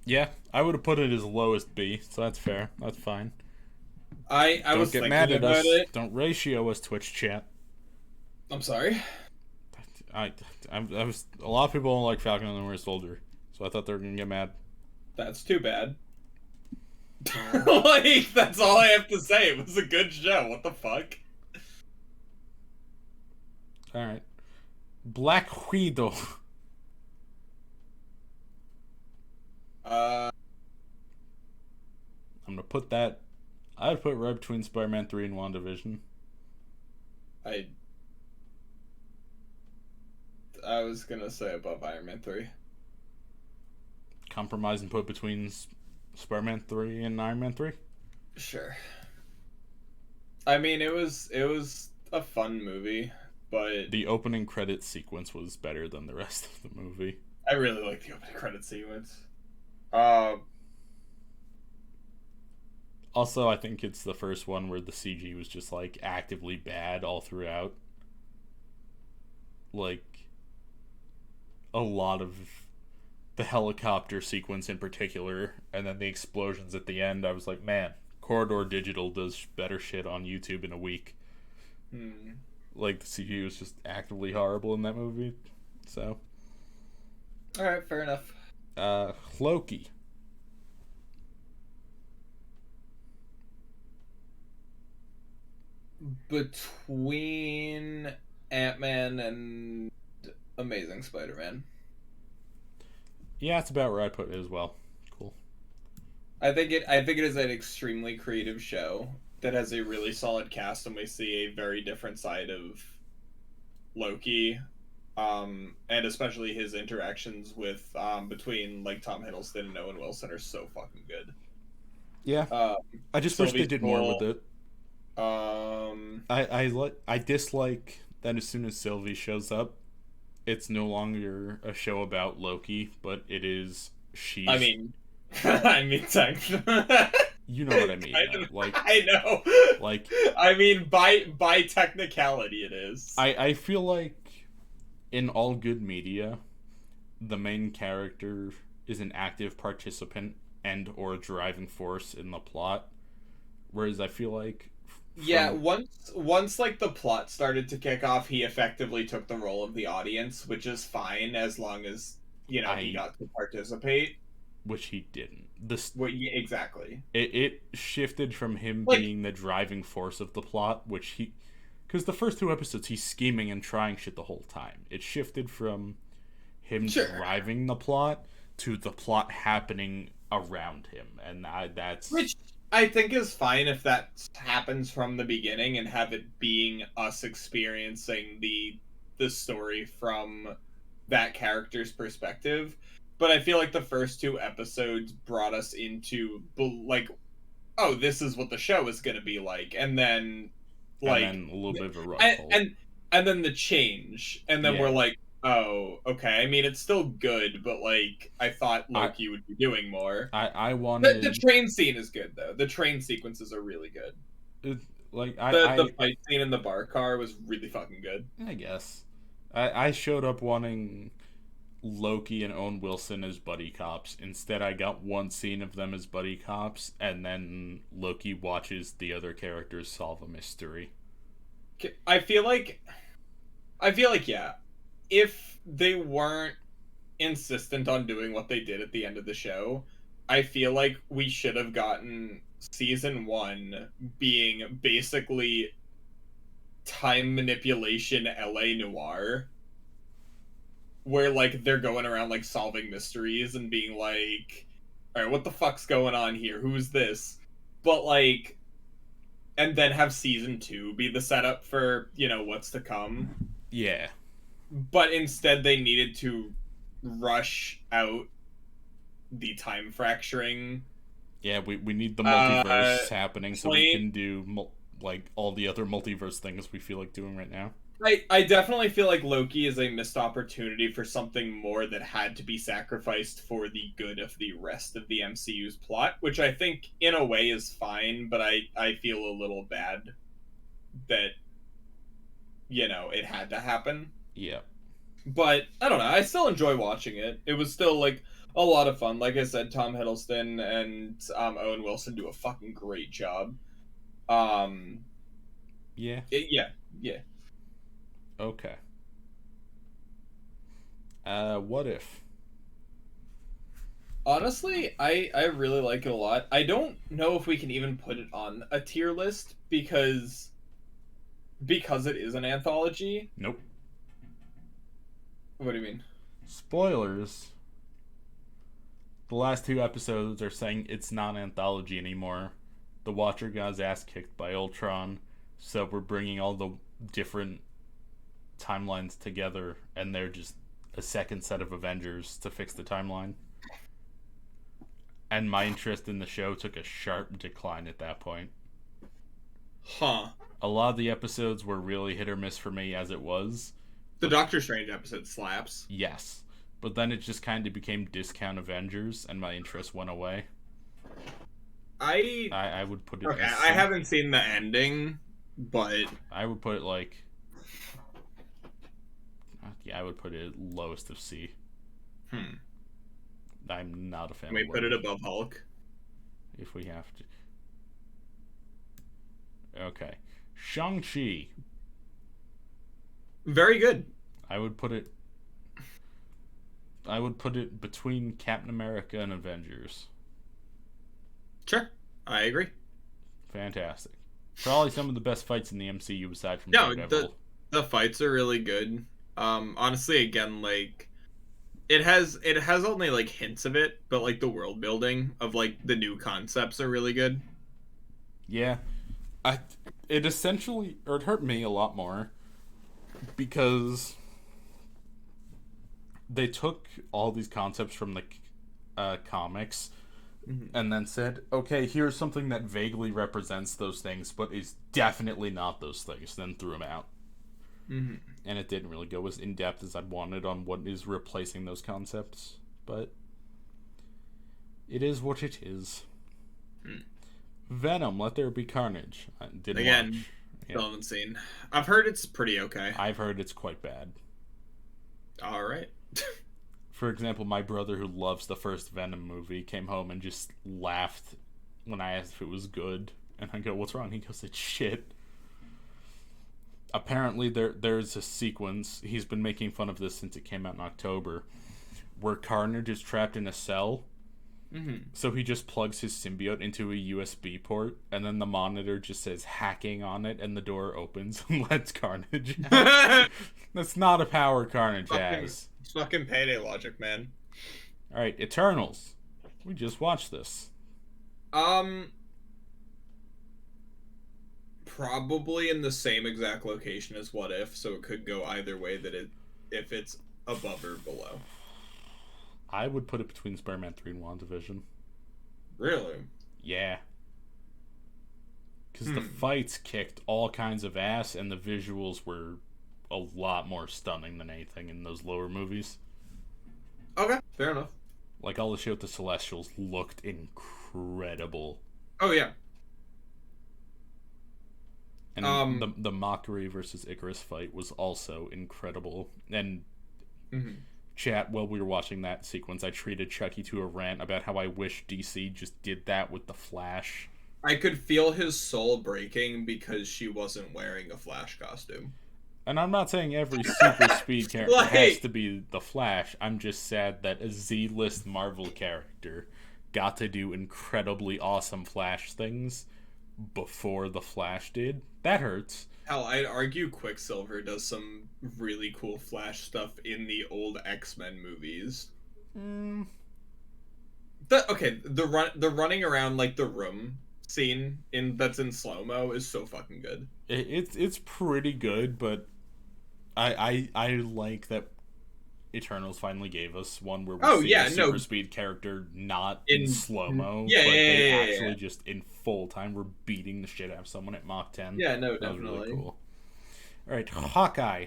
Yeah, I would have put it as lowest B, so that's fair. That's fine. I was get thinking mad at about us. it. Don't ratio us, Twitch chat. I'm sorry. I was a lot of people don't like Falcon and the Winter Soldier, so I thought they were gonna get mad. That's too bad. Like, that's all I have to say. It was a good show. What the fuck? All right, Black Widow. I'm gonna put right between Spider-Man 3 and WandaVision. I was gonna say above Iron Man 3. Compromise and put between Spider-Man 3 and Iron Man 3? Sure. I mean, it was a fun movie, but the opening credit sequence was better than the rest of the movie. I really like the opening credit sequence. Also, I think it's the first one where the CG was just, like, actively bad all throughout. Like, a lot of the helicopter sequence in particular, and then the explosions at the end, I was like, man, Corridor Digital does better shit on YouTube in a week. Like, the CG was just actively horrible in that movie, so. Alright, fair enough. Loki. Between Ant-Man and Amazing Spider-Man. Yeah, that's about where I put it as well. Cool. I think it is an extremely creative show that has a really solid cast, and we see a very different side of Loki, and especially his interactions with between like Tom Hiddleston and Owen Wilson are so fucking good. Yeah, I just wish they did more with it. I dislike that as soon as Sylvie shows up, it's no longer a show about Loki, but it is she's. I mean, you know what I mean. Like, I know. Like, I mean, by technicality, it is. I feel like in all good media, the main character is an active participant and or driving force in the plot, whereas I feel like. Yeah, once like the plot started to kick off, he effectively took the role of the audience, which is fine as long as he got to participate. Which he didn't. Exactly. It shifted from him being the driving force of the plot, because the first 2 episodes he's scheming and trying shit the whole time. It shifted from him driving the plot to the plot happening around him, and that's. Which I think is fine if that happens from the beginning and have it being us experiencing the story from that character's perspective. But I feel like the first 2 episodes brought us into like, oh, this is what the show is going to be like, and then like and then a little bit of a rug pull. and then the change, and then we're like, oh, okay. I mean, it's still good, but like, I thought Loki would be doing more. I wanted the train scene is good though. The train sequences are really good. The fight scene in the bar car was really fucking good. I guess I showed up wanting Loki and Owen Wilson as buddy cops. Instead, I got one scene of them as buddy cops, and then Loki watches the other characters solve a mystery. I feel like yeah, if they weren't insistent on doing what they did at the end of the show, I feel like we should have gotten season 1 being basically time manipulation LA noir, where like they're going around like solving mysteries and being like, all right, what the fuck's going on here? Who's this? But like, and then have season 2 be the setup for, what's to come. Yeah. But instead they needed to rush out the time fracturing. Yeah, we need the multiverse happening so we can do like all the other multiverse things we feel like doing right now. I definitely feel like Loki is a missed opportunity for something more that had to be sacrificed for the good of the rest of the MCU's plot, which I think in a way is fine, but I feel a little bad that, it had to happen. Yeah. But, I don't know, I still enjoy watching it. It was still, like, a lot of fun. Like I said, Tom Hiddleston and Owen Wilson do a fucking great job. Yeah. Yeah. Okay. What if? Honestly, I really like it a lot. I don't know if we can even put it on a tier list because it is an anthology. Nope. What do you mean? Spoilers. the last 2 episodes are saying it's not anthology anymore. The Watcher got his ass kicked by Ultron, so we're bringing all the different timelines together, and they're just a second set of Avengers to fix the timeline. And my interest in the show took a sharp decline at that point. Huh. A lot of the episodes were really hit or miss for me as it was. The Doctor Strange episode slaps. Yes. But then it just kind of became discount Avengers, and my interest went away. I would put it... Okay, I haven't seen the ending, but... I would put it like... Yeah, I would put it lowest of C. I'm not a fan Can we put it above Hulk? If we have to. Okay. Shang-Chi. Very good. I would put it between Captain America and Avengers. Sure. I agree. Fantastic. Probably some of the best fights in the MCU aside from No, Daredevil. the fights are really good. Honestly, again, like it has only like hints of it, but like the world building of like the new concepts are really good. Yeah. It essentially, or it hurt me a lot more because they took all these concepts from the comics and then said, okay, here's something that vaguely represents those things, but is definitely not those things, then threw them out. And it didn't really go as in-depth as I'd wanted on what is replacing those concepts, but it is what it is. Venom, Let There Be Carnage. I didn't watch. Still haven't seen. I've heard it's pretty okay. I've heard it's quite bad. Alright. For example, my brother, who loves the first Venom movie, came home and just laughed when I asked if it was good. And I go, what's wrong? He goes, it's shit. Apparently, there's a sequence, he's been making fun of this since it came out in October, where Carnage is trapped in a cell. So he just plugs his symbiote into a USB port, and then the monitor just says hacking on it, and the door opens and lets Carnage out. That's not a power Carnage has. It's fucking payday logic, man. Alright, Eternals. We just watched this. Probably in the same exact location as What If, so it could go either way if it's above or below. I would put it between Spider-Man 3 and WandaVision. Really? Yeah. Because the fights kicked all kinds of ass, and the visuals were a lot more stunning than anything in those lower movies. Okay, fair enough. Like, all the shit with the Celestials looked incredible. Oh, yeah. And the Mockery versus Icarus fight was also incredible. And... Chat, while we were watching that sequence, I treated Chuckie to a rant about how I wish DC just did that with the Flash. I could feel his soul breaking because she wasn't wearing a Flash costume. And I'm not saying every super speed character has to be the Flash. I'm just sad that a Z-list Marvel character got to do incredibly awesome Flash things before the Flash did. That hurts. Hell, I'd argue Quicksilver does some really cool Flash stuff in the old X-Men movies. The running around like the room scene that's in slow-mo is so fucking good. It's pretty good, but I like that Eternals finally gave us one where we see a super speed character not in slow-mo, but they actually just in full time we're beating the shit out of someone at Mach 10. Yeah, no, that definitely. was really cool. Alright, Hawkeye.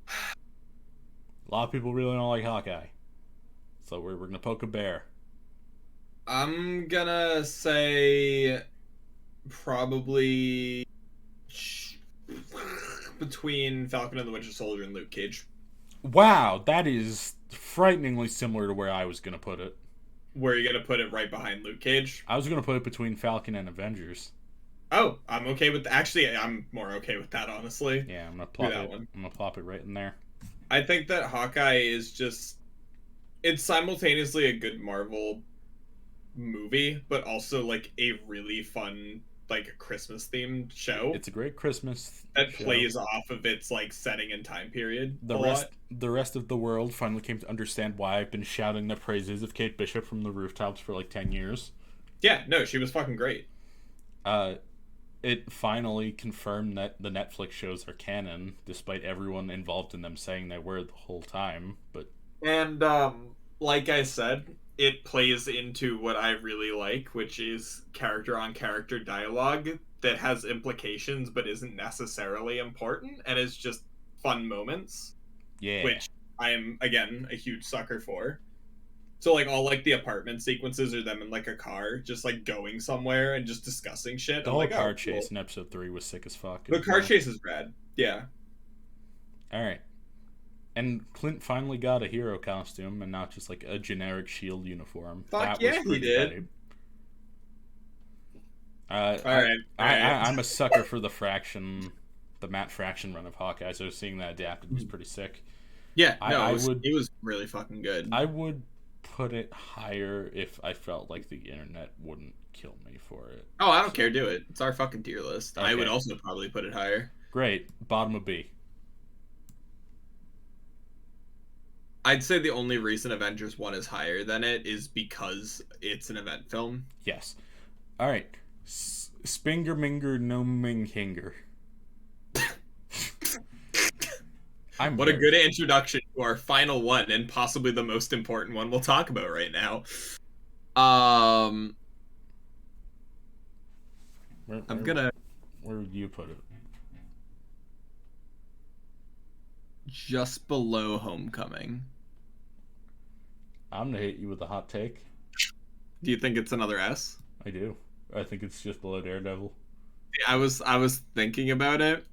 A lot of people really don't like Hawkeye. So we're gonna poke a bear. I'm gonna say probably between Falcon and the Winter Soldier and Luke Cage. Wow, that is frighteningly similar to where I was gonna put it. Where are you gonna put it? Right behind Luke Cage? I was gonna put it between Falcon and Avengers. Oh, I'm okay with... Actually, I'm more okay with that, honestly. Yeah, I'm gonna plop it right in there. I think that Hawkeye is just... It's simultaneously a good Marvel movie, but also, like, a really fun like a Christmas themed show. It's a great Christmas that show. Plays off of its like setting and time period. The rest of the world finally came to understand why I've been shouting the praises of Kate Bishop from the rooftops for like 10 years. Yeah, no, she was fucking great. It finally confirmed that the Netflix shows are canon, despite everyone involved in them saying they were the whole time. And like I said, it plays into what I really like, which is character-on-character dialogue that has implications but isn't necessarily important, and is just fun moments. Yeah. Which I am, again, a huge sucker for. So, like, all, like, the apartment sequences are them in, like, a car, just, like, going somewhere and just discussing shit. The whole car chase in episode 3 was sick as fuck. The car chase is rad. Yeah. Alright. And Clint finally got a hero costume and not just, like, a generic SHIELD uniform. Fuck yeah, he did. Alright. I'm a sucker for the Matt Fraction run of Hawkeye, so seeing that adapted was pretty sick. Yeah, it was really fucking good. I would put it higher if I felt like the internet wouldn't kill me for it. Oh, I don't care. Do it. It's our fucking tier list. Okay. I would also probably put it higher. Great. Bottom of B. I'd say the only reason Avengers 1 is higher than it is because it's an event film. Yes. All right. Spinger Minger no Ming Hinger. What a good introduction to our final one, and possibly the most important one we'll talk about right now. Where would you put it? Just below Homecoming. I'm gonna hit you with a hot take. Do you think it's another S? I do. I think it's just below Daredevil. I was thinking about it,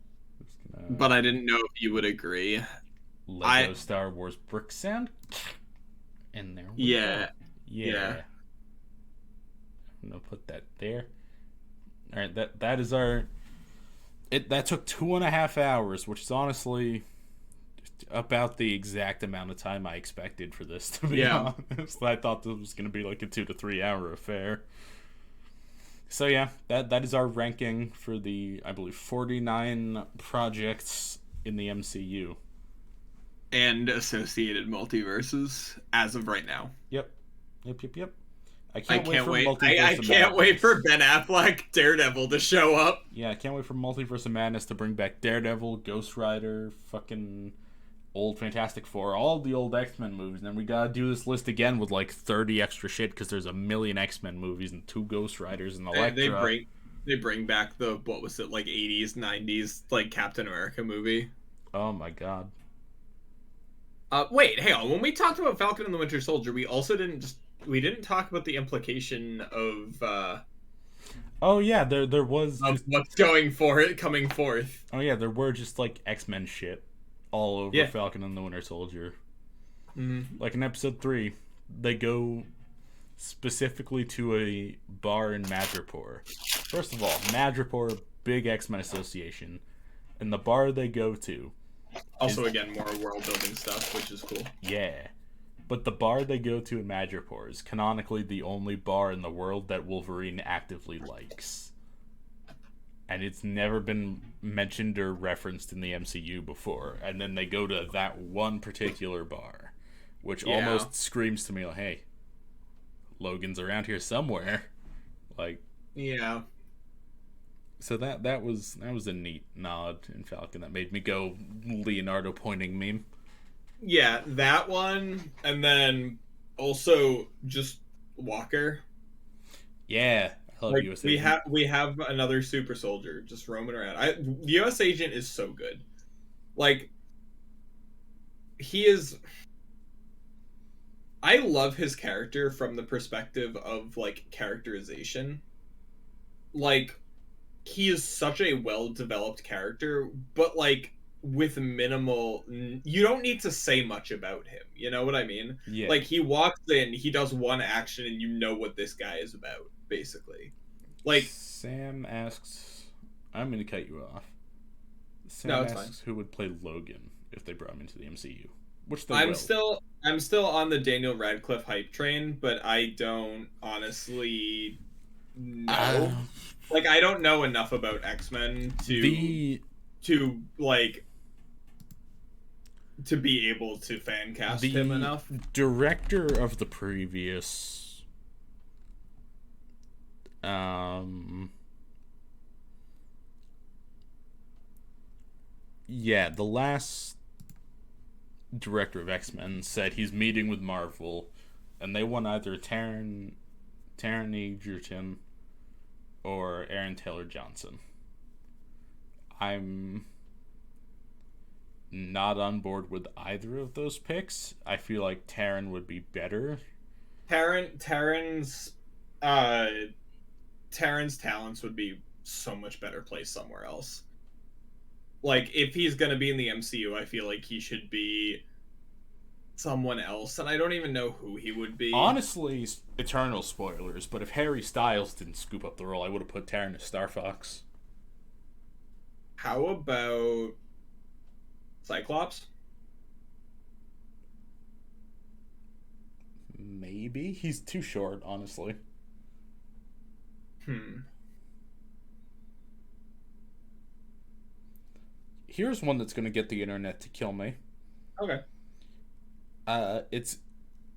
but I didn't know if you would agree. Lego Star Wars Brick Sand? In there. Yeah. I'm gonna put that there. Alright, that is our... That took 2.5 hours, which is honestly about the exact amount of time I expected for this, to be honest. I thought this was gonna be like a 2 to 3 hour affair. So yeah, that is our ranking for the, I believe, 49 projects in the MCU. And associated multiverses as of right now. Yep. I can't wait for Ben Affleck Daredevil to show up. Yeah, I can't wait for Multiverse of Madness to bring back Daredevil, Ghost Rider, fucking old Fantastic Four, all the old X-Men movies. And then we gotta do this list again with like 30 extra shit because there's a million X-Men movies and 2 Ghost Riders and Elektra. They bring back the, what was it, like 80s, 90s, like Captain America movie. Oh my god. Wait, hang on. When we talked about Falcon and the Winter Soldier, we also didn't talk about the implication of oh yeah, there was of what's coming forth. Oh yeah, there were just like X-Men shit all over Falcon and the Winter Soldier. Mm-hmm. Like in episode 3, they go specifically to a bar in Madripoor. First of all, Madripoor, big X-Men association, and the bar they go to. Also, again, more world building stuff, which is cool. Yeah. But the bar they go to in Madripoor is canonically the only bar in the world that Wolverine actively likes. And it's never been mentioned or referenced in the MCU before. And then they go to that one particular bar, which almost screams to me like, hey, Logan's around here somewhere. Like, yeah. So that was a neat nod in Falcon that made me go Leonardo pointing meme. Yeah, that one, and then also just Walker. Yeah, I love US Agent. We have another super soldier just roaming around. The US Agent is so good. Like, he is. I love his character from the perspective of like characterization. Like, he is such a well-developed character, but like with minimal, you don't need to say much about him, you know what I mean? Yeah. Like, he walks in, he does one action, and you know what this guy is about, basically. Like, Sam asks, I'm gonna cut you off. Sam no, it's asks fine. Who would play Logan if they brought him into the MCU, which they I'm will. still on the Daniel Radcliffe hype train, but I don't honestly no. Like, I don't know enough about X-Men to be able to fan cast him enough. Director of the previous the last director of X-Men said he's meeting with Marvel, and they want either Taron Egerton or Aaron Taylor Johnson. I'm not on board with either of those picks. I feel like Taron would be better. Taron's talents would be so much better placed somewhere else. Like, if he's gonna be in the MCU, I feel like he should be someone else, and I don't even know who he would be. Honestly, eternal spoilers, but if Harry Styles didn't scoop up the role, I would have put Taron as Star Fox. How about Cyclops? Maybe. He's too short, honestly. Here's one that's going to get the internet to kill me. Okay. It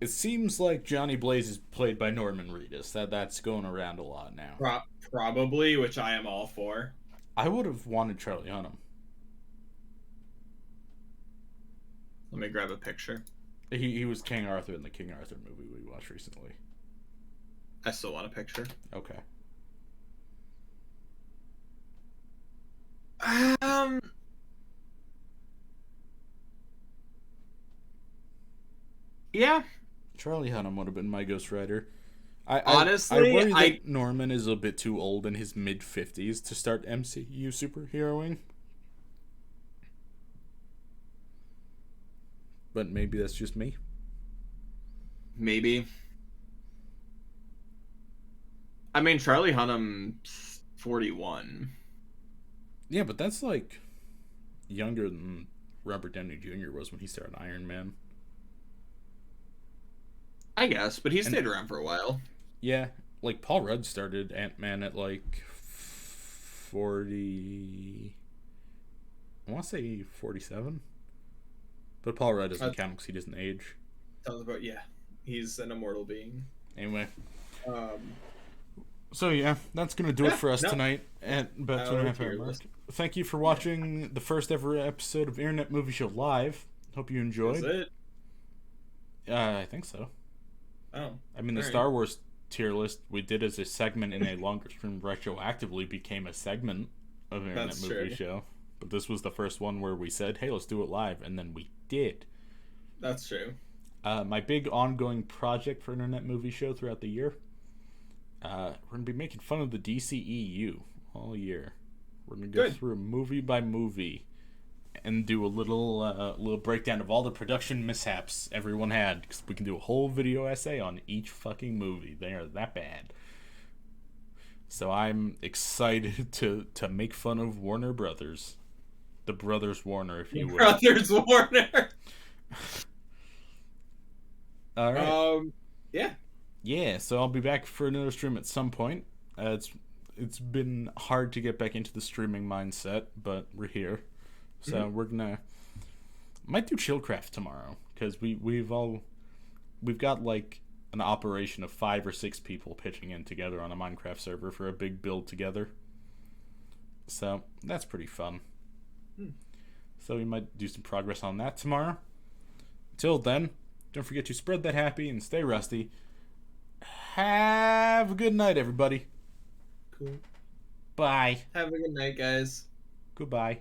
seems like Johnny Blaze is played by Norman Reedus. That's going around a lot now. Probably, which I am all for. I would have wanted Charlie Hunnam. Let me grab a picture. He was King Arthur in the King Arthur movie we watched recently. I still want a picture. Okay. Yeah. Charlie Hunnam would have been my Ghost Rider. Honestly, I worry that Norman is a bit too old in his mid-50s to start MCU superheroing. But maybe that's just me. Maybe. I mean, Charlie Hunnam's 41. Yeah, but that's like younger than Robert Downey Jr. was when he started Iron Man. I guess, but he stayed around for a while. Yeah, like Paul Rudd started Ant-Man at like 40... I want to say 47. But Paul Rudd doesn't count because he doesn't age. Sounds about, yeah. He's an immortal being. Anyway. So yeah, that's going to do it for us tonight at about 2.5 hour mark. Thank you for watching the first ever episode of Internet Movie Show Live. Hope you enjoyed. Is it? I think so. Oh. I mean, the Star Wars tier list we did as a segment in a longer stream retroactively became a segment of Internet Movie Show. But this was the first one where we said, hey, let's do it live. And then we did. That's true. My big ongoing project for Internet Movie Show throughout the year, we're going to be making fun of the DCEU all year. We're going to go through movie by movie and do a little breakdown of all the production mishaps everyone had. Because we can do a whole video essay on each fucking movie. They are that bad. So I'm excited to make fun of Warner Brothers. The Brothers Warner, if you will. Brothers Warner! All right. Yeah. Yeah, so I'll be back for another stream at some point. It's been hard to get back into the streaming mindset, but we're here. So we're might do Chillcraft tomorrow because we've got like an operation of 5 or 6 people pitching in together on a Minecraft server for a big build together. So that's pretty fun. So we might do some progress on that tomorrow. Until then, don't forget to spread that happy and stay rusty. Have a good night, everybody. Cool. Bye. Have a good night, guys. Goodbye.